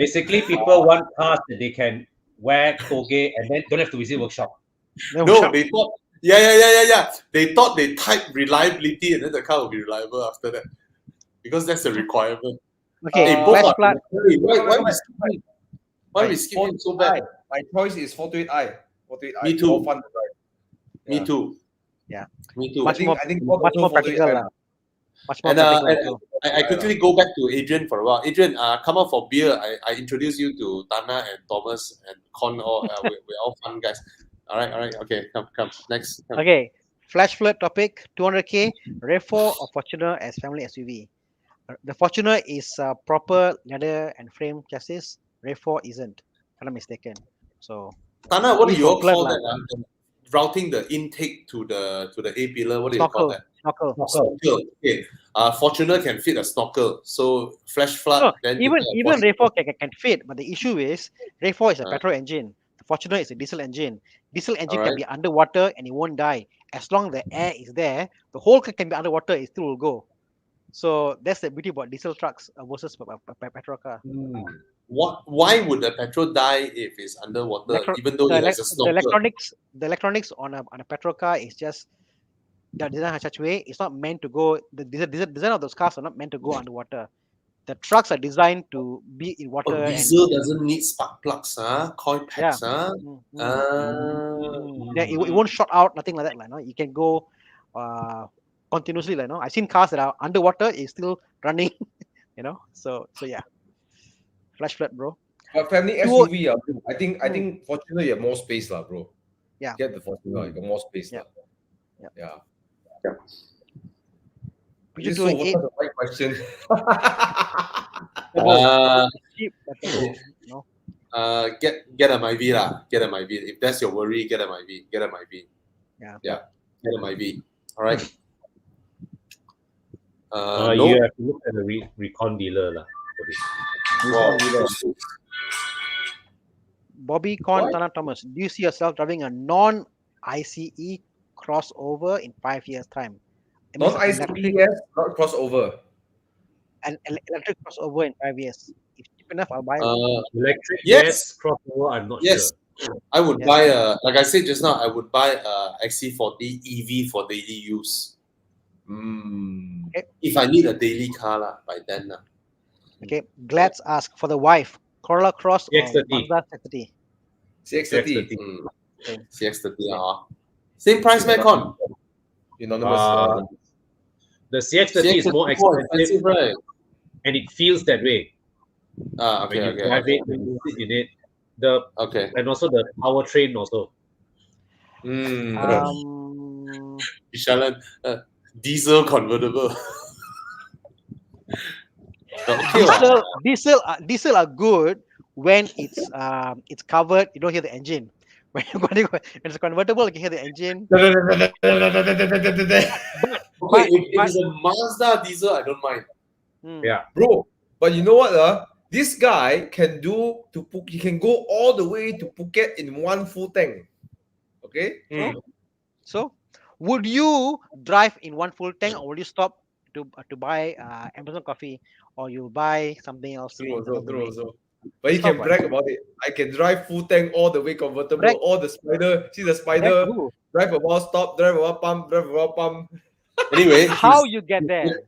Speaker 4: Basically, people want cars that they can wear toge and then don't have to visit workshop.
Speaker 2: No, they thought, yeah. They thought they typed reliability and then the car will be reliable after that. Because that's a requirement.
Speaker 1: Okay,
Speaker 2: both
Speaker 1: flash
Speaker 2: are
Speaker 1: flood.
Speaker 2: Why we skipping so bad?
Speaker 3: My choice is 428i. 428i.
Speaker 2: Me too.
Speaker 3: More fun to drive.
Speaker 2: Me
Speaker 3: Yeah.
Speaker 2: too. Me too.
Speaker 1: Much more,
Speaker 3: I think
Speaker 1: much more practical. Much more practical.
Speaker 2: And I quickly go back to Adrian for a while. Adrian, come out for beer. I introduce you to Tana and Thomas and Con. We're all fun guys. All right. Okay, come. Next. Come.
Speaker 1: Okay, flash flood topic, 200k, RAV4 or Fortuner as family SUV. The Fortuner is proper leather and frame chassis. RAV4 isn't, if I'm not mistaken. So
Speaker 2: Tana, what do
Speaker 1: Please
Speaker 2: you all
Speaker 1: for
Speaker 2: call
Speaker 1: blood,
Speaker 2: that? Routing the intake to the A pillar. What do you call
Speaker 1: snorkel,
Speaker 2: that?
Speaker 1: snorkel.
Speaker 2: Snorkel. Okay. Fortuner can fit a snorkel. So flash flood.
Speaker 1: No,
Speaker 2: Then you
Speaker 1: even
Speaker 2: get a
Speaker 1: RAV4 can fit, but the issue is RAV4 is a
Speaker 2: Uh.
Speaker 1: petrol engine. The Fortuner is a diesel engine. Diesel engine can
Speaker 2: Alright.
Speaker 1: be underwater and it won't die. As long as the air is there, the whole car can be underwater, it still will go. So that's the beauty about diesel trucks versus petrol car.
Speaker 2: Why would the petrol die if it's underwater, even though it has a snorkel?
Speaker 1: The electronics on a petrol car is just designed in such a way it's not meant to go. The design of those cars are not meant to go underwater. The trucks are designed to be in water.
Speaker 2: Oh, diesel doesn't need spark plugs, coil packs,
Speaker 1: It won't short out, nothing like that. Like, no, you can go continuously. Like, no, I've seen cars that are underwater, is still running. So yeah. Flash flood, bro.
Speaker 3: But family SUV, I think Fortuner you have more space, bro.
Speaker 1: Yeah.
Speaker 3: Get the Fortuner, you got more space.
Speaker 1: Yeah.
Speaker 3: This is the right question.
Speaker 2: Get a MyV lah. Get a MyV. If that's your worry, get a MyV. Get a MyV.
Speaker 1: Yeah.
Speaker 2: Get a MyV. All right.
Speaker 4: You have to look at the recon dealer lah for this.
Speaker 2: Wow.
Speaker 1: Bobby Con Tana Thomas, do you see yourself driving a non-ICE crossover in 5 years' time?
Speaker 3: Non-ICE, yes, not crossover.
Speaker 1: An electric crossover in 5 years. If cheap enough, I'll buy it.
Speaker 4: Electric,
Speaker 2: yes.
Speaker 4: crossover, I'm not
Speaker 2: Yes.
Speaker 4: sure.
Speaker 2: I would buy like I said just now, I would buy a Xc40 EV for daily use.
Speaker 1: Okay.
Speaker 2: If I need a daily car lah, by then.
Speaker 1: Okay. Glad's ask for the wife, Corolla Cross or
Speaker 4: CX-30.
Speaker 1: Mazda CX-30?
Speaker 3: CX-30.
Speaker 2: CX-30. Same price, Macon.
Speaker 3: Unanimous.
Speaker 4: The CX-30 is more expensive,
Speaker 2: right?
Speaker 4: and it feels that way.
Speaker 2: Okay,
Speaker 4: when you drive it, when you sit in it, and also the powertrain also.
Speaker 2: Miscellaneous, diesel convertible.
Speaker 1: Diesel are good when it's covered. You don't hear the engine. When it's a convertible, you can hear the engine.
Speaker 2: Okay, if it's a Mazda diesel, I don't mind.
Speaker 4: Yeah,
Speaker 3: bro. But you know what? This guy can he can go all the way to Phuket in one full tank. Okay.
Speaker 1: So, would you drive in one full tank, or will you stop to buy Amazon coffee, or you buy something else?
Speaker 3: True. But he can brag about it. I can drive full tank all the way convertible, all the spider. See the spider? Drive a while, stop, drive a while, pump, drive a while, pump.
Speaker 2: Anyway,
Speaker 1: how you get there?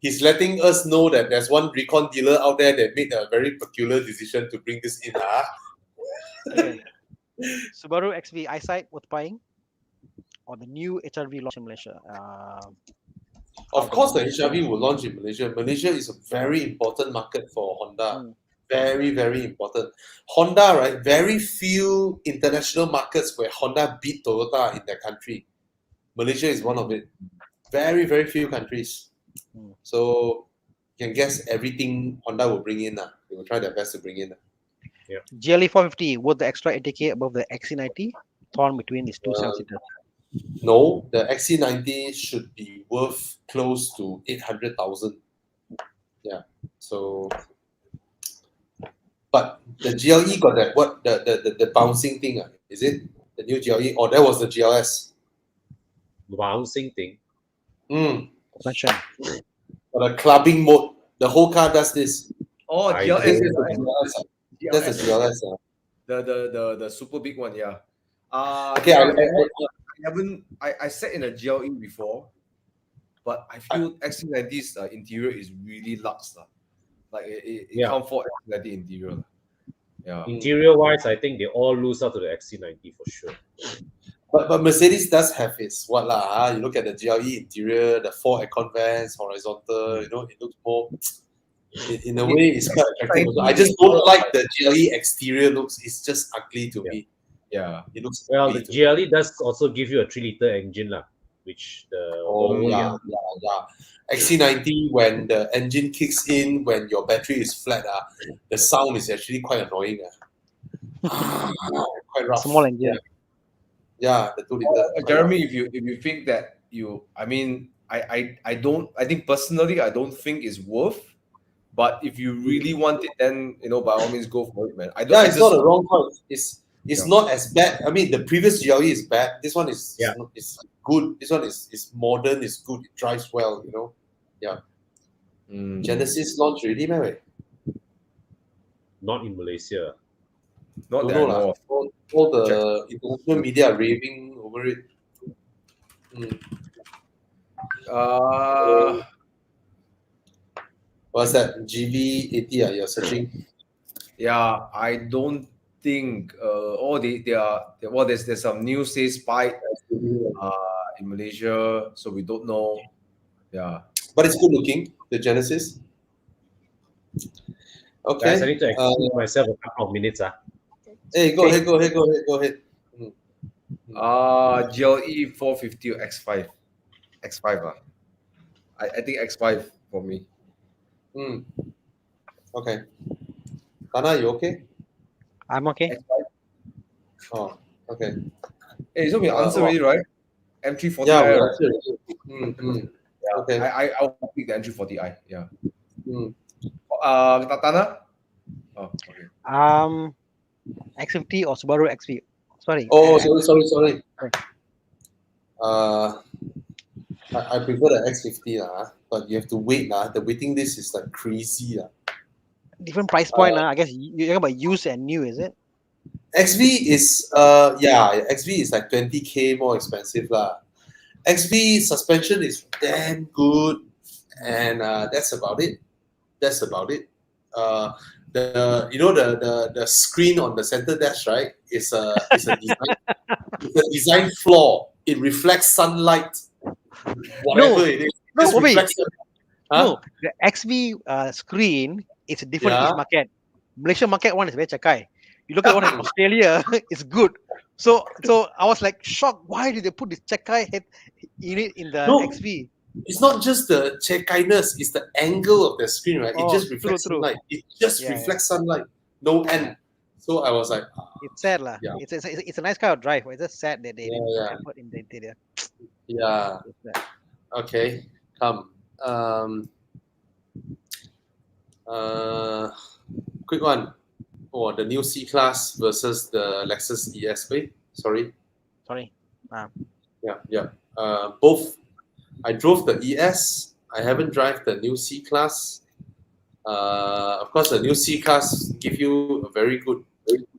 Speaker 2: He's letting us know that there's one recon dealer out there that made a very peculiar decision to bring this in.
Speaker 1: Okay. Subaru Xv eyesight worth buying, or the new HRV launch in Malaysia?
Speaker 2: Of course, the HRV will launch in Malaysia. Malaysia is a very important market for Honda. Very, very important. Honda, right? Very few international markets where Honda beat Toyota in their country. Malaysia is one of it. Very, very few countries. So you can guess everything Honda will bring in. They will try their best to bring in.
Speaker 1: GLE 450, worth the extra 80k above the Xc90? Torn between these two seaters.
Speaker 2: No, the Xc90 should be worth close to 800,000. Yeah. So, but the GLE got that the bouncing thing, is it the new GLE? Or that was the GLS?
Speaker 4: Bouncing thing.
Speaker 2: For the clubbing mode, the whole car does this.
Speaker 3: Oh, GLS.
Speaker 2: That's the GLS.
Speaker 3: The super big one, yeah.
Speaker 2: Okay,
Speaker 3: I sat in a GLE before, but I feel Xc90's interior is really luxe. Like it can't afford Xc90 interior. Yeah.
Speaker 4: Interior wise, I think they all lose out to the Xc90 for sure.
Speaker 2: But Mercedes does have its what lah. You look at the GLE interior, the 4 aircon vents, horizontal. It looks more. In a way, it's quite attractive. Also. I just don't like the GLE exterior looks. It's just ugly to me.
Speaker 3: Yeah.
Speaker 2: It looks
Speaker 4: Well,
Speaker 2: ugly
Speaker 4: the
Speaker 2: to me.
Speaker 4: GLE does also give you a 3-liter engine, lah, which the
Speaker 2: Oh
Speaker 4: Volvo
Speaker 2: yeah. Xc90, when the engine kicks in, when your battery is flat, the sound is actually quite annoying. Quite rough.
Speaker 1: Small engine.
Speaker 2: Yeah, the 2-liter.
Speaker 3: Jeremy, if you think that I mean, I think personally, I don't think it's worth. But if you really want it, then by all means go for it, man.
Speaker 2: It's not a wrong choice. It's not as bad. I mean, the previous GLE is bad. This one is good. This one is modern. It's good. It drives well. Yeah. Genesis launched already, man.
Speaker 4: not in Malaysia.
Speaker 3: Not
Speaker 2: Don't
Speaker 3: that
Speaker 2: know
Speaker 3: I know of.
Speaker 2: all the international media are raving over it. What's that? GV80? You're searching.
Speaker 3: Yeah, I don't think. There's some news says spy in Malaysia, so we don't know. Yeah,
Speaker 2: but it's good looking. The Genesis. Okay.
Speaker 4: Guys, I need to excuse myself a couple of minutes.
Speaker 2: Hey, go ahead.
Speaker 3: GLE 450 or X5. X5. I think X5 for me.
Speaker 2: Okay. Tana, you okay?
Speaker 1: I'm okay.
Speaker 3: X5.
Speaker 2: Oh, okay.
Speaker 3: Hey, so we answered already, right? M340i.
Speaker 2: Yeah, we
Speaker 3: right?
Speaker 2: answered.
Speaker 3: Yeah.
Speaker 2: Okay.
Speaker 3: I'll pick the M340i. Yeah. Tana? Oh, okay.
Speaker 1: X50 or Subaru Xv. Sorry.
Speaker 2: Oh, sorry. I prefer the X50 but you have to wait The waiting list is like crazy
Speaker 1: Different price point I guess you're talking about used and new, is it?
Speaker 2: XV is XV is like 20K more expensive XV suspension is damn good, and that's about it. The screen on the center dash, right? It's a design. It's a design flaw. It reflects sunlight. Whatever it is.
Speaker 1: No, wait.
Speaker 2: Huh?
Speaker 1: No, the XV screen is different in each market. Malaysian market one is very chakai. You look at one in Australia, it's good. So I was like shocked. Why did they put this chakai head in it in the XV?
Speaker 2: It's not just the checkiness, it's the angle of the screen, right? It just reflects
Speaker 1: true.
Speaker 2: sunlight. It just reflects sunlight. No end. So I was like,
Speaker 1: it's sad lah.
Speaker 2: Yeah.
Speaker 1: It's a nice kind of drive, but it's just sad that they didn't put in the interior.
Speaker 2: Yeah. Okay. Come. Quick one. Oh, the new C-Class versus the Lexus ES. Wait, sorry. Yeah. Both. I drove the ES. I haven't driven the new C-Class. Of course, the new C-Class give you a very good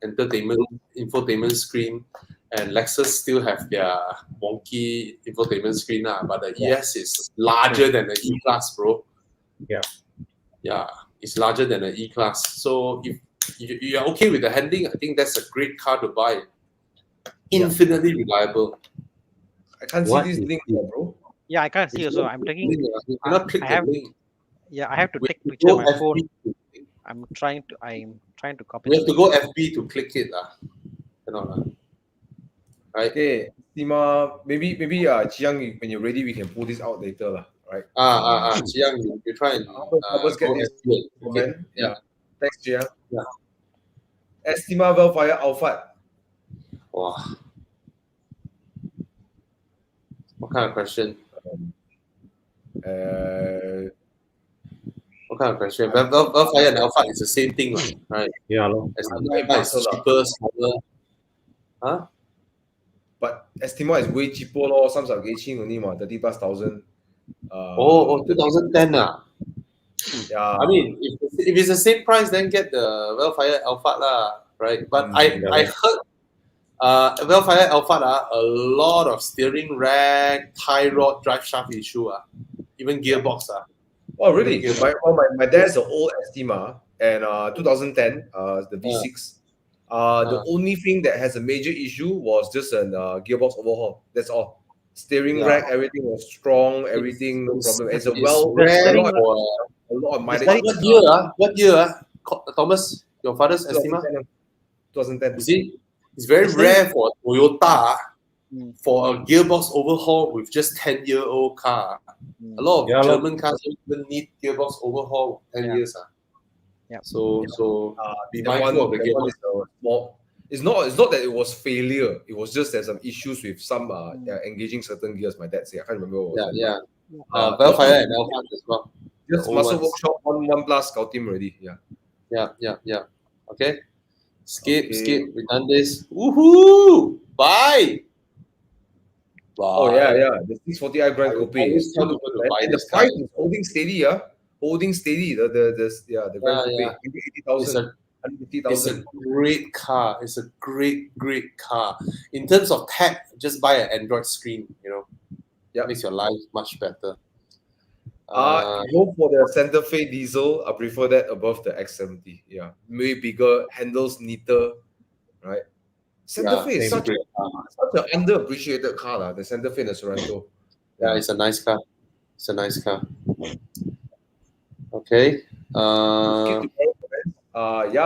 Speaker 2: infotainment screen, and Lexus still have their wonky infotainment screen but the ES is larger than the E-Class, bro. Yeah, it's larger than the E-Class. So if you're okay with the handling, I think that's a great car to buy. Infinitely reliable.
Speaker 3: I can't see this link here, bro.
Speaker 1: Yeah, I can't see also. I'm taking.
Speaker 2: You cannot click the link.
Speaker 1: Yeah, I have to take picture of my phone. I'm trying to copy.
Speaker 2: You have to go FB to click it Cannot Right.
Speaker 3: Okay, Estima, maybe Chiang, when you're ready, we can pull this out later right?
Speaker 2: Chiang, you try and
Speaker 3: let's get this
Speaker 2: okay. Yeah.
Speaker 3: Thanks, Chiang.
Speaker 2: Yeah.
Speaker 3: Estima Velfire Alphard.
Speaker 2: Wow. What kind of question? What kind of question? Velfire and Alphard is the same thing, right?
Speaker 4: Yeah,
Speaker 2: Estima is cheaper, smaller. Huh?
Speaker 3: But Estima is way cheaper, some are getting only 30,000+.
Speaker 2: 2010
Speaker 3: Yeah.
Speaker 2: I mean, if it's the same price, then get the Velfire Alphard right? But I heard Velfire Alphard a lot of steering rack, tie rod, drive shaft issue even gearbox
Speaker 3: Oh really? My dad's an old Estima and 2010 the V6 The only thing that has a major issue was just a gearbox overhaul. That's all. Steering rack, everything was strong, everything no problem. It's a
Speaker 2: rare
Speaker 3: a
Speaker 2: for
Speaker 3: lot of mileage.
Speaker 2: what year? What year? Thomas, your father's Estima?
Speaker 3: 2010.
Speaker 2: You see, it's very rare for a Toyota for a gearbox overhaul with just 10-year-old car. A lot of German cars don't even need gearbox overhaul 10 years. So be mindful of the gearbox.
Speaker 3: It's not that it was failure. It was just there's some issues with some engaging certain gears. My dad said, I can't remember what was it.
Speaker 2: Bellfire and Alphard as well.
Speaker 3: Just muscle workshop one plus scout team already.
Speaker 2: Yeah. Okay. Skip. We done this. Woohoo! Bye.
Speaker 3: Oh yeah. The 640i Grand Coupe. And the price is holding steady. Holding steady. The Grand Coupe. 80,000.
Speaker 2: It's a great car. It's a great car. In terms of tech, just buy an Android screen. Makes your life much better.
Speaker 3: Go for the Santa Fe diesel. I prefer that above the X70. Yeah, maybe bigger, handles neater, right? Santa Fe is such an underappreciated car, the Santa Fe and the Sorento.
Speaker 2: Yeah, it's a nice car. Okay.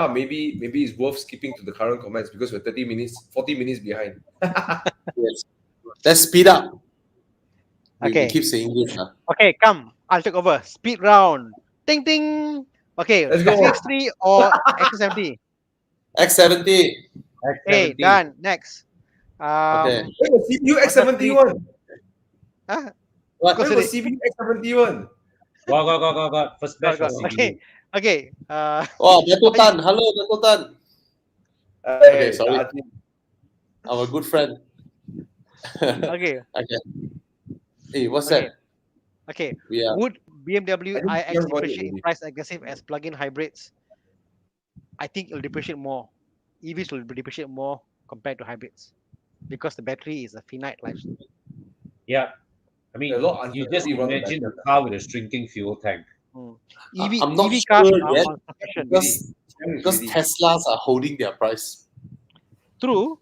Speaker 3: Maybe it's worth skipping to the current comments because we're 40 minutes behind.
Speaker 2: Yes. Let's speed up.
Speaker 1: Okay.
Speaker 2: We keep saying English.
Speaker 1: Okay, come. I'll take over. Speed round. Ding ding. Okay,
Speaker 3: let's go.
Speaker 1: X3 or X70?
Speaker 2: X70.
Speaker 1: Okay, done. Next.
Speaker 3: Okay. CPU X70 one.
Speaker 1: Huh?
Speaker 3: What? CPU X70 one.
Speaker 4: Go. First batch.
Speaker 1: Okay.
Speaker 2: Dato Tan. Hello, Dato Tan. Okay, sorry. Our good friend.
Speaker 1: Okay.
Speaker 2: Hey, what's that?
Speaker 1: Okay. Would BMW iX depreciate in price aggressive as plug-in hybrids? I think it will depreciate more. EVs will depreciate more compared to hybrids because the battery is a finite life.
Speaker 4: Yeah. I mean, you just imagine a car with a shrinking fuel tank.
Speaker 2: I'm not
Speaker 1: EV cars
Speaker 2: sure
Speaker 1: are
Speaker 2: yet
Speaker 1: on sufficient.
Speaker 2: because Teslas are holding their price.
Speaker 1: True.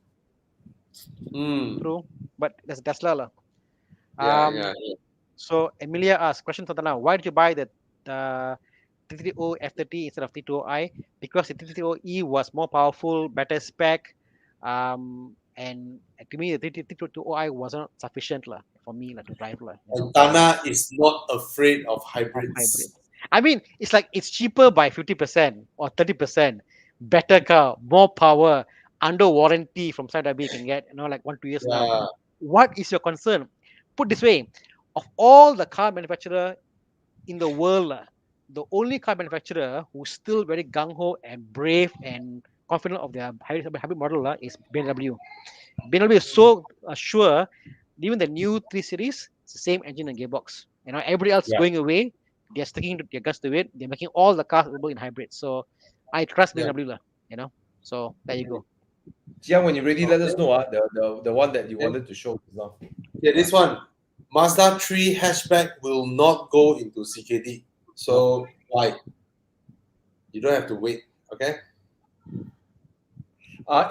Speaker 1: True. But there's Tesla.
Speaker 2: Yeah.
Speaker 1: So Emilia asked, question Totana, why did you buy the 330 F30 instead of 320i? Because the 330e was more powerful, better spec, and to me the 320i wasn't sufficient for me to drive.
Speaker 2: Tana is not afraid of hybrids.
Speaker 1: I mean, it's cheaper by 50% or 30%, better car, more power, under warranty from Saudi Arabia you can get, 1-2 years now. What is your concern? Put this way, of all the car manufacturer in the world, the only car manufacturer who's still very gung-ho and brave and confident of their hybrid model is BMW. BMW is so sure, even the new 3 Series, it's the same engine and gearbox. Everybody else is going away. They're sticking to their guts to it. They're making all the cars available in hybrid. So I trust BMW, So there you go.
Speaker 3: Jiang, when you're ready, let us know. The one that you wanted to show now.
Speaker 2: Yeah, this one. Mazda 3 hatchback will not go into CKD. So why? You don't have to wait. Okay.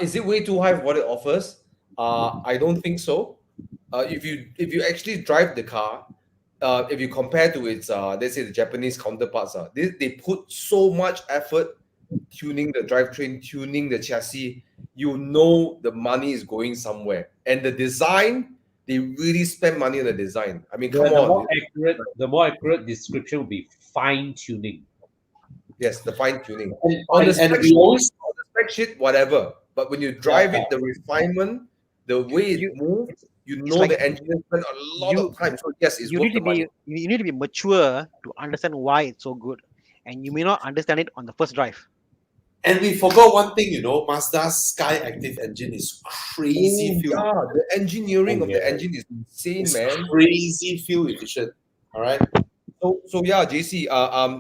Speaker 3: Is it way too high for what it offers? I don't think so. If you actually drive the car, if you compare to its let's say the Japanese counterparts, they put so much effort tuning the drivetrain, tuning the chassis. The money is going somewhere, and the design, they really spend money on the design. I mean, come on.
Speaker 4: The more accurate description would be fine tuning.
Speaker 3: Yes, the fine tuning. On the spec sheet, whatever. But when you drive it, the refinement, the way it moves, the engineer spent a lot of time. So yes, it's worth the money.
Speaker 1: You need to be mature to understand why it's so good, and you may not understand it on the first drive.
Speaker 2: And we forgot one thing, Mazda's Sky Active engine is crazy fuel.
Speaker 3: Yeah, the engineering of the engine is insane, man.
Speaker 2: Crazy fuel efficient. All right.
Speaker 3: So yeah, JC,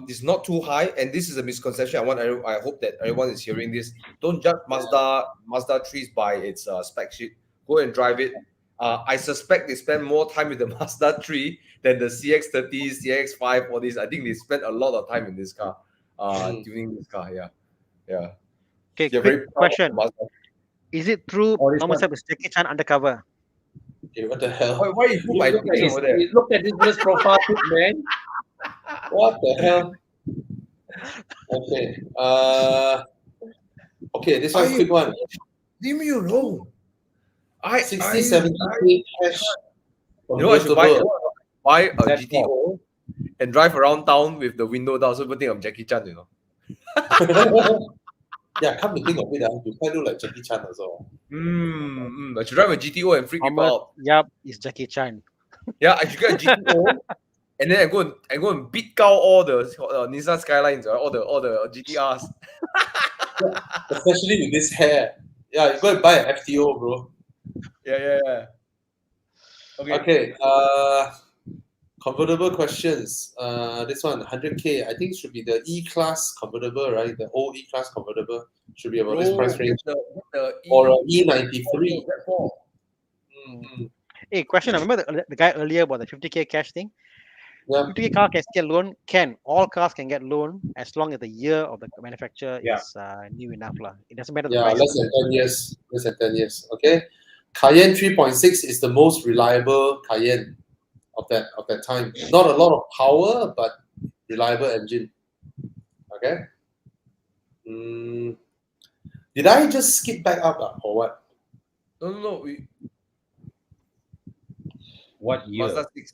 Speaker 3: it's not too high, and this is a misconception. I hope that everyone is hearing this. Don't judge Mazda 3s by its spec sheet. Go and drive it. I suspect they spend more time with the Mazda 3 than the CX-30, CX-5, all these. I think they spent a lot of time in this car, tuning this car. Yeah.
Speaker 1: Okay,
Speaker 3: You're
Speaker 1: quick
Speaker 3: very proud of
Speaker 1: question.
Speaker 3: Mazda.
Speaker 1: Is it true
Speaker 3: Oh, this
Speaker 1: Norman
Speaker 3: one.
Speaker 1: Seb is Jackie Chan undercover?
Speaker 2: Okay, what the hell?
Speaker 3: Why you put my
Speaker 4: Look at
Speaker 3: picture
Speaker 4: his,
Speaker 3: over there?
Speaker 4: look at this profile pic, man.
Speaker 2: What the hell? Okay. Okay, this one quick one.
Speaker 3: Leave me alone.
Speaker 2: 60, 70K cash.
Speaker 3: You know, I should buy
Speaker 2: convertible.
Speaker 3: a
Speaker 4: That's
Speaker 3: GTO and drive around town with the window down, so people think I'm Jackie Chan, you know.
Speaker 2: Yeah, come to think of it, you quite look like Jackie Chan also.
Speaker 3: I should drive a GTO and freak people
Speaker 1: Ahmad,
Speaker 3: out.
Speaker 1: yep, is Jackie Chan.
Speaker 3: Yeah, I should get a GTO and then I go and beat out all the Nissan Skylines, all the GTRs.
Speaker 2: Especially with this hair. Yeah, you go and buy an FTO, bro.
Speaker 3: Yeah.
Speaker 2: Okay. Convertible questions. This one, 100K. I think it should be the E-Class convertible, right? The old E-Class convertible should be about this price range. Or an E93.
Speaker 1: Hey, question. I remember the guy earlier about the 50K cash thing.
Speaker 2: Yeah.
Speaker 1: 50K car can get loan. All cars can get loan as long as the year of the manufacturer is new enough lah. It doesn't matter the
Speaker 2: Yeah,
Speaker 1: price.
Speaker 2: less than 10 years. Less than 10 years. Okay. Cayenne 3.6 is the most reliable Cayenne of that time. Not a lot of power, but reliable engine. Okay. Did I just skip back up or what?
Speaker 3: No.
Speaker 4: What year?
Speaker 3: Mazda 6.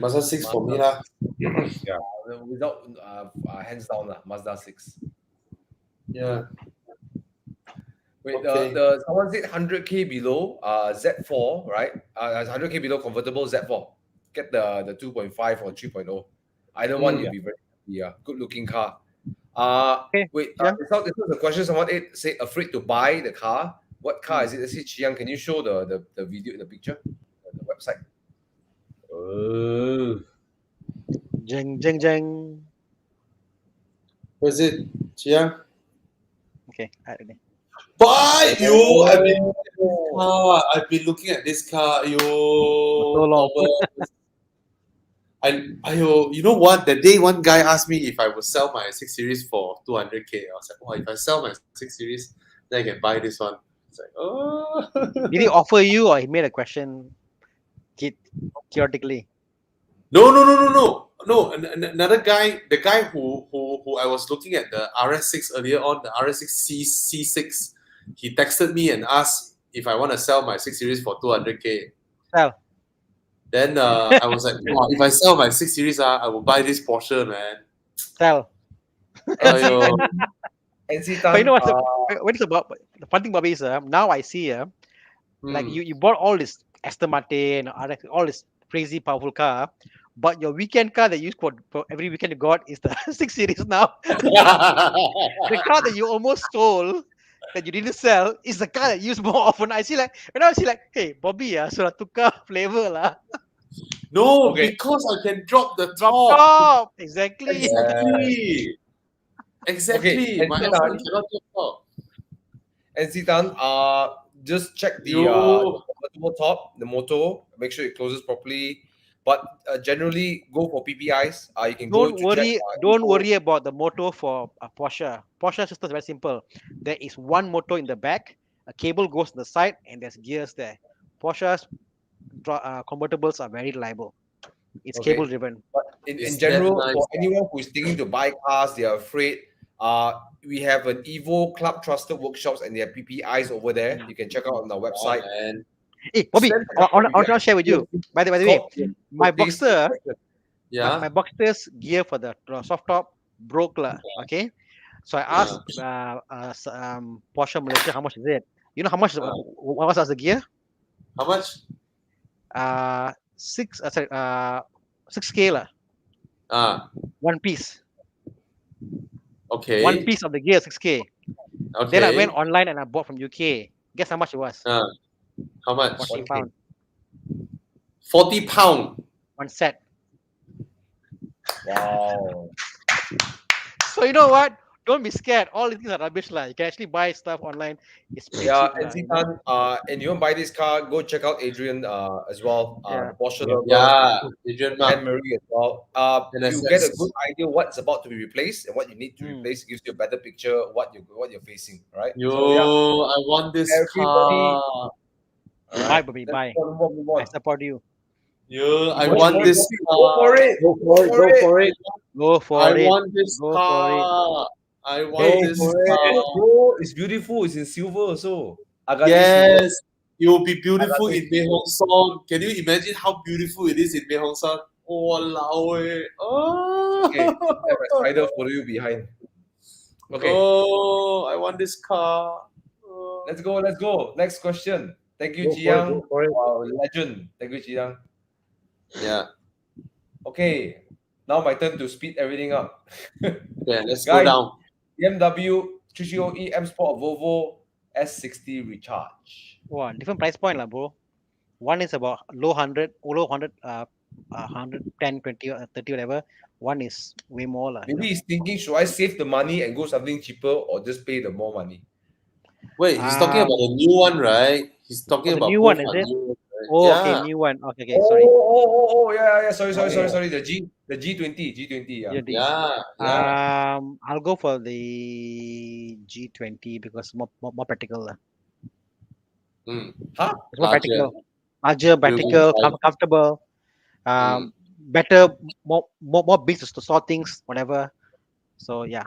Speaker 2: Mazda 6 for me lah.
Speaker 3: Without hands down lah, Mazda 6.
Speaker 2: Yeah.
Speaker 3: Wait,
Speaker 2: Okay.
Speaker 3: someone said 100K below Z4, right? 100K below convertible Z4. Get the 2.5 or 3.0. Either one you'll be very happy. Good looking car. Wait, this is a question someone say afraid to buy the car. What car is it? Let's see, Chiang, can you show the video, the picture, the website?
Speaker 1: Jeng.
Speaker 2: Where is it? Chiang?
Speaker 1: Okay, I already.
Speaker 2: Buy you! I've been looking at this car. Yo,
Speaker 1: so long.
Speaker 2: You know what? The day one guy asked me if I would sell my 6 Series for 200K, I was like, oh, if I sell my 6 Series, then I can buy this one. It's like, oh.
Speaker 1: Did he offer you or he made a question theoretically?
Speaker 2: No. Another guy, the guy who I was looking at the RS6 earlier on, the RS6 C6, he texted me and asked if I want to sell my 6 Series for 200K.
Speaker 1: Sell.
Speaker 2: Then I was like, wow, if I sell my 6 Series, I will buy this Porsche, man.
Speaker 1: Sell.
Speaker 2: Aiyo.
Speaker 1: But you know what it's about? The fun thing about it is now I see like you bought all this Aston Martin, all this crazy powerful car, but your weekend car that you use for every weekend you got is the 6 Series now. The car that you almost stole, that you didn't sell, is the car that you use more often. I see like, hey, Bobby, so tukar flavor lah.
Speaker 2: No, because I can drop the top.
Speaker 1: Top. Exactly.
Speaker 2: Exactly.
Speaker 3: Okay,
Speaker 2: My
Speaker 3: and
Speaker 2: husband cannot drop top.
Speaker 3: And Zitan, just check the convertible top, the motor, make sure it closes properly. But generally, go for PPIs. You can
Speaker 1: Don't worry about the motor for Porsche. Porsche system is very simple. There is one motor in the back, a cable goes to the side, and there's gears there. Porsche's convertibles are very reliable. It's cable driven.
Speaker 3: But in general, for anyone who is thinking to buy cars, they are afraid. We have an Evo Club Trusted Workshops and they have PPIs over there. You can check out on our website.
Speaker 1: Hey, Bobby, I want to share with you. By the way, my Boxster, my Boxster's gear for the soft top broke lah. Okay, so I asked Porsche Malaysia how much is it. You know how much? What was the gear?
Speaker 2: How much?
Speaker 1: 6K lah. One piece.
Speaker 2: Okay.
Speaker 1: One piece of the gear, 6K.
Speaker 2: Okay.
Speaker 1: Then I went online and I bought from UK. Guess how much it was?
Speaker 2: How much?
Speaker 1: 40 pounds.
Speaker 2: 40 pounds.
Speaker 1: One set.
Speaker 3: Wow.
Speaker 1: So you know what? don't be scared. All these things are rubbish, lah. You can actually buy stuff online. It's pretty
Speaker 3: Yeah,
Speaker 1: cheap,
Speaker 3: and Zitan, and you want to buy this car, go check out Adrian as well.
Speaker 1: Yeah.
Speaker 3: The Porsche
Speaker 4: Yeah.
Speaker 3: lover,
Speaker 2: Yeah, Adrian Mark.
Speaker 3: and Marie as well. You
Speaker 2: NSX.
Speaker 3: get a good idea what's about to be replaced and what you need to
Speaker 1: Mm.
Speaker 3: replace. It gives you a better picture of what you're facing, right?
Speaker 2: Yo,
Speaker 3: So yeah,
Speaker 2: I want this
Speaker 3: Everybody-
Speaker 2: car.
Speaker 1: Buy, baby, buy.
Speaker 3: Move on.
Speaker 1: I support you.
Speaker 2: Yo, I
Speaker 3: Go
Speaker 2: want
Speaker 3: for
Speaker 2: this
Speaker 3: it. Go for
Speaker 2: car.
Speaker 3: it.
Speaker 4: Go for it.
Speaker 3: For
Speaker 4: Go
Speaker 3: it.
Speaker 4: for it.
Speaker 1: Go for
Speaker 2: I
Speaker 1: it.
Speaker 2: want this
Speaker 1: Go for
Speaker 2: car. I
Speaker 3: Hey,
Speaker 2: want this car.
Speaker 3: bro, it's beautiful. It's in silver also. Agati
Speaker 2: Yes, it will be beautiful in Mae Hong Son. Can you imagine how beautiful it is in Mae Hong Son? Oh, walao eh. Oh.
Speaker 3: silver. Okay, have a spider follow you behind. Okay,
Speaker 2: Oh, I want this car. Oh.
Speaker 3: let's go. Next question. Thank you,
Speaker 4: Go for it,
Speaker 3: Jiang.
Speaker 4: go for it.
Speaker 3: Wow, legend. Thank you, Jiang.
Speaker 2: Yeah,
Speaker 3: Okay, now my turn to speed everything up.
Speaker 2: yeah. Let's go
Speaker 3: Guys.
Speaker 2: down.
Speaker 3: BMW 330e M Sport Volvo S60 Recharge.
Speaker 1: Wow, different price point, lah, bro. One is about low 100, 110, 20, 30, whatever. One is way more, lah.
Speaker 3: Maybe he's thinking, should I save the money and go something cheaper or just pay the more money?
Speaker 2: Wait, he's talking about the new one, right? He's talking
Speaker 1: the
Speaker 2: about
Speaker 1: new
Speaker 2: both
Speaker 1: one, is
Speaker 2: are
Speaker 1: it?
Speaker 2: new, right?
Speaker 1: Oh,
Speaker 2: Yeah.
Speaker 1: okay, new one. Okay, sorry.
Speaker 3: Yeah. Sorry. The G20. Yeah.
Speaker 1: Yeah, the-
Speaker 2: Yeah.
Speaker 1: I'll go for the G20 because more practical, lah.
Speaker 2: Mm.
Speaker 1: It's more
Speaker 2: Larger.
Speaker 1: practical, larger, practical,
Speaker 2: size.
Speaker 1: comfortable. Better, more bits to store things, whatever. So yeah.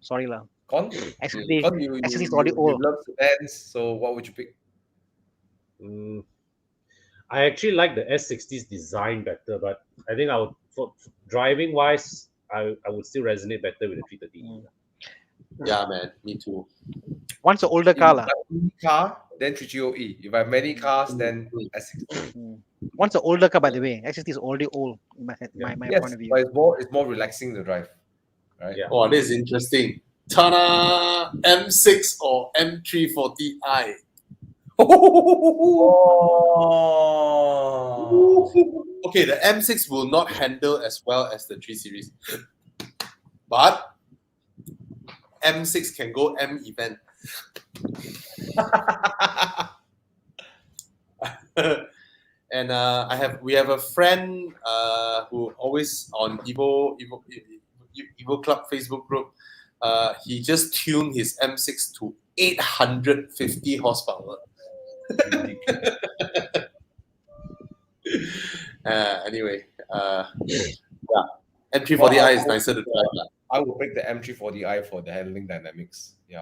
Speaker 1: Sorry, lah.
Speaker 3: Con?
Speaker 1: Actually,
Speaker 3: Con, you
Speaker 1: is already old.
Speaker 3: love sedans, so what would you pick?
Speaker 4: I actually like the S60's design better, but I think I would, for driving wise, I would still resonate better with the 330.
Speaker 2: Yeah, man. Me too.
Speaker 1: Once an older car, lah.
Speaker 3: If I have many car, then 330e. If I have many cars, then S60.
Speaker 1: Once an older car, by the way, actually is already old in my
Speaker 3: Yes,
Speaker 1: point of view.
Speaker 3: but it's more relaxing to drive, right?
Speaker 4: Yeah.
Speaker 2: Oh, this is interesting. Ta-da! M6 or M340i? Okay, the M6 will not handle as well as the 3 Series. But M6 can go M event. And we have a friend who always on Evo Club Facebook group. He just tuned his M6 to 850 horsepower. Anyway, yeah, M340i is nicer to drive.
Speaker 3: I would pick the M340i for the handling dynamics. Yeah.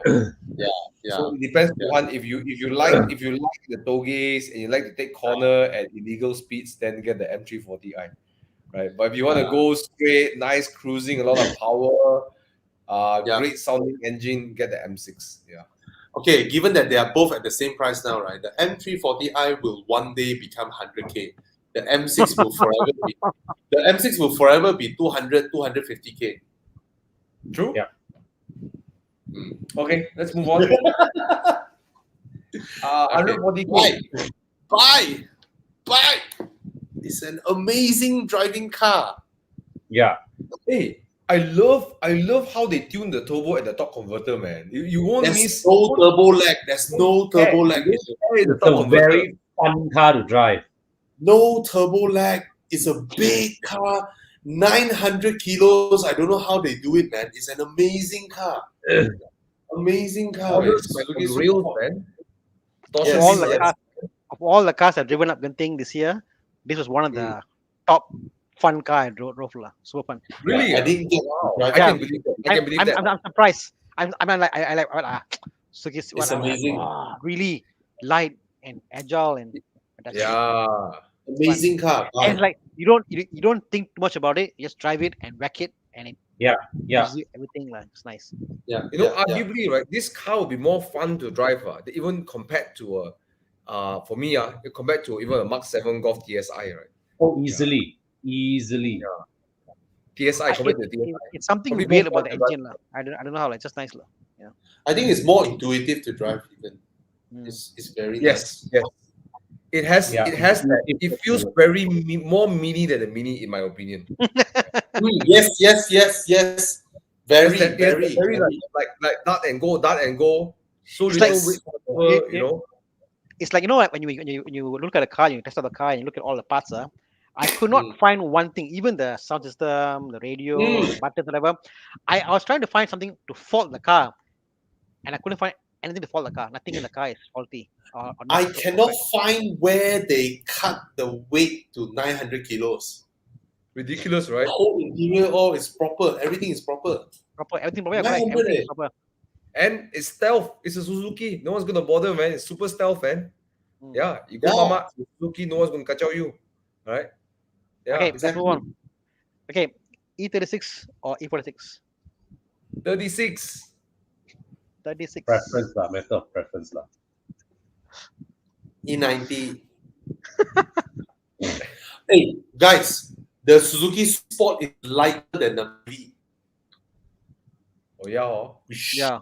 Speaker 2: Yeah.
Speaker 3: So it depends on if you like the togeys and you like to take corner at illegal speeds, then get the M340i. Right. But if you want to go straight, nice cruising, a lot of power, great sounding engine, get the M6. Yeah.
Speaker 2: Okay, given that they are both at the same price now, right? The M340i will one day become 100K. The M6 will forever be 200, 250K.
Speaker 3: True?
Speaker 4: Yeah.
Speaker 3: Okay, let's move on. 140K.
Speaker 2: Buy! It's an amazing driving car.
Speaker 4: Yeah.
Speaker 3: Hey, I love how they tune the turbo at the top converter, man. You won't miss.
Speaker 2: There's no turbo lag. There's no turbo lag.
Speaker 3: It's
Speaker 4: It's a very fun car to drive.
Speaker 2: No turbo lag. It's a big car. 900 kilos. I don't know how they do it, man. It's an amazing car. Amazing car.
Speaker 3: real, man.
Speaker 2: Yes.
Speaker 1: Of all the cars I've driven up Genting this year, this was one of the top fun car I drove lah. Super fun.
Speaker 3: Really?
Speaker 2: I didn't get
Speaker 3: I can believe that. I can believe that.
Speaker 1: I'm surprised. I like Suzuki.
Speaker 2: It's amazing.
Speaker 1: Really light and agile and fantastic.
Speaker 3: Yeah.
Speaker 2: Amazing car.
Speaker 1: And it's like you don't think too much about it. You just drive it and whack it, and it
Speaker 4: Yeah.
Speaker 1: gives you everything like it's nice.
Speaker 2: Yeah.
Speaker 3: You know, arguably, right, this car will be more fun to drive, even compared to for me, compared to even a Mark 7 Golf TSI, right?
Speaker 4: Oh, easily.
Speaker 3: TSI compared to TSI.
Speaker 1: It's something
Speaker 3: Probably
Speaker 1: weird
Speaker 3: more
Speaker 1: about the
Speaker 3: fun to
Speaker 1: engine lah. I don't know how, like just nice lah.
Speaker 2: I think it's more intuitive to drive even. It's very
Speaker 3: Yes. It has
Speaker 4: Yeah.
Speaker 3: that. It feels very more mini than the Mini, in my opinion.
Speaker 2: nice. Yes. Very,
Speaker 3: It's
Speaker 2: very,
Speaker 3: very like dart and go. So
Speaker 1: It's
Speaker 3: little
Speaker 1: like-
Speaker 3: wait for the cover, you know.
Speaker 1: It's like, you know, like when you look at a car, you test out the car, and you look at all the parts. I could not find one thing, even the sound system, the radio, the buttons, whatever. I was trying to find something to fault the car, and I couldn't find anything to fault the car. Nothing in the car is faulty. Or
Speaker 2: I
Speaker 1: not
Speaker 2: cannot
Speaker 1: correct.
Speaker 2: find where they cut the weight to 900 kilos.
Speaker 3: Ridiculous,
Speaker 2: The
Speaker 3: right?
Speaker 2: whole interior, all is proper. Everything is proper.
Speaker 1: Proper, everything proper, correct.
Speaker 2: 900
Speaker 1: Everything
Speaker 2: eh.
Speaker 1: is proper.
Speaker 3: And it's stealth. It's a Suzuki. No one's gonna bother, man. It's super stealth, man.
Speaker 1: Mm.
Speaker 3: Yeah, you go
Speaker 2: Yeah.
Speaker 3: mama Suzuki, no one's gonna catch out you. Right? Yeah.
Speaker 1: Okay,
Speaker 2: exactly.
Speaker 1: let's move on. Okay, E36 or E46?
Speaker 3: 36.
Speaker 1: 36.
Speaker 4: Preference lah, matter of preference lah.
Speaker 2: E90. Hey, guys, the Suzuki Sport is lighter than the V.
Speaker 3: Oh yeah. Oh.
Speaker 1: Yeah.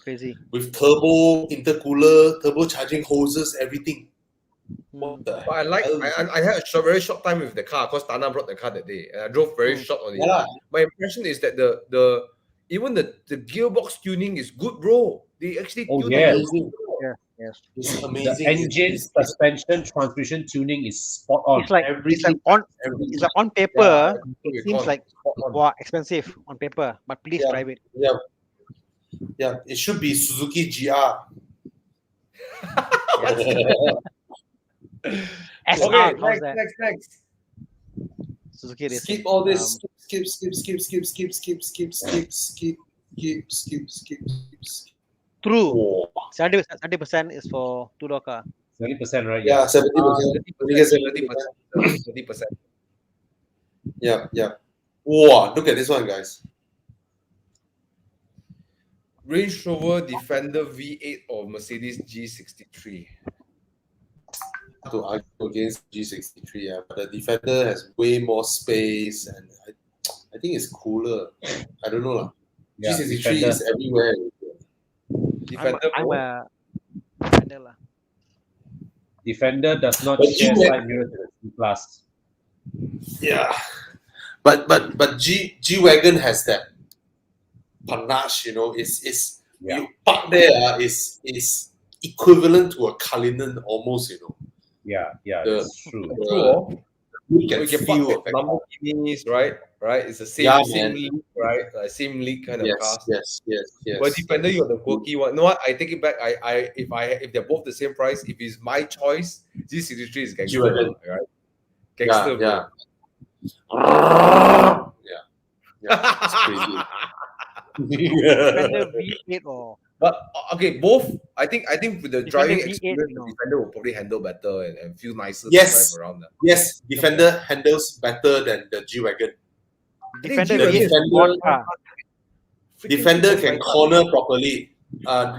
Speaker 1: Crazy.
Speaker 2: With turbo, intercooler, turbocharging hoses, everything.
Speaker 1: Mm.
Speaker 2: What the
Speaker 3: But I like
Speaker 2: hell?
Speaker 3: I had a very short time with the car because Tana brought the car that day and I drove very short on it.
Speaker 2: Yeah.
Speaker 3: My impression is that the even the gearbox tuning is good, bro. They actually
Speaker 4: Oh,
Speaker 3: tune
Speaker 4: yeah.
Speaker 3: it good.
Speaker 1: Yes.
Speaker 2: It's
Speaker 4: The
Speaker 2: amazing.
Speaker 4: engine,
Speaker 2: It's
Speaker 4: suspension, transmission tuning is spot on.
Speaker 1: It's like
Speaker 2: everything.
Speaker 1: on
Speaker 2: everything.
Speaker 1: it's like on paper.
Speaker 3: Yeah,
Speaker 1: It seems like wow, expensive on paper, but please
Speaker 2: Yeah.
Speaker 1: drive it.
Speaker 2: Yeah. Yeah, it should be Suzuki GR.
Speaker 1: SR,
Speaker 3: Okay,
Speaker 1: how's that?
Speaker 3: next.
Speaker 1: Suzuki Racing.
Speaker 2: Skip all this.
Speaker 1: Um,
Speaker 2: Skip.
Speaker 1: True.
Speaker 2: Oh.
Speaker 1: 70% is for two-door car.
Speaker 4: 70%, right?
Speaker 2: Yeah, 70%.
Speaker 3: 30%.
Speaker 2: Yeah. Wow, look at this one, guys.
Speaker 3: Range Rover Defender V8 or Mercedes G63.
Speaker 2: To argue against G63, yeah, but the Defender has way more space, and I think it's cooler. I don't know lah.
Speaker 4: Yeah,
Speaker 2: G63
Speaker 4: Defender.
Speaker 2: is everywhere.
Speaker 3: Defender
Speaker 1: I'm
Speaker 3: Pro.
Speaker 1: a Defender lah.
Speaker 4: Defender does not
Speaker 2: But
Speaker 4: share
Speaker 2: G-Wagon-
Speaker 4: side mirrors with the C-Class.
Speaker 2: Yeah, but G-Wagon has that panache, you know. It's
Speaker 4: Yeah.
Speaker 2: you park there is equivalent to a Cullinan almost, you know.
Speaker 4: Yeah,
Speaker 2: The-
Speaker 4: that's true.
Speaker 3: True, oh.
Speaker 2: You
Speaker 3: We can
Speaker 2: feel
Speaker 3: park
Speaker 2: it.
Speaker 3: at Lamborghinis, right? It's the same
Speaker 2: Yeah,
Speaker 3: same
Speaker 2: man.
Speaker 3: league, right? Same league kind of cars.
Speaker 2: Yes.
Speaker 3: But Defender, you're the quirky one. No, what? I take it back. If they're both the same price, if it's my choice, G63 is gangster,
Speaker 2: G-Wagon.
Speaker 3: right? Gangster, bro.
Speaker 2: Yeah. It's crazy.
Speaker 1: Defender V8 or
Speaker 3: But okay, both. I think with the
Speaker 1: Defender
Speaker 3: driving
Speaker 1: V8,
Speaker 3: experience,
Speaker 1: you know.
Speaker 3: the Defender will probably handle better and feel nicer
Speaker 2: Yes.
Speaker 3: to drive around.
Speaker 2: Yes, Defender handles better than the G-Wagon.
Speaker 1: Defender
Speaker 3: The
Speaker 1: V8 is
Speaker 2: Defender-
Speaker 1: sport car.
Speaker 2: Defender can corner properly.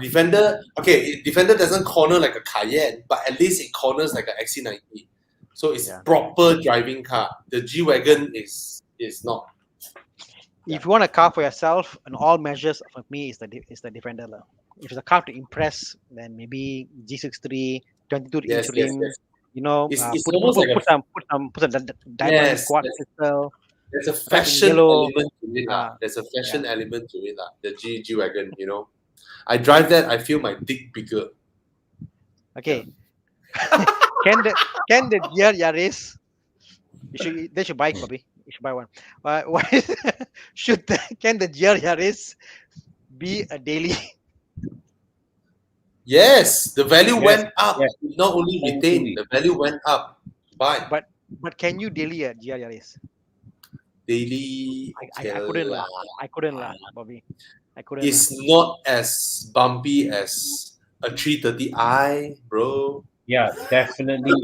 Speaker 2: Defender doesn't corner like a Cayenne, but at least it corners like an Xc90. So it's
Speaker 1: Yeah.
Speaker 2: proper driving car. The G-Wagon is not.
Speaker 1: If you want a car for yourself, and all measures for me is the Defender lah. If it's a car to impress, then maybe G63, 22
Speaker 2: Yes,
Speaker 1: inch
Speaker 2: yes,
Speaker 1: rim.
Speaker 2: yes.
Speaker 1: You know,
Speaker 2: It's
Speaker 1: put
Speaker 2: almost like a-
Speaker 1: some diamond
Speaker 2: Yes,
Speaker 1: quad
Speaker 2: yes.
Speaker 1: crystal.
Speaker 2: There's a fashion
Speaker 1: yellow.
Speaker 2: element to it.
Speaker 1: Ah,
Speaker 2: There's a fashion element to it. The G-Wagon, you know. I drive that, I feel my dick bigger.
Speaker 1: Okay. can the GR Yaris? They should buy it, Bobby. You should buy one. Why can the GR Yaris be a daily?
Speaker 2: Yes, the value
Speaker 4: Yes,
Speaker 2: went up.
Speaker 4: yes.
Speaker 2: It not only retained, the value went up. Buy
Speaker 1: But can you daily a GR Yaris?
Speaker 2: daily.
Speaker 1: I couldn't lah. I couldn't lah, Bobby. I couldn't.
Speaker 2: It's not as bumpy as a 330i, bro.
Speaker 4: Yeah, definitely.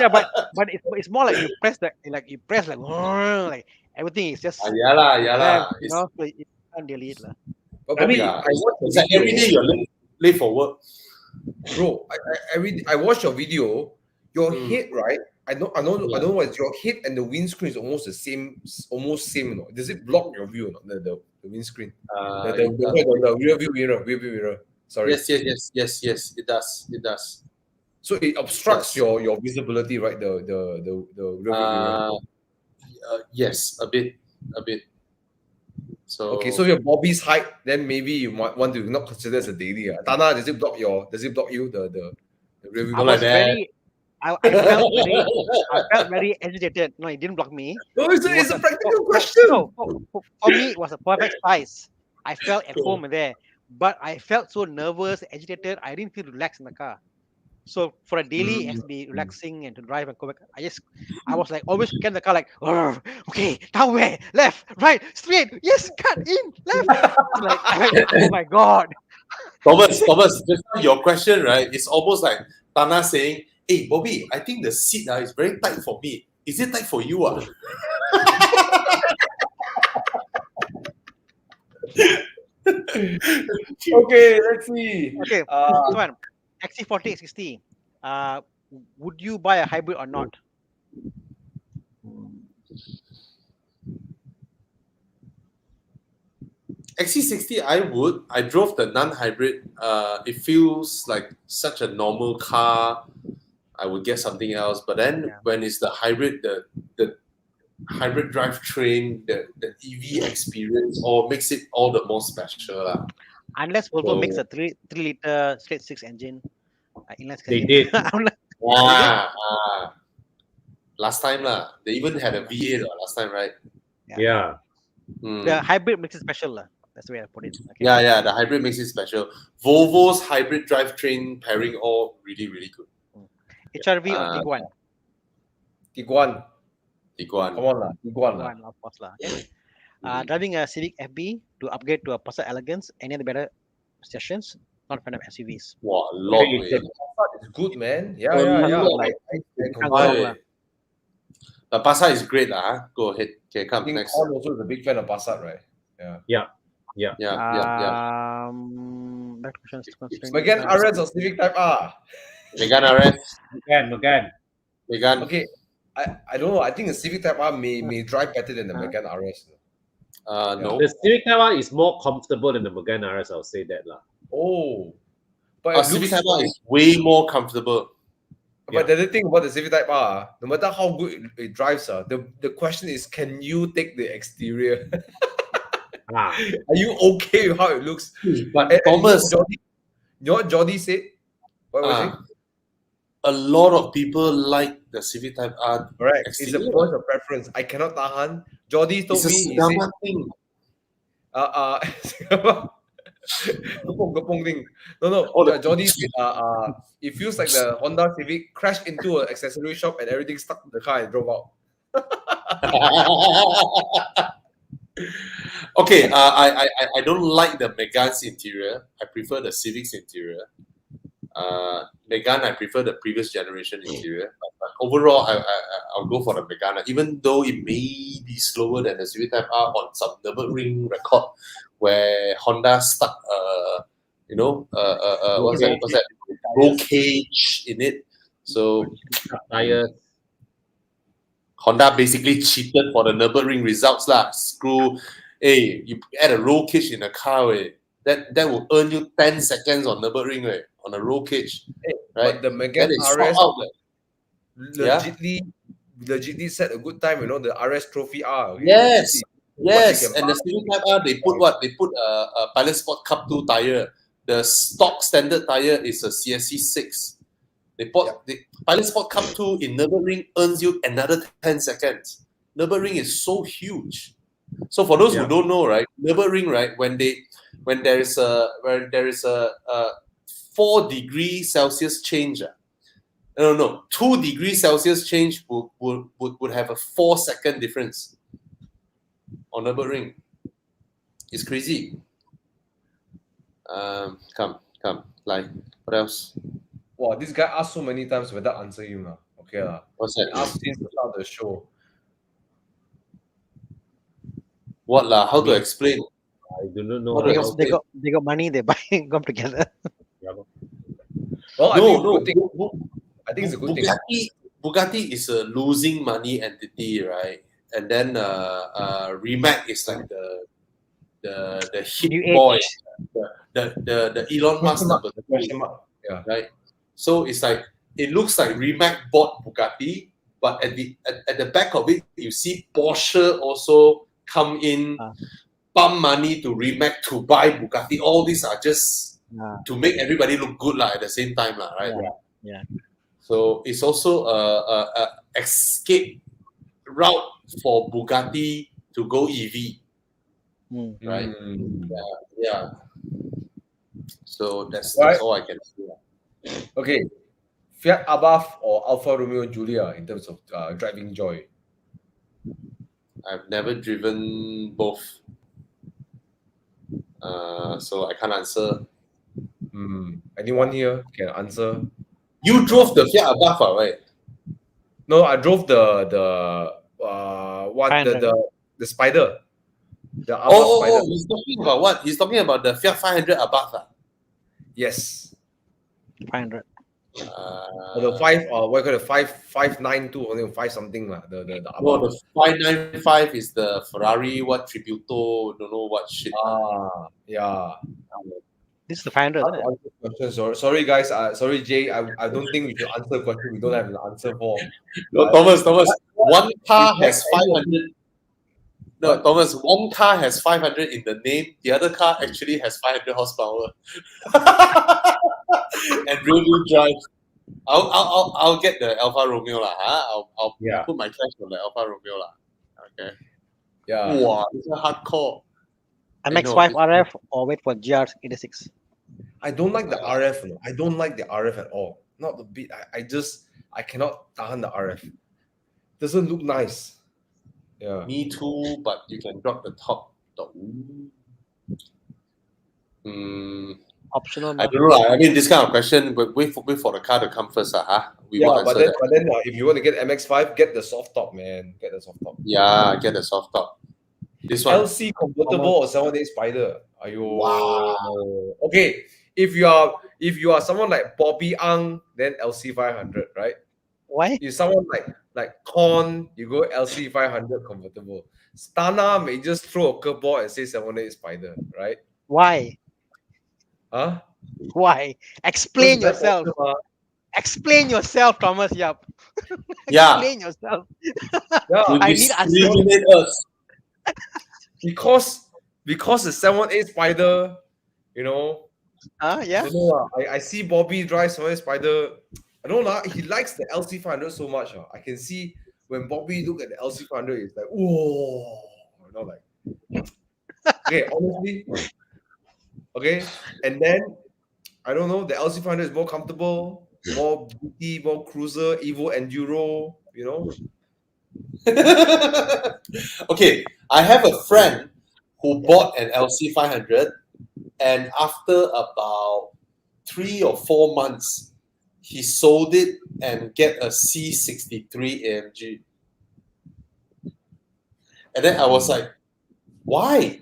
Speaker 1: Yeah, but it's more like you press like everything is just
Speaker 2: Yeah lah.
Speaker 1: you
Speaker 2: It's,
Speaker 1: know, so you can't delete lah.
Speaker 3: But
Speaker 4: I mean,
Speaker 2: yeah,
Speaker 3: I watched
Speaker 2: it's like every day you're late for work.
Speaker 3: bro. I watched your video. Your
Speaker 2: Mm.
Speaker 3: head, right? I don't know what your head and the windscreen is almost the same. You know. Does it block your view? Or not? The windscreen, the rear view mirror. Sorry.
Speaker 2: Yes. It does.
Speaker 3: So it obstructs
Speaker 2: Yes.
Speaker 3: your visibility, right? The rear view mirror.
Speaker 2: Yes, a bit. So
Speaker 3: Okay, so if you're Bobby's height, then maybe you might want to not consider as a daily. Tana, does it block you the rear view
Speaker 1: I
Speaker 2: Not
Speaker 3: mirror?
Speaker 2: like
Speaker 1: was
Speaker 2: that.
Speaker 1: very, I felt very agitated. No, it didn't block me.
Speaker 3: No, it's
Speaker 1: It was
Speaker 3: a
Speaker 1: a
Speaker 3: practical question.
Speaker 1: no, for me, it was a perfect size. I felt at home there, but I felt so nervous, agitated. I didn't feel relaxed in the car. So for a daily, it has to be relaxing and to drive and go back. I was like always scan the car like, "Arr, okay, down where, left, right, straight, yes, cut in, left. Oh my god.
Speaker 2: Thomas, just now your question, right? It's almost like Tana saying, "Hey, Bobby, I think the seat is very tight for me. Is it tight for you?"
Speaker 3: Okay, let's see.
Speaker 1: Okay, this one, XC40, X60. Would you buy a hybrid or not?
Speaker 2: Xc60, I would. I drove the non-hybrid. It feels like such a normal car. I would get something else. But then
Speaker 1: Yeah.
Speaker 2: when it's the hybrid, the hybrid drivetrain, the EV experience, all makes it all the more special.
Speaker 1: Unless Volvo makes
Speaker 2: So-
Speaker 1: a 3-liter straight six engine. Unless
Speaker 4: They did.
Speaker 1: I'm like,
Speaker 2: Last time they even had a V8 last time, right?
Speaker 4: Yeah.
Speaker 2: Mm.
Speaker 1: the hybrid makes it special. That's the way I put it. Okay.
Speaker 2: Yeah, the hybrid makes it special. Volvo's hybrid drivetrain pairing all really, really good.
Speaker 1: HRV or Tiguan?
Speaker 3: Tiguan.
Speaker 2: Tiguan.
Speaker 3: Come on lah. Tiguan lah.
Speaker 1: Tiguan, of course. Okay. Driving a Civic FB to upgrade to a Passat Elegance, any other better suggestions? Not a fan of SUVs.
Speaker 2: Wow, a lot.
Speaker 4: Hey,
Speaker 2: Way.
Speaker 3: It's good, man. Yeah,
Speaker 2: Oh,
Speaker 3: yeah, yeah.
Speaker 2: no.
Speaker 3: Like, I
Speaker 1: Can't
Speaker 3: combine-
Speaker 1: go wrong
Speaker 2: Why?
Speaker 1: lah.
Speaker 2: The Passat is great, Go ahead. Okay,
Speaker 3: I
Speaker 2: come
Speaker 3: think
Speaker 2: next.
Speaker 3: Con also is a big fan of Passat, right?
Speaker 2: Yeah.
Speaker 1: That question is considering.
Speaker 3: Megane RS or Civic Type R?
Speaker 2: Megane RS.
Speaker 4: Megane.
Speaker 2: Megane.
Speaker 3: Okay, I don't know. I think the Civic Type R may drive better than the Megane RS.
Speaker 2: No.
Speaker 4: The Civic Type R is more comfortable than the Megane RS, I'll say that.
Speaker 3: Oh, but it
Speaker 2: Civic
Speaker 3: looks
Speaker 2: Type R is way more comfortable.
Speaker 3: But the other thing about the Civic Type R, no matter how good it drives, the question is, can you take the exterior?
Speaker 4: Ah.
Speaker 3: Are you okay with how it looks?
Speaker 2: But
Speaker 3: And
Speaker 2: Thomas,
Speaker 3: you know what Jordi said? What was it?
Speaker 2: a lot of people like the Civic Type R.
Speaker 3: Correct. It's a
Speaker 2: exterior.
Speaker 3: point of preference. I cannot tahan. Jordi told
Speaker 2: It's a
Speaker 3: me, he
Speaker 2: Sigama
Speaker 3: said,
Speaker 2: thing.
Speaker 3: Gepong thing. No.
Speaker 2: Oh, the-
Speaker 3: Jordi said, it feels like the Honda Civic crashed into an accessory shop and everything stuck in the car and drove out.
Speaker 2: Okay, I don't like the Megane's interior. I prefer the Civic's interior. Megane, I prefer the previous generation interior. But overall, I'll go for the Megane, even though it may be slower than the Civic Type R on some Nürburgring record, where Honda stuck, what's that? Roll cage in it. So
Speaker 4: Tires.
Speaker 2: Honda basically cheated for the Nürburgring results lah. Screw, hey, you add a roll cage in a car, that will earn you 10 seconds on Nürburgring, on a roll cage, right?
Speaker 3: But the
Speaker 2: Then
Speaker 3: Megane
Speaker 2: they swap
Speaker 3: RS
Speaker 2: out,
Speaker 3: legitly set a good time, the RS Trophy R.
Speaker 2: Yes,
Speaker 3: What you can
Speaker 2: and the Civic Type R, they put what? They put a Pilot Sport Cup 2 tire. The stock standard tire is a CSC 6. The Pilot Sport Cup 2 in Nürburgring earns you another 10 seconds. Nürburgring is so huge. So for those who don't know, right, Nürburgring, right, when there is a 4 degrees Celsius change, 2 degrees Celsius change would have a 4-second difference on Nürburgring. It's crazy. Come, like, what else?
Speaker 3: Wow, this guy asked so many times without answering him. Okay,
Speaker 2: What's
Speaker 3: he
Speaker 2: that?
Speaker 3: asked since the start of the show.
Speaker 2: What lah? How to explain?
Speaker 4: I do not know.
Speaker 2: What
Speaker 1: They
Speaker 2: else?
Speaker 1: got money. They buy come together.
Speaker 3: Well, I think it's a
Speaker 2: No,
Speaker 3: good thing. I think it's a good thing.
Speaker 2: Bugatti is a losing money entity, right? And then Rimac is like the hit
Speaker 1: New age.
Speaker 2: boy, the Elon Musk number
Speaker 3: The
Speaker 2: 2,
Speaker 3: question mark. Yeah.
Speaker 2: right? So it's like it looks like Rimac bought Bugatti, but at the back of it, you see Porsche also come in pump money to Rimac to buy Bugatti. All these are just to make everybody look good at the same time, right?
Speaker 1: Yeah.
Speaker 2: So it's also a escape route for Bugatti to go EV, right? Yeah. So that's all I can say.
Speaker 3: Okay. Fiat Abarth or Alfa Romeo Giulia in terms of driving joy?
Speaker 2: I've never driven both, so I can't answer.
Speaker 3: Anyone here can answer?
Speaker 2: You drove the Fiat Abarth, right?
Speaker 3: No, I drove the Spider. The Abarth Spider.
Speaker 2: He's talking about what? He's talking about the Fiat 500 Abarth.
Speaker 3: Yes.
Speaker 1: 500.
Speaker 3: The 592 or 5 something lah. The
Speaker 2: No, the 595 is the Ferrari Tributo, don't know what shit.
Speaker 3: Yeah.
Speaker 1: This is the 500, isn't it?
Speaker 3: Sorry guys. Sorry Jay. I don't think we should answer a question we don't have an answer for.
Speaker 2: No, Thomas. One car has 500. No, Thomas. One car has 500 in the name. The other car actually has 500 horsepower. And real drive. I'll get the Alfa Romeo lah. I'll put my cash on the Alfa Romeo lah. Okay.
Speaker 3: Yeah.
Speaker 2: Wow, it's a hardcore.
Speaker 1: MX-5 RF or wait for GR86.
Speaker 3: I don't like the RF. No. I don't like the RF at all. Not the bit. I cannot tahan the RF. Doesn't look nice. Yeah.
Speaker 2: Me too, but you can drop the top.
Speaker 1: Optional.
Speaker 2: I don't know. I mean, this kind of question, but wait for the car to come first.
Speaker 3: But then if you want to get MX-5, get the soft top, man. Get the soft top.
Speaker 2: Yeah, get the soft top. This one.
Speaker 3: LC convertible or 7/8 Spider.
Speaker 2: Wow.
Speaker 3: Okay, if you are someone like Bobby Ang, then LC 500, right?
Speaker 1: Why?
Speaker 3: If someone like Con, you go LC 500 convertible. Stana may just throw a curveball and say 7/8 Spider, right?
Speaker 1: Why?
Speaker 3: Huh?
Speaker 1: Why? Explain yourself. Explain yourself, Thomas Yap. Explain yourself.
Speaker 2: I need answers.
Speaker 3: Because the 7/8 Spider,
Speaker 1: Yeah.
Speaker 3: I don't know, I see Bobby drive 7/8 Spider. I don't know. He likes the LC 500 so much. I can see when Bobby look at the LC 500, it's like, whoa, okay, honestly. Okay, and then I don't know. The LC 500 is more comfortable, more beauty, more cruiser, Evo Enduro.
Speaker 2: Okay, I have a friend who bought an LC 500, and after about 3 or 4 months, he sold it and get a C63 AMG. And then I was like, why?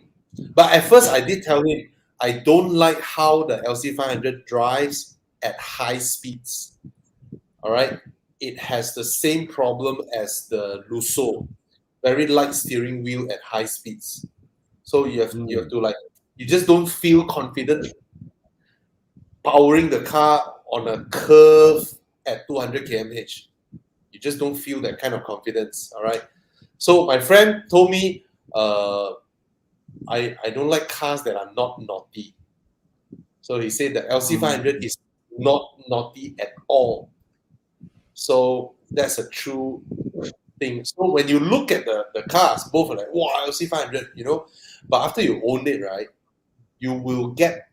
Speaker 2: But at first I did tell him, I don't like how the LC 500 drives at high speeds. All right. It has the same problem as the Lusso, very light steering wheel at high speeds. So you have to you just don't feel confident powering the car on a curve at 200 km/h. You just don't feel that kind of confidence. All right. So my friend told me, I don't like cars that are not naughty. So he said the LC 500 is not naughty at all. So that's a true thing. So when you look at the cars, both are like, wow, LC 500, but after you own it, right, you will get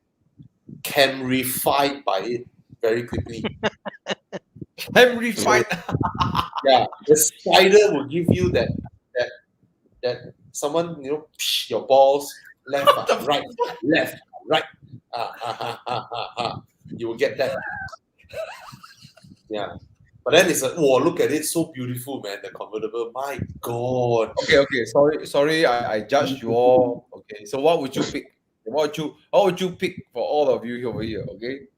Speaker 2: Camry-fied by it very quickly.
Speaker 3: Camry-fied?
Speaker 2: Yeah, the Spider will give you that someone, your balls, left, right, left, right. You will get that. Yeah. But then it's like, whoa, look at it, so beautiful, man, the convertible. My God.
Speaker 3: Okay. Sorry, I judged you all. Okay. So what would you pick? What would you pick for all of you over here? Okay.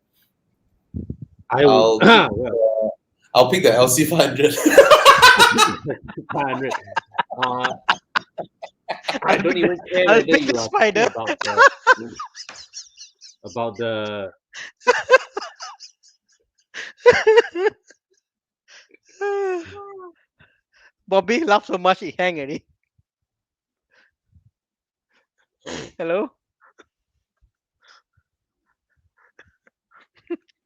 Speaker 2: I'll pick the LC 500.
Speaker 4: 500. I don't even care whether you are
Speaker 1: Spider
Speaker 4: about the
Speaker 1: Bobby laughed so much he hang already. Hello.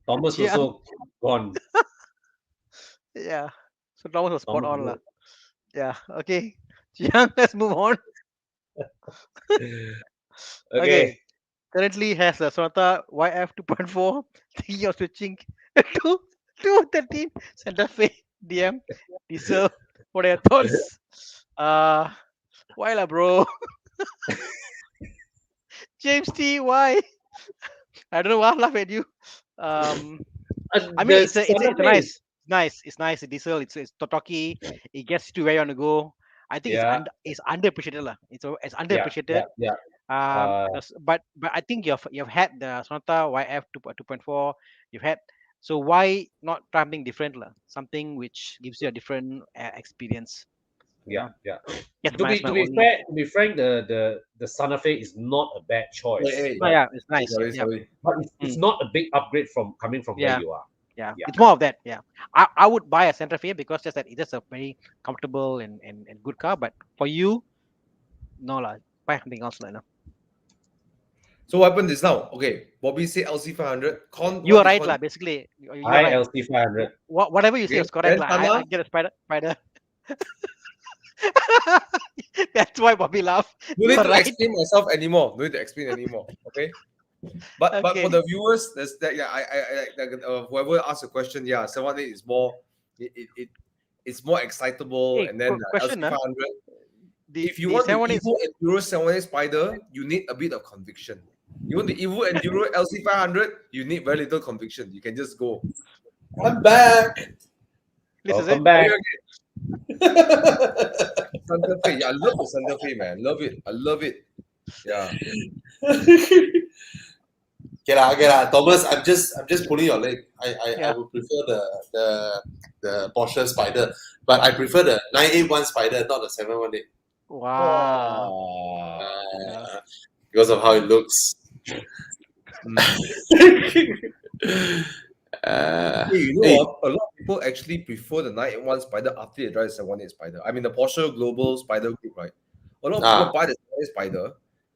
Speaker 4: Thomas
Speaker 1: Yeah.
Speaker 4: also gone.
Speaker 1: Yeah. So Thomas was spot
Speaker 4: Thomas
Speaker 1: on lah.
Speaker 4: go.
Speaker 1: Yeah. Okay. Jiang, let's move on.
Speaker 4: Okay.
Speaker 1: Okay. Currently has a Sonata YF 2.4, thinking of switching to 213 Santa Fe DM diesel. What are your thoughts? Why lah, bro? James T, why? I don't know why I laugh at you. I mean,
Speaker 4: The
Speaker 1: it's a
Speaker 4: Santa Fe is-
Speaker 1: it's nice. A diesel, it's Totoki. It gets you to where you want to go. I think
Speaker 4: Yeah.
Speaker 1: it's underappreciated lah. It's
Speaker 4: Yeah,
Speaker 1: underappreciated.
Speaker 4: yeah. Uh,
Speaker 1: But I think you've had the Sonata YF 2.4. You've had, so why not try something different lah? Something which gives you a different experience.
Speaker 4: yeah, yeah.
Speaker 1: That's
Speaker 4: To
Speaker 1: my,
Speaker 4: be
Speaker 1: that's my
Speaker 4: to be
Speaker 1: only.
Speaker 4: fair, to be frank, the Santa Fe is not a bad choice.
Speaker 3: Hey,
Speaker 1: Oh, yeah, it's nice.
Speaker 3: sorry,
Speaker 1: Yeah,
Speaker 3: sorry.
Speaker 4: But it's not a big upgrade from coming from
Speaker 1: Yeah.
Speaker 4: where you are.
Speaker 1: yeah,
Speaker 4: Yeah.
Speaker 1: it's more of that. Yeah, I would buy a Santa Fe because just that it's just a very comfortable and good car. But for you, no lah, buy something else lah. No.
Speaker 3: So what happened is now? Okay, Bobby said LC500.
Speaker 1: You are right lah. Basically, you're
Speaker 4: I
Speaker 1: right.
Speaker 4: LC 500.
Speaker 1: Whatever you say
Speaker 3: Okay,
Speaker 1: is correct
Speaker 3: then
Speaker 1: lah.
Speaker 3: Tana?
Speaker 1: I get a spider. That's why Bobby laughed.
Speaker 3: No need
Speaker 1: You're
Speaker 3: to
Speaker 1: right.
Speaker 3: explain myself anymore. No need to explain anymore. Okay. But
Speaker 1: Okay.
Speaker 3: for the viewers, there's that. Yeah, whoever asked a question, yeah, 718 is more. It's more excitable,
Speaker 1: Hey,
Speaker 3: and then
Speaker 1: question,
Speaker 3: LC500.
Speaker 1: The,
Speaker 3: If you
Speaker 1: the
Speaker 3: want the
Speaker 1: 718
Speaker 3: Evo Enduro 718 Spider, you need a bit of conviction. You want the Evo Enduro LC500, you need very little conviction. You can just go.
Speaker 2: I'm back.
Speaker 1: This is
Speaker 4: Welcome
Speaker 1: it.
Speaker 4: back.
Speaker 3: Santa Fe, yeah, I love the Santa Fe, man. Love it. I love it. Yeah.
Speaker 2: Okay lah. Thomas, I'm just pulling your leg. I
Speaker 1: Yeah.
Speaker 2: would prefer the Porsche Spider, but I prefer the 981 Spider, not the 718.
Speaker 1: Wow.
Speaker 2: Because of how it looks.
Speaker 3: Hey, you know what? A lot of people actually prefer the 981 Spider after they drive the 718 Spider. I mean, the Porsche Global Spider Group, right? A lot of people buy the 718 Spider.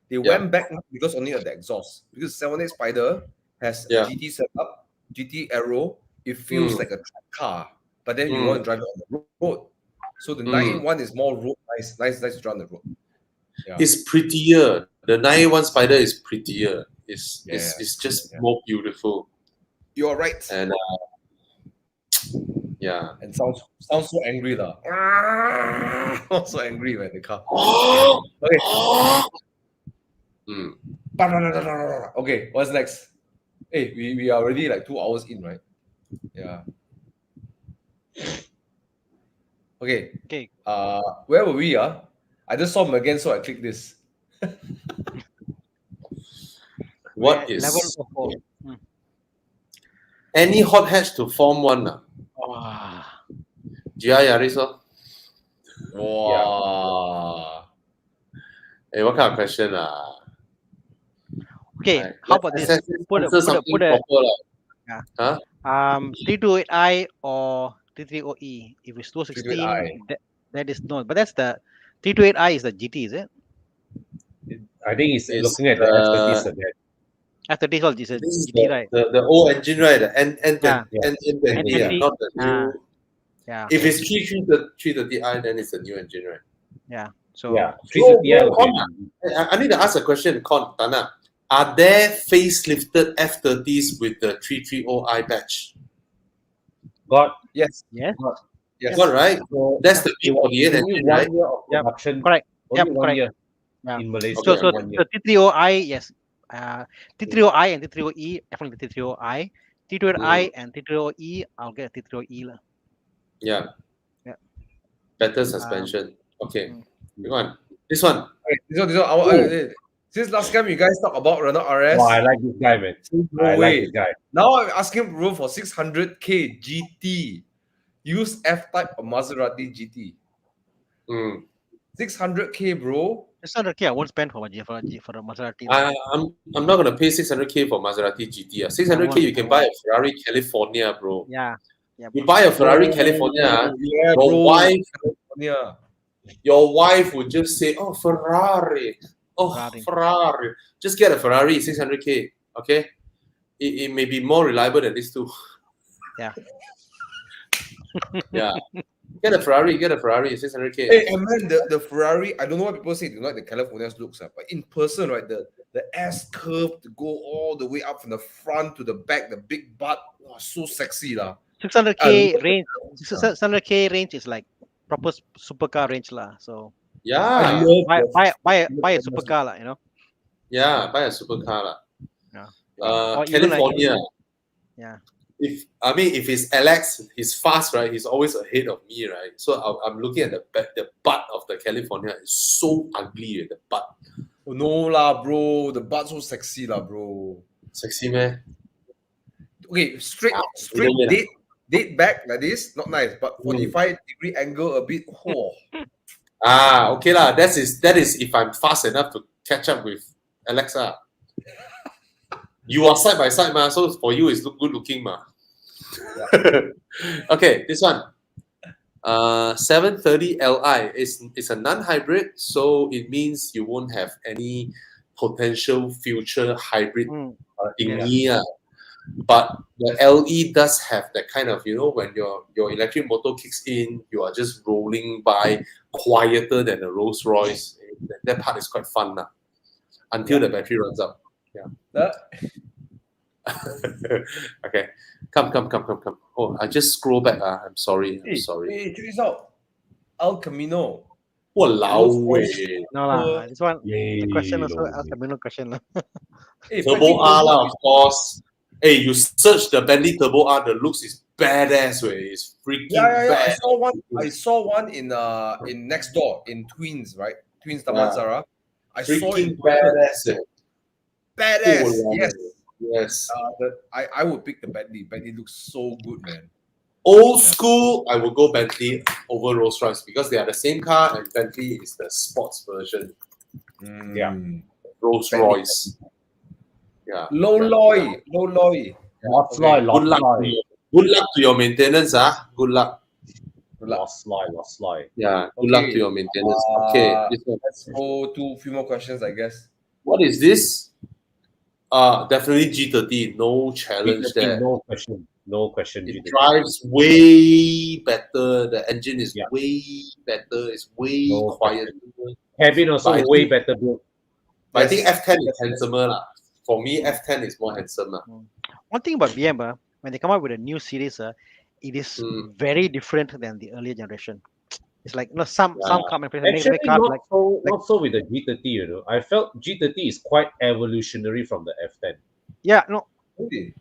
Speaker 3: They went back because only of the exhaust. Because 718 Spider has a GT setup, GT aero. It feels like a track car, but then you want to drive it on the road. So the 981 is more road nice to drive on the road. Yeah.
Speaker 2: It's prettier. The 981 Spider is prettier. It's just more beautiful.
Speaker 3: You're right.
Speaker 2: And
Speaker 3: and sounds so angry lah. So angry when the car. Okay. Okay, what's next? Hey, we are already like 2 hours in, right? Yeah. Okay. Where were we? I just saw him again, so I clicked this.
Speaker 2: What is
Speaker 1: level 4?
Speaker 2: any hot hatch to Form 1? GR Yaris?
Speaker 3: Wow.
Speaker 2: Hey, what kind of question?
Speaker 1: Okay,
Speaker 2: Right.
Speaker 1: how about this? Put a 328i or 330e. If it's 216, that is no. But that's the 328i is the GT, is it?
Speaker 4: I think he's looking at the F30s again.
Speaker 1: F30 is
Speaker 2: This is
Speaker 1: GT, right?
Speaker 2: the old engine, right? The N20,
Speaker 1: N20.
Speaker 2: not the new.
Speaker 1: Yeah.
Speaker 2: If it's 330i, then it's a new engine, right?
Speaker 1: Yeah. So
Speaker 4: Yeah, 330i.
Speaker 2: I need to ask a question, Tana. Are there facelifted F30s with the 330i badge?
Speaker 3: Yes.
Speaker 1: Yes.
Speaker 2: Got right?
Speaker 4: So
Speaker 2: that's the B48 engine, right?
Speaker 4: 1 year of production.
Speaker 1: Correct.
Speaker 4: Only 1
Speaker 1: correct.
Speaker 4: year
Speaker 1: Yeah.
Speaker 4: in Malaysia.
Speaker 1: So
Speaker 4: 1 year.
Speaker 1: 330i, yes. 330i and 330e, definitely 330i. 328i and 330e, I'll get a 330e lah.
Speaker 2: Yeah. Better suspension. Okay. Go on. This one.
Speaker 3: Okay, this one. Since last time you guys talk about Renault RS.
Speaker 4: Wow, I like this guy, man. Like this guy.
Speaker 3: Now I'm asking bro for 600k GT. Use F-Type or Maserati GT. 600k, bro.
Speaker 1: 600k I won't spend for a Maserati.
Speaker 2: I'm not gonna pay 600k for Maserati GT. 600k you can buy a Ferrari California, bro.
Speaker 1: Yeah.
Speaker 2: You buy a Ferrari California, your wife would just say, "Oh, Ferrari." Oh, Ferrari. Just get a Ferrari 600k. Okay, it may be more reliable than these two.
Speaker 1: Yeah.
Speaker 2: Yeah. Get a Ferrari 600k.
Speaker 3: Hey, and man, the Ferrari, I don't know why people say they don't like the California's looks, but in person, right, the S curve to go all the way up from the front to the back, the big butt, wow, so sexy lah.
Speaker 1: 600k range. 600k range is like proper supercar range lah. So
Speaker 2: Yeah.
Speaker 1: buy a supercar lah, you know.
Speaker 2: Yeah, buy a supercar lah.
Speaker 1: Yeah. Or even
Speaker 2: California.
Speaker 1: Yeah.
Speaker 2: If it's Alex, he's fast, right? He's always ahead of me, right? So I'm looking at the butt of the California. It's so ugly, the butt.
Speaker 3: Oh, no lah, bro. The butt so sexy lah, bro.
Speaker 2: Sexy, man.
Speaker 3: Okay, straight date back like this, not nice, but 45-degree angle a bit. Oh.
Speaker 2: Okay lah. That is if I'm fast enough to catch up with Alexa. You are side by side, ma. So for you, it's good looking, ma. Yeah. Okay, this one. 730 Li is a non-hybrid, so it means you won't have any potential future hybrid in here. But the LE does have that kind of, when your electric motor kicks in, you are just rolling by quieter than a Rolls Royce. That part is quite fun now, until the battery runs out. Yeah. Okay. Come. Oh, I just scroll back. I'm sorry.
Speaker 3: Hey, check this out. El Camino.
Speaker 2: Walao.
Speaker 1: No lah. This one. The question also El Camino question lah.
Speaker 2: Hey, Turbo R lah, of course. Hey, you search the Bentley Turbo R. The looks is badass. It's freaking bad.
Speaker 3: I saw one in next door in Twins, right? Twins Damansara. I saw it.
Speaker 2: Badass.
Speaker 3: Badass. Yes.
Speaker 2: Yes.
Speaker 3: I would pick the Bentley. Bentley looks so good, man.
Speaker 2: Old school, I would go Bentley over Rolls Royce because they are the same car and Bentley is the sports version.
Speaker 4: Yeah.
Speaker 2: Rolls Royce. Yeah.
Speaker 3: Low loy.
Speaker 4: Lost lie.
Speaker 2: Good luck to your maintenance, Good luck.
Speaker 4: Lost lie.
Speaker 2: Yeah. Good luck to your maintenance. Okay. This one.
Speaker 3: Let's go to a few more questions, I guess.
Speaker 2: What is this? Definitely G30. No challenge there.
Speaker 4: No question.
Speaker 2: It
Speaker 4: G30.
Speaker 2: drives way better. The engine is way better. It's way quieter.
Speaker 4: Cabin also way better built.
Speaker 2: But I think F10 is handsomer lah. For me, F10 is more handsome lah.
Speaker 1: One thing about BM, when they come out with a new series, it is very different than the earlier generation. It's like some car manufacturers make cars like
Speaker 4: not so with the G30. I felt G30 is quite evolutionary from the F10.
Speaker 1: Yeah, no.
Speaker 3: Okay.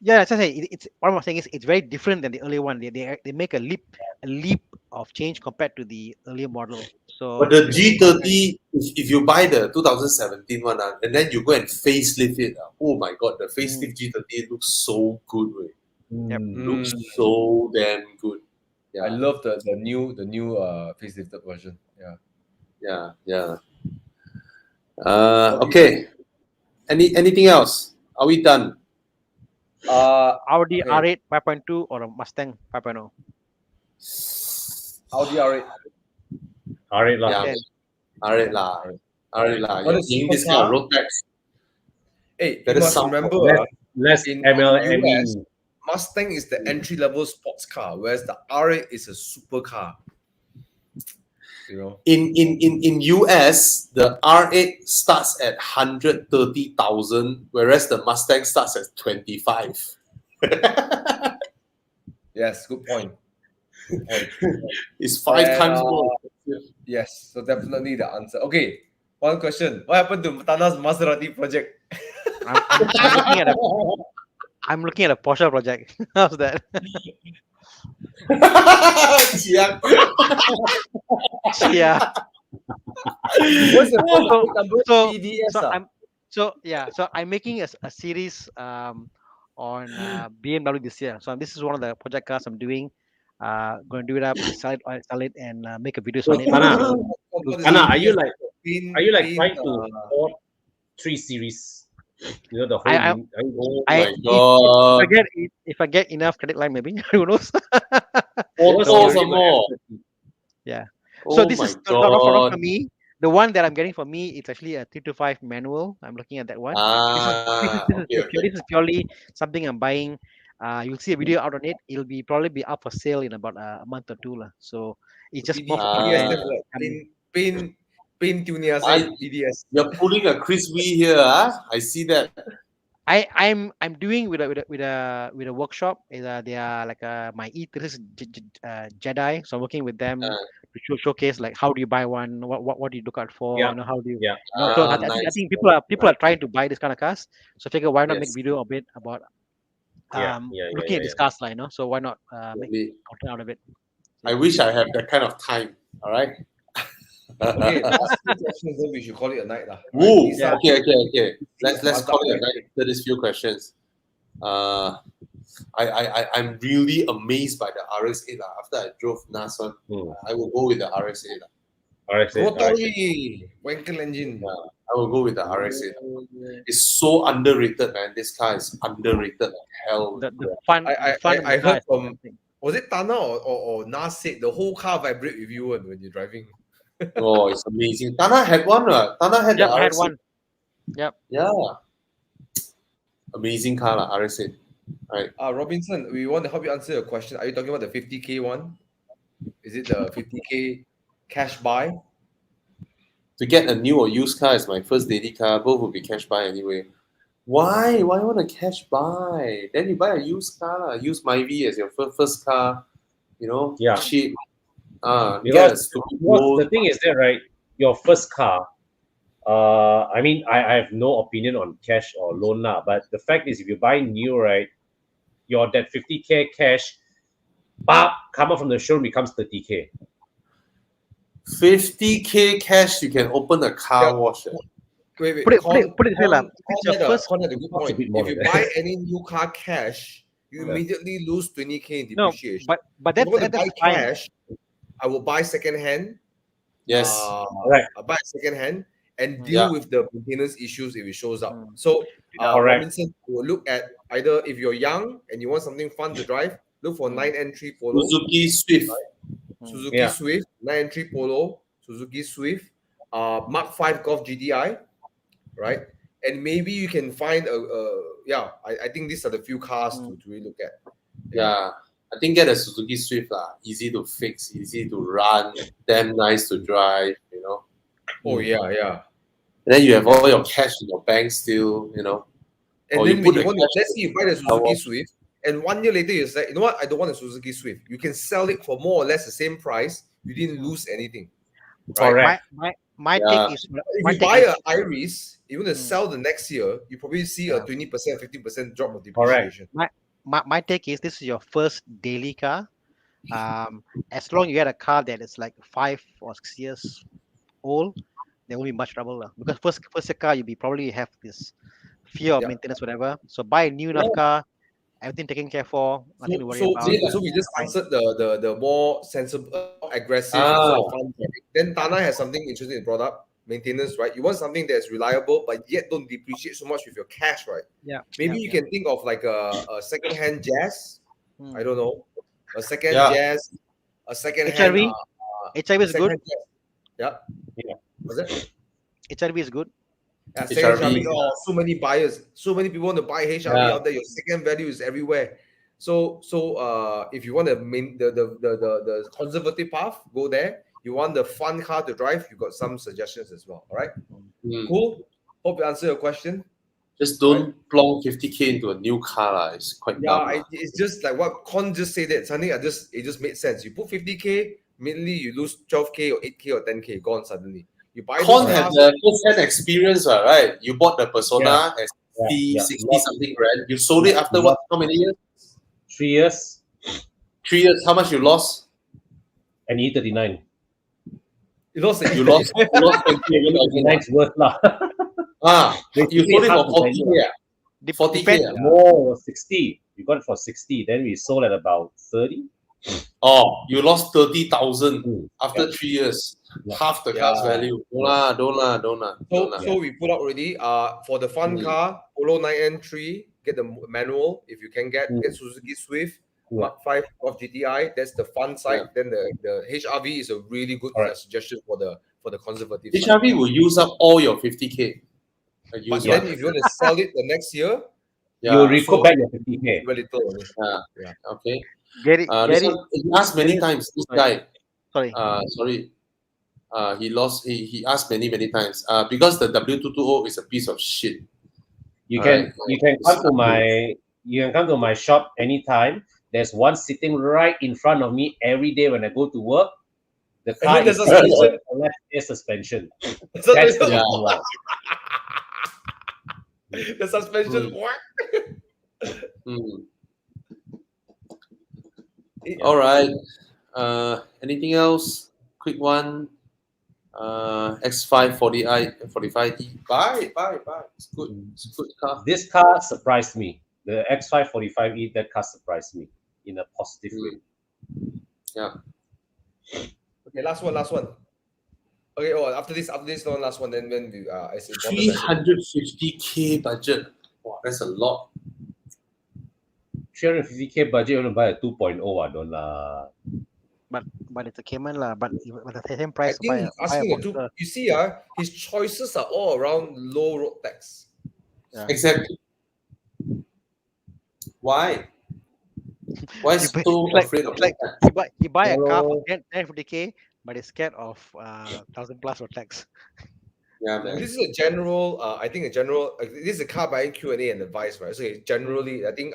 Speaker 1: Yeah, as I say, it's what I'm saying is it's very different than the earlier one. They make a leap of change compared to the earlier model. So,
Speaker 2: but the G30, if you buy the 2017 one, and then you go and facelift it, oh my god, the facelift G30 looks so good. Looks so damn good. Yeah.
Speaker 3: I love the new facelifted version.
Speaker 2: Yeah. Okay. Anything else? Are we done?
Speaker 1: Audi R8 5.2 or a Mustang 5.0?
Speaker 3: Audi R8.
Speaker 4: R8 lah.
Speaker 2: Yeah. R8 lah. You're seeing this kind of road tax.
Speaker 3: Hey, you must remember,
Speaker 4: less
Speaker 3: in
Speaker 4: MLME.
Speaker 3: US, Mustang is the entry-level sports car, whereas the R8 is a supercar.
Speaker 2: In US, the R8 starts at 130,000, whereas the Mustang starts at 25.
Speaker 3: Yes, good point.
Speaker 2: It's 5 times more.
Speaker 3: Yes, so definitely the answer. Okay, one question. What happened to Tana's Maserati project?
Speaker 1: I'm looking at a Porsche project. How's that? Yeah.
Speaker 3: What's the number? PDS?
Speaker 1: So I'm making a series on BMW this year. So this is one of the project cars I'm doing. Going to do it up, sell it, and make a video on it.
Speaker 4: Anna, are you like trying to port 3 Series? The whole.
Speaker 1: If I get enough credit line, maybe who knows?
Speaker 2: Also some more.
Speaker 1: Yeah.
Speaker 2: Oh
Speaker 1: so this is not for me. The one that I'm getting for me, it's actually a 325 manual. I'm looking at that one.
Speaker 2: Okay.
Speaker 1: This is purely something I'm buying. You'll see a video out on it. It'll be probably be up for sale in about a month or two lah. So it's just more for
Speaker 3: PDS
Speaker 1: content.
Speaker 3: stands for what? Pain tunia
Speaker 2: I,
Speaker 3: PDS.
Speaker 2: you're pulling a Chris Wee here, huh? I see that.
Speaker 1: I'm doing with a workshop. They are like my E3 Jedi. So I'm working with them to showcase like how do you buy one, what do you look out for,
Speaker 4: Yeah.
Speaker 1: you know, how do you,
Speaker 4: Yeah.
Speaker 1: you know, so I
Speaker 2: Nice.
Speaker 1: think people are trying to buy this kind of cars. So I figure why not make
Speaker 2: Yes.
Speaker 1: video a bit about looking at this
Speaker 2: yeah.
Speaker 1: cars line, you know. So why not make
Speaker 2: Really.
Speaker 1: content out of it?
Speaker 2: I wish I have that kind of time. All right.
Speaker 3: Okay, last few questions, then we should call it a night lah.
Speaker 2: Woo.
Speaker 1: Yeah.
Speaker 2: Okay. Let's
Speaker 3: Mazda
Speaker 2: call it a
Speaker 3: right?
Speaker 2: night after these few questions. I'm really amazed by the RX-8 lah. After I drove Nissan, I will go with the RX-8 lah.
Speaker 3: Rotary Wankel engine.
Speaker 2: I will go with the RX-8. It's so underrated, man. This car is underrated like hell.
Speaker 1: The fun.
Speaker 3: I
Speaker 1: of the
Speaker 3: heard
Speaker 1: car is
Speaker 3: from-
Speaker 1: something.
Speaker 3: Was it Tana or Nas said the whole car vibrate with you when you're driving?
Speaker 2: Oh, it's amazing. Tana had one. Tana had
Speaker 1: Yep,
Speaker 2: the
Speaker 1: I had
Speaker 2: RX-8.
Speaker 1: one. Yep.
Speaker 2: Yeah. Amazing car, lah, RX-8. Right.
Speaker 3: Robinson, we want to help you answer your question. Are you talking about the 50K one? Is it the 50K cash buy?
Speaker 2: To get a new or used car is my first daily car. Both will be cash buy anyway. Why? Why want a cash buy? Then you buy a used car, lah. Use Myvi as your first car. You know,
Speaker 4: Yeah.
Speaker 2: cheap.
Speaker 4: Because
Speaker 2: Get a stupid loan.
Speaker 4: the thing is that, right, your first car, I mean, I have no opinion on cash or loan now, but the fact is if you buy new, right, your that 50K cash, come up from the showroom becomes 30K.
Speaker 2: 50K cash, you can open a car wash.
Speaker 3: Wait.
Speaker 1: Put it this way lah. It's your first.
Speaker 3: Con had a good
Speaker 4: Costs a
Speaker 3: point.
Speaker 4: bit more
Speaker 3: If you
Speaker 4: than that.
Speaker 3: buy any new car cash, you
Speaker 4: Yeah.
Speaker 3: immediately lose 20K in
Speaker 1: No,
Speaker 3: depreciation.
Speaker 1: but
Speaker 3: if
Speaker 1: that's
Speaker 3: I want to buy
Speaker 1: fine.
Speaker 3: cash, I will buy second hand.
Speaker 2: Yes.
Speaker 4: Right.
Speaker 3: I buy second hand and
Speaker 1: Mm.
Speaker 3: deal
Speaker 2: Yeah.
Speaker 3: with the maintenance issues if it shows up.
Speaker 1: Mm.
Speaker 3: So
Speaker 4: Correct.
Speaker 3: Robinson will look at either if you're young and you want something fun to drive, look for 993 Polo,
Speaker 2: Suzuki Swift.
Speaker 3: Suzuki
Speaker 4: Yeah.
Speaker 3: Swift, 993 Polo, Suzuki Swift, Mark 5 Golf GDI, right? And maybe you can find I think these are the few cars to really look at.
Speaker 2: Yeah. I think get a Suzuki Swift lah. Easy to fix, easy to run, damn nice to drive, you know.
Speaker 3: Oh yeah.
Speaker 2: And then you have all your cash in your bank still, you know.
Speaker 3: And
Speaker 2: Or
Speaker 3: then
Speaker 2: you
Speaker 3: when
Speaker 2: put
Speaker 3: you
Speaker 2: the
Speaker 3: want to,
Speaker 2: cash
Speaker 3: let's say you buy the Suzuki Swift, and 1 year later you say, you know what, I don't want a Suzuki Swift. You can sell it for more or less the same price. You didn't lose anything. Right?
Speaker 4: Correct.
Speaker 1: My
Speaker 2: Yeah.
Speaker 1: take is
Speaker 3: If
Speaker 1: my
Speaker 3: you
Speaker 1: take
Speaker 3: buy
Speaker 1: is-
Speaker 3: a Iris, you want to sell the next year, you probably see a 20%, 15% drop of
Speaker 4: Correct.
Speaker 3: depreciation.
Speaker 1: my take is this is your first daily car. As long as you had a car that is like 5 or 6 years old, there won't be much trouble lah. Because first car you'll be probably have this fear of
Speaker 3: Yeah.
Speaker 1: maintenance, whatever. So buy a new enough car, everything taken care for, nothing to worry about.
Speaker 3: So we just answered the more sensible, aggressive,
Speaker 2: Ah.
Speaker 3: sort of fun topic. Then Tana has something interesting brought up. Maintenance, right? You want something that's reliable, but yet don't depreciate so much with your cash, right?
Speaker 1: Yeah.
Speaker 3: Maybe you can think of like a second-hand Jazz. I don't know. A second
Speaker 2: Yeah.
Speaker 3: Jazz, a second-hand
Speaker 1: HRV? HRV is good.
Speaker 3: second-hand Jazz. Yeah.
Speaker 4: Yeah.
Speaker 3: Was it?
Speaker 1: HRV is good.
Speaker 3: Yeah, second
Speaker 2: HRV.
Speaker 3: HRV. Oh, so many buyers, so many people want to buy HRV
Speaker 2: Yeah.
Speaker 3: out there. Your second value is everywhere. So if you want the conservative path, go there. You want the fun car to drive, you got some suggestions as well. All right, cool. Hope you answer your question.
Speaker 2: Just don't plonk 50K into a new car lah. It's quite dumb.
Speaker 3: It's just like what Con just said. That something it just made sense. You put 50K, immediately you lose 12K or 8K or 10K gone suddenly. You buy
Speaker 2: Con
Speaker 3: those
Speaker 2: had
Speaker 3: cars,
Speaker 2: the first-hand experience, right? You bought the Persona at 60
Speaker 4: Yeah.
Speaker 2: something grand. You sold it after what? How many years?
Speaker 4: 3 years
Speaker 2: 3 years. How much you lost?
Speaker 4: and E39.
Speaker 3: you lost it.
Speaker 2: You lost 20 again.
Speaker 4: E39's worth lah.
Speaker 2: You sold it for 40K. Yeah. 40K.
Speaker 1: Depend-
Speaker 2: Yeah.
Speaker 4: No, 60. We got it for 60. Then we sold at about 30.
Speaker 2: Oh, you lost 30,000
Speaker 4: Mm.
Speaker 2: after 3 years.
Speaker 4: Yeah.
Speaker 2: Half the car's value. Don't lah.
Speaker 3: So we put out already. For the fun car, Polo 9N3, get the manual if you can get Suzuki Swift, Mark 5 of GTI. That's the fun side. Then the HRV is a really good
Speaker 4: Alright.
Speaker 3: suggestion for the for the conservative side.
Speaker 2: HRV will use up all your 50K.
Speaker 3: But then if you want to sell it the next year,
Speaker 4: You recoup
Speaker 3: so-
Speaker 4: back your 50K.
Speaker 3: very little only.
Speaker 2: Okay.
Speaker 1: Gary,
Speaker 2: This
Speaker 1: Gary,
Speaker 2: one, he asked many
Speaker 1: Gary-
Speaker 2: times. This
Speaker 1: sorry.
Speaker 2: guy,
Speaker 1: sorry.
Speaker 2: he asked many times. Because the W220 is a piece of shit.
Speaker 4: You
Speaker 2: Alright.
Speaker 4: can come to my shop anytime. There's one sitting right in front of me every day when I go to work. The car
Speaker 3: the
Speaker 4: is
Speaker 3: suspension.
Speaker 4: left air suspension.
Speaker 3: So
Speaker 4: That's the
Speaker 3: the,
Speaker 4: reason why.
Speaker 3: the suspension.
Speaker 2: All right. Anything else? Quick one. X5 45E. Buy. It's good. It's a good car.
Speaker 4: This car surprised me. The X5 45E, that car surprised me in a positive way.
Speaker 2: Yeah.
Speaker 3: Okay, last one. Okay, after this one, last one. Then when we it's important.
Speaker 2: 350K budget. Wow, that's a lot.
Speaker 4: 350K budget, you want to buy a 2.0, don't lah.
Speaker 1: But it's a Cayman lah. But with the same
Speaker 3: I
Speaker 1: price,
Speaker 3: think he's asking a two.
Speaker 1: Boxster.
Speaker 3: You see, his choices are all around low road tax.
Speaker 1: Yeah.
Speaker 2: Exactly. Why? Why
Speaker 1: You
Speaker 2: so
Speaker 1: buy-
Speaker 2: afraid of
Speaker 1: it's like-
Speaker 2: that?
Speaker 1: You buy a car
Speaker 4: Hello.
Speaker 1: for 1050K, but it's scared of 1,000 plus for tax.
Speaker 2: Yeah, man.
Speaker 3: This is a general. I think a general. This is a car buying Q&A and advice, right? So generally, I think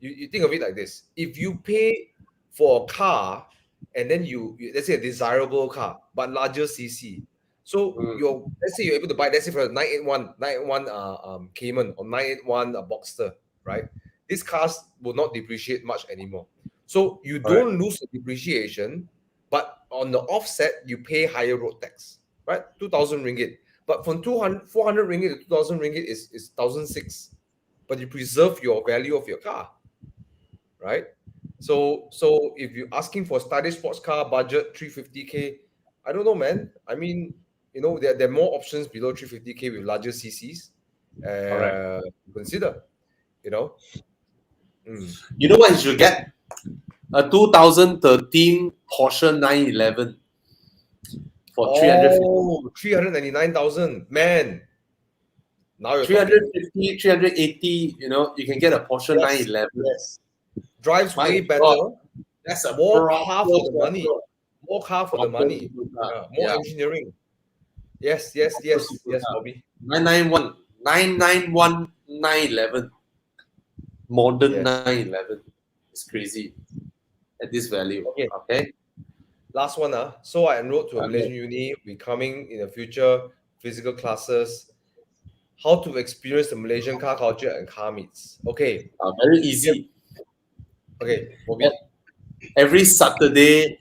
Speaker 3: you think of it like this: if you pay for a car and then you let's say a desirable car but larger CC, so let's say you're able to buy, let's say for a 981 Cayman or 981 Boxster, right? These cars will not depreciate much anymore. So you don't lose the depreciation, but on the offset you pay higher road tax, right? 2,000 ringgit. But from 400 ringgit to 2,000 ringgit is 1,600, but you preserve your value of your car, right? So if you're asking for stylish sports car budget 350K, I don't know, man. I mean, there are more options below 350K with larger CCs. Consider,
Speaker 2: You know what you should get? A 2013 Porsche 911 for
Speaker 3: 399,000, man. Now you're
Speaker 2: 350, 380. You can get a Porsche 911.
Speaker 3: Yes. Drives
Speaker 2: My
Speaker 3: way better.
Speaker 2: God. That's a
Speaker 3: More
Speaker 2: proper
Speaker 3: car for the money. More car for the
Speaker 2: proper
Speaker 3: money.
Speaker 2: supercar.
Speaker 3: More
Speaker 2: Yeah.
Speaker 3: engineering. Yes,
Speaker 2: supercar.
Speaker 3: Bobby.
Speaker 2: 991, 991, 911. Modern
Speaker 3: Yes.
Speaker 2: 911. It's crazy at this value. Okay.
Speaker 3: Last one. So I enrolled to a
Speaker 2: Okay.
Speaker 3: Malaysian uni, becoming in the future physical classes. How to experience the Malaysian car culture and car meets. Okay.
Speaker 2: Very easy.
Speaker 3: Okay, Bobby.
Speaker 2: Every Saturday,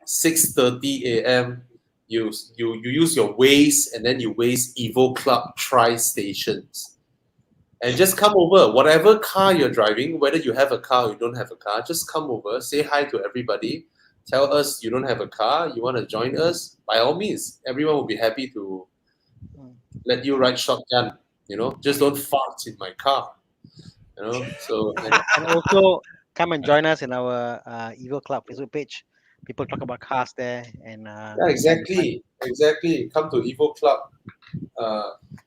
Speaker 2: 6:30 a.m. You use your Waze and then you Waze Evo Club Tri-Stations. And just come over. Whatever car you're driving, whether you have a car or you don't have a car, just come over, say hi to everybody, tell us you don't have a car, you want to join us. By all means, everyone will be happy to let you ride shotgun. Just don't fart in my car. So
Speaker 1: And also come and join us in our Evo Club Facebook page. People talk about cars there, and
Speaker 2: yeah, exactly. Come to Evo Club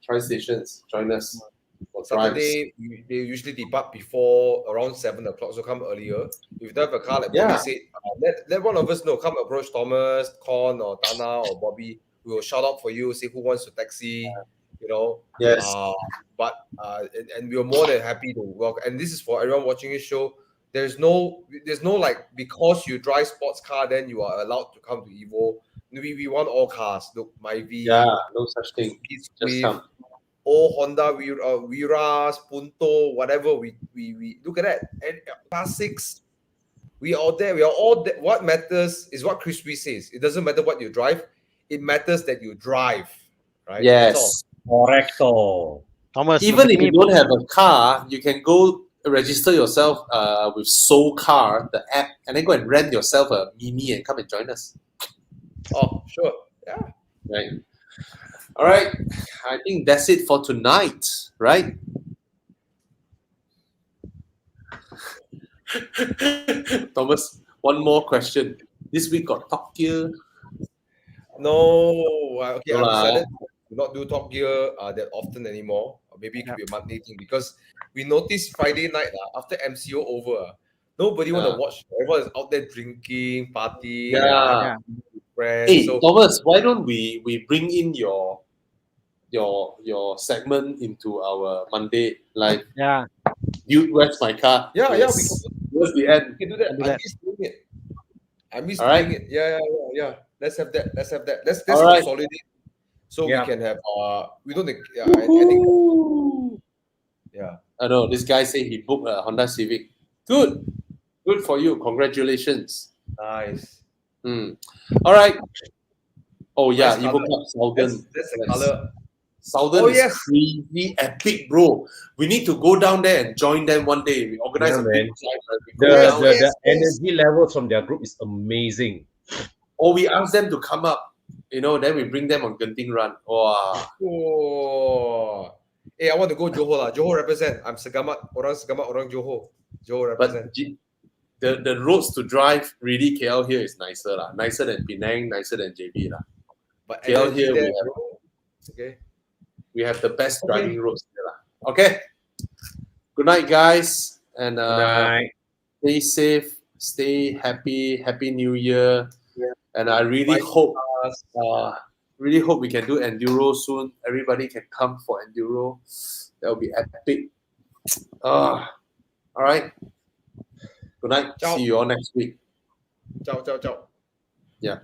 Speaker 2: Tri-Stations. Join us.
Speaker 3: Saturday, they usually depart before around 7 o'clock, so come earlier. If you don't have a car, like Bobby said, let one of us know. Come approach Thomas, Con, or Tana, or Bobby. We will shout out for you, say who wants to taxi,
Speaker 2: Yes.
Speaker 3: And we're more than happy to welcome. And this is for everyone watching this show. There's no like, because you drive sports car, then you are allowed to come to Evo. We want all cars. Look, Myvi.
Speaker 2: Yeah, no such thing. Just come.
Speaker 3: Honda, Viras, Punto, whatever. We look at that. And classics, we are there. We are all there. What matters is what Crispy says. It doesn't matter what you drive. It matters that you drive, right?
Speaker 2: Yes.
Speaker 4: Correcto.
Speaker 1: Thomas,
Speaker 2: Even if you don't have a car, you can go register yourself with Soul Car, the app, and then go and rent yourself a Mini and come and join us.
Speaker 3: Oh, sure. Yeah.
Speaker 2: Right. All right. I think that's it for tonight, right? Thomas, one more question. This week got Top Gear.
Speaker 3: No, okay,
Speaker 2: No
Speaker 3: I've
Speaker 2: lah.
Speaker 3: decided to not do Top Gear that often anymore. Or maybe it could be a monthly thing because we noticed Friday night after MCO over, nobody want to
Speaker 2: Yeah.
Speaker 3: watch. Everyone is out there drinking, partying,
Speaker 2: Yeah.
Speaker 3: having friends.
Speaker 2: Hey,
Speaker 3: So
Speaker 2: Thomas, why don't we bring in your segment into our Monday live?
Speaker 1: Yeah,
Speaker 2: Dude, where's my car?
Speaker 3: yeah,
Speaker 2: Yes.
Speaker 3: we can,
Speaker 2: Where's the end?
Speaker 3: we can do that.
Speaker 1: can do
Speaker 3: I
Speaker 1: that.
Speaker 3: miss doing it. I miss
Speaker 2: All right.
Speaker 3: doing it. Yeah. Let's have that. Let's
Speaker 2: All right.
Speaker 3: consolidate so
Speaker 4: Yeah.
Speaker 3: we can have we don't I think
Speaker 2: Woohoo!
Speaker 3: yeah.
Speaker 2: I know this guy said he booked a Honda Civic. Good for you. Congratulations.
Speaker 3: Nice.
Speaker 2: All right. Oh yeah,
Speaker 3: Nice
Speaker 2: Evo
Speaker 3: colour.
Speaker 2: Club Southern.
Speaker 3: That's the
Speaker 2: Yes.
Speaker 3: color.
Speaker 2: Southern
Speaker 3: Oh,
Speaker 2: is
Speaker 3: yes.
Speaker 2: crazy epic, bro. We need to go down there and join them one day. We organize
Speaker 4: Yeah,
Speaker 2: a big
Speaker 4: man.
Speaker 2: drive. Right? We
Speaker 4: The,
Speaker 2: go
Speaker 3: Yes,
Speaker 2: down,
Speaker 4: the,
Speaker 3: yes,
Speaker 4: the
Speaker 3: yes.
Speaker 4: energy levels from their group is amazing.
Speaker 2: or we ask them to come up. Then we bring them on Genting Run. Wow.
Speaker 3: Oh. Hey, I want to go Johor lah. Johor represent. I'm Segamat, orang Johor. Johor
Speaker 2: But
Speaker 3: represent.
Speaker 2: the roads to drive, really KL here is nicer lah. Nicer than Penang, nicer than JB lah.
Speaker 3: But
Speaker 2: KL
Speaker 3: energy
Speaker 2: here
Speaker 3: there,
Speaker 2: we have,
Speaker 3: bro. Okay.
Speaker 2: we have the best
Speaker 3: Okay.
Speaker 2: driving roads here lah. Okay. Good night, guys, and
Speaker 4: Good night.
Speaker 2: stay safe, stay happy. Happy New Year.
Speaker 3: Yeah.
Speaker 2: And I really
Speaker 3: Bye.
Speaker 2: hope we can do enduro soon. Everybody can come for enduro. That will be epic. All right. Good night.
Speaker 3: Ciao.
Speaker 2: See you all next week.
Speaker 3: Ciao.
Speaker 2: Yeah.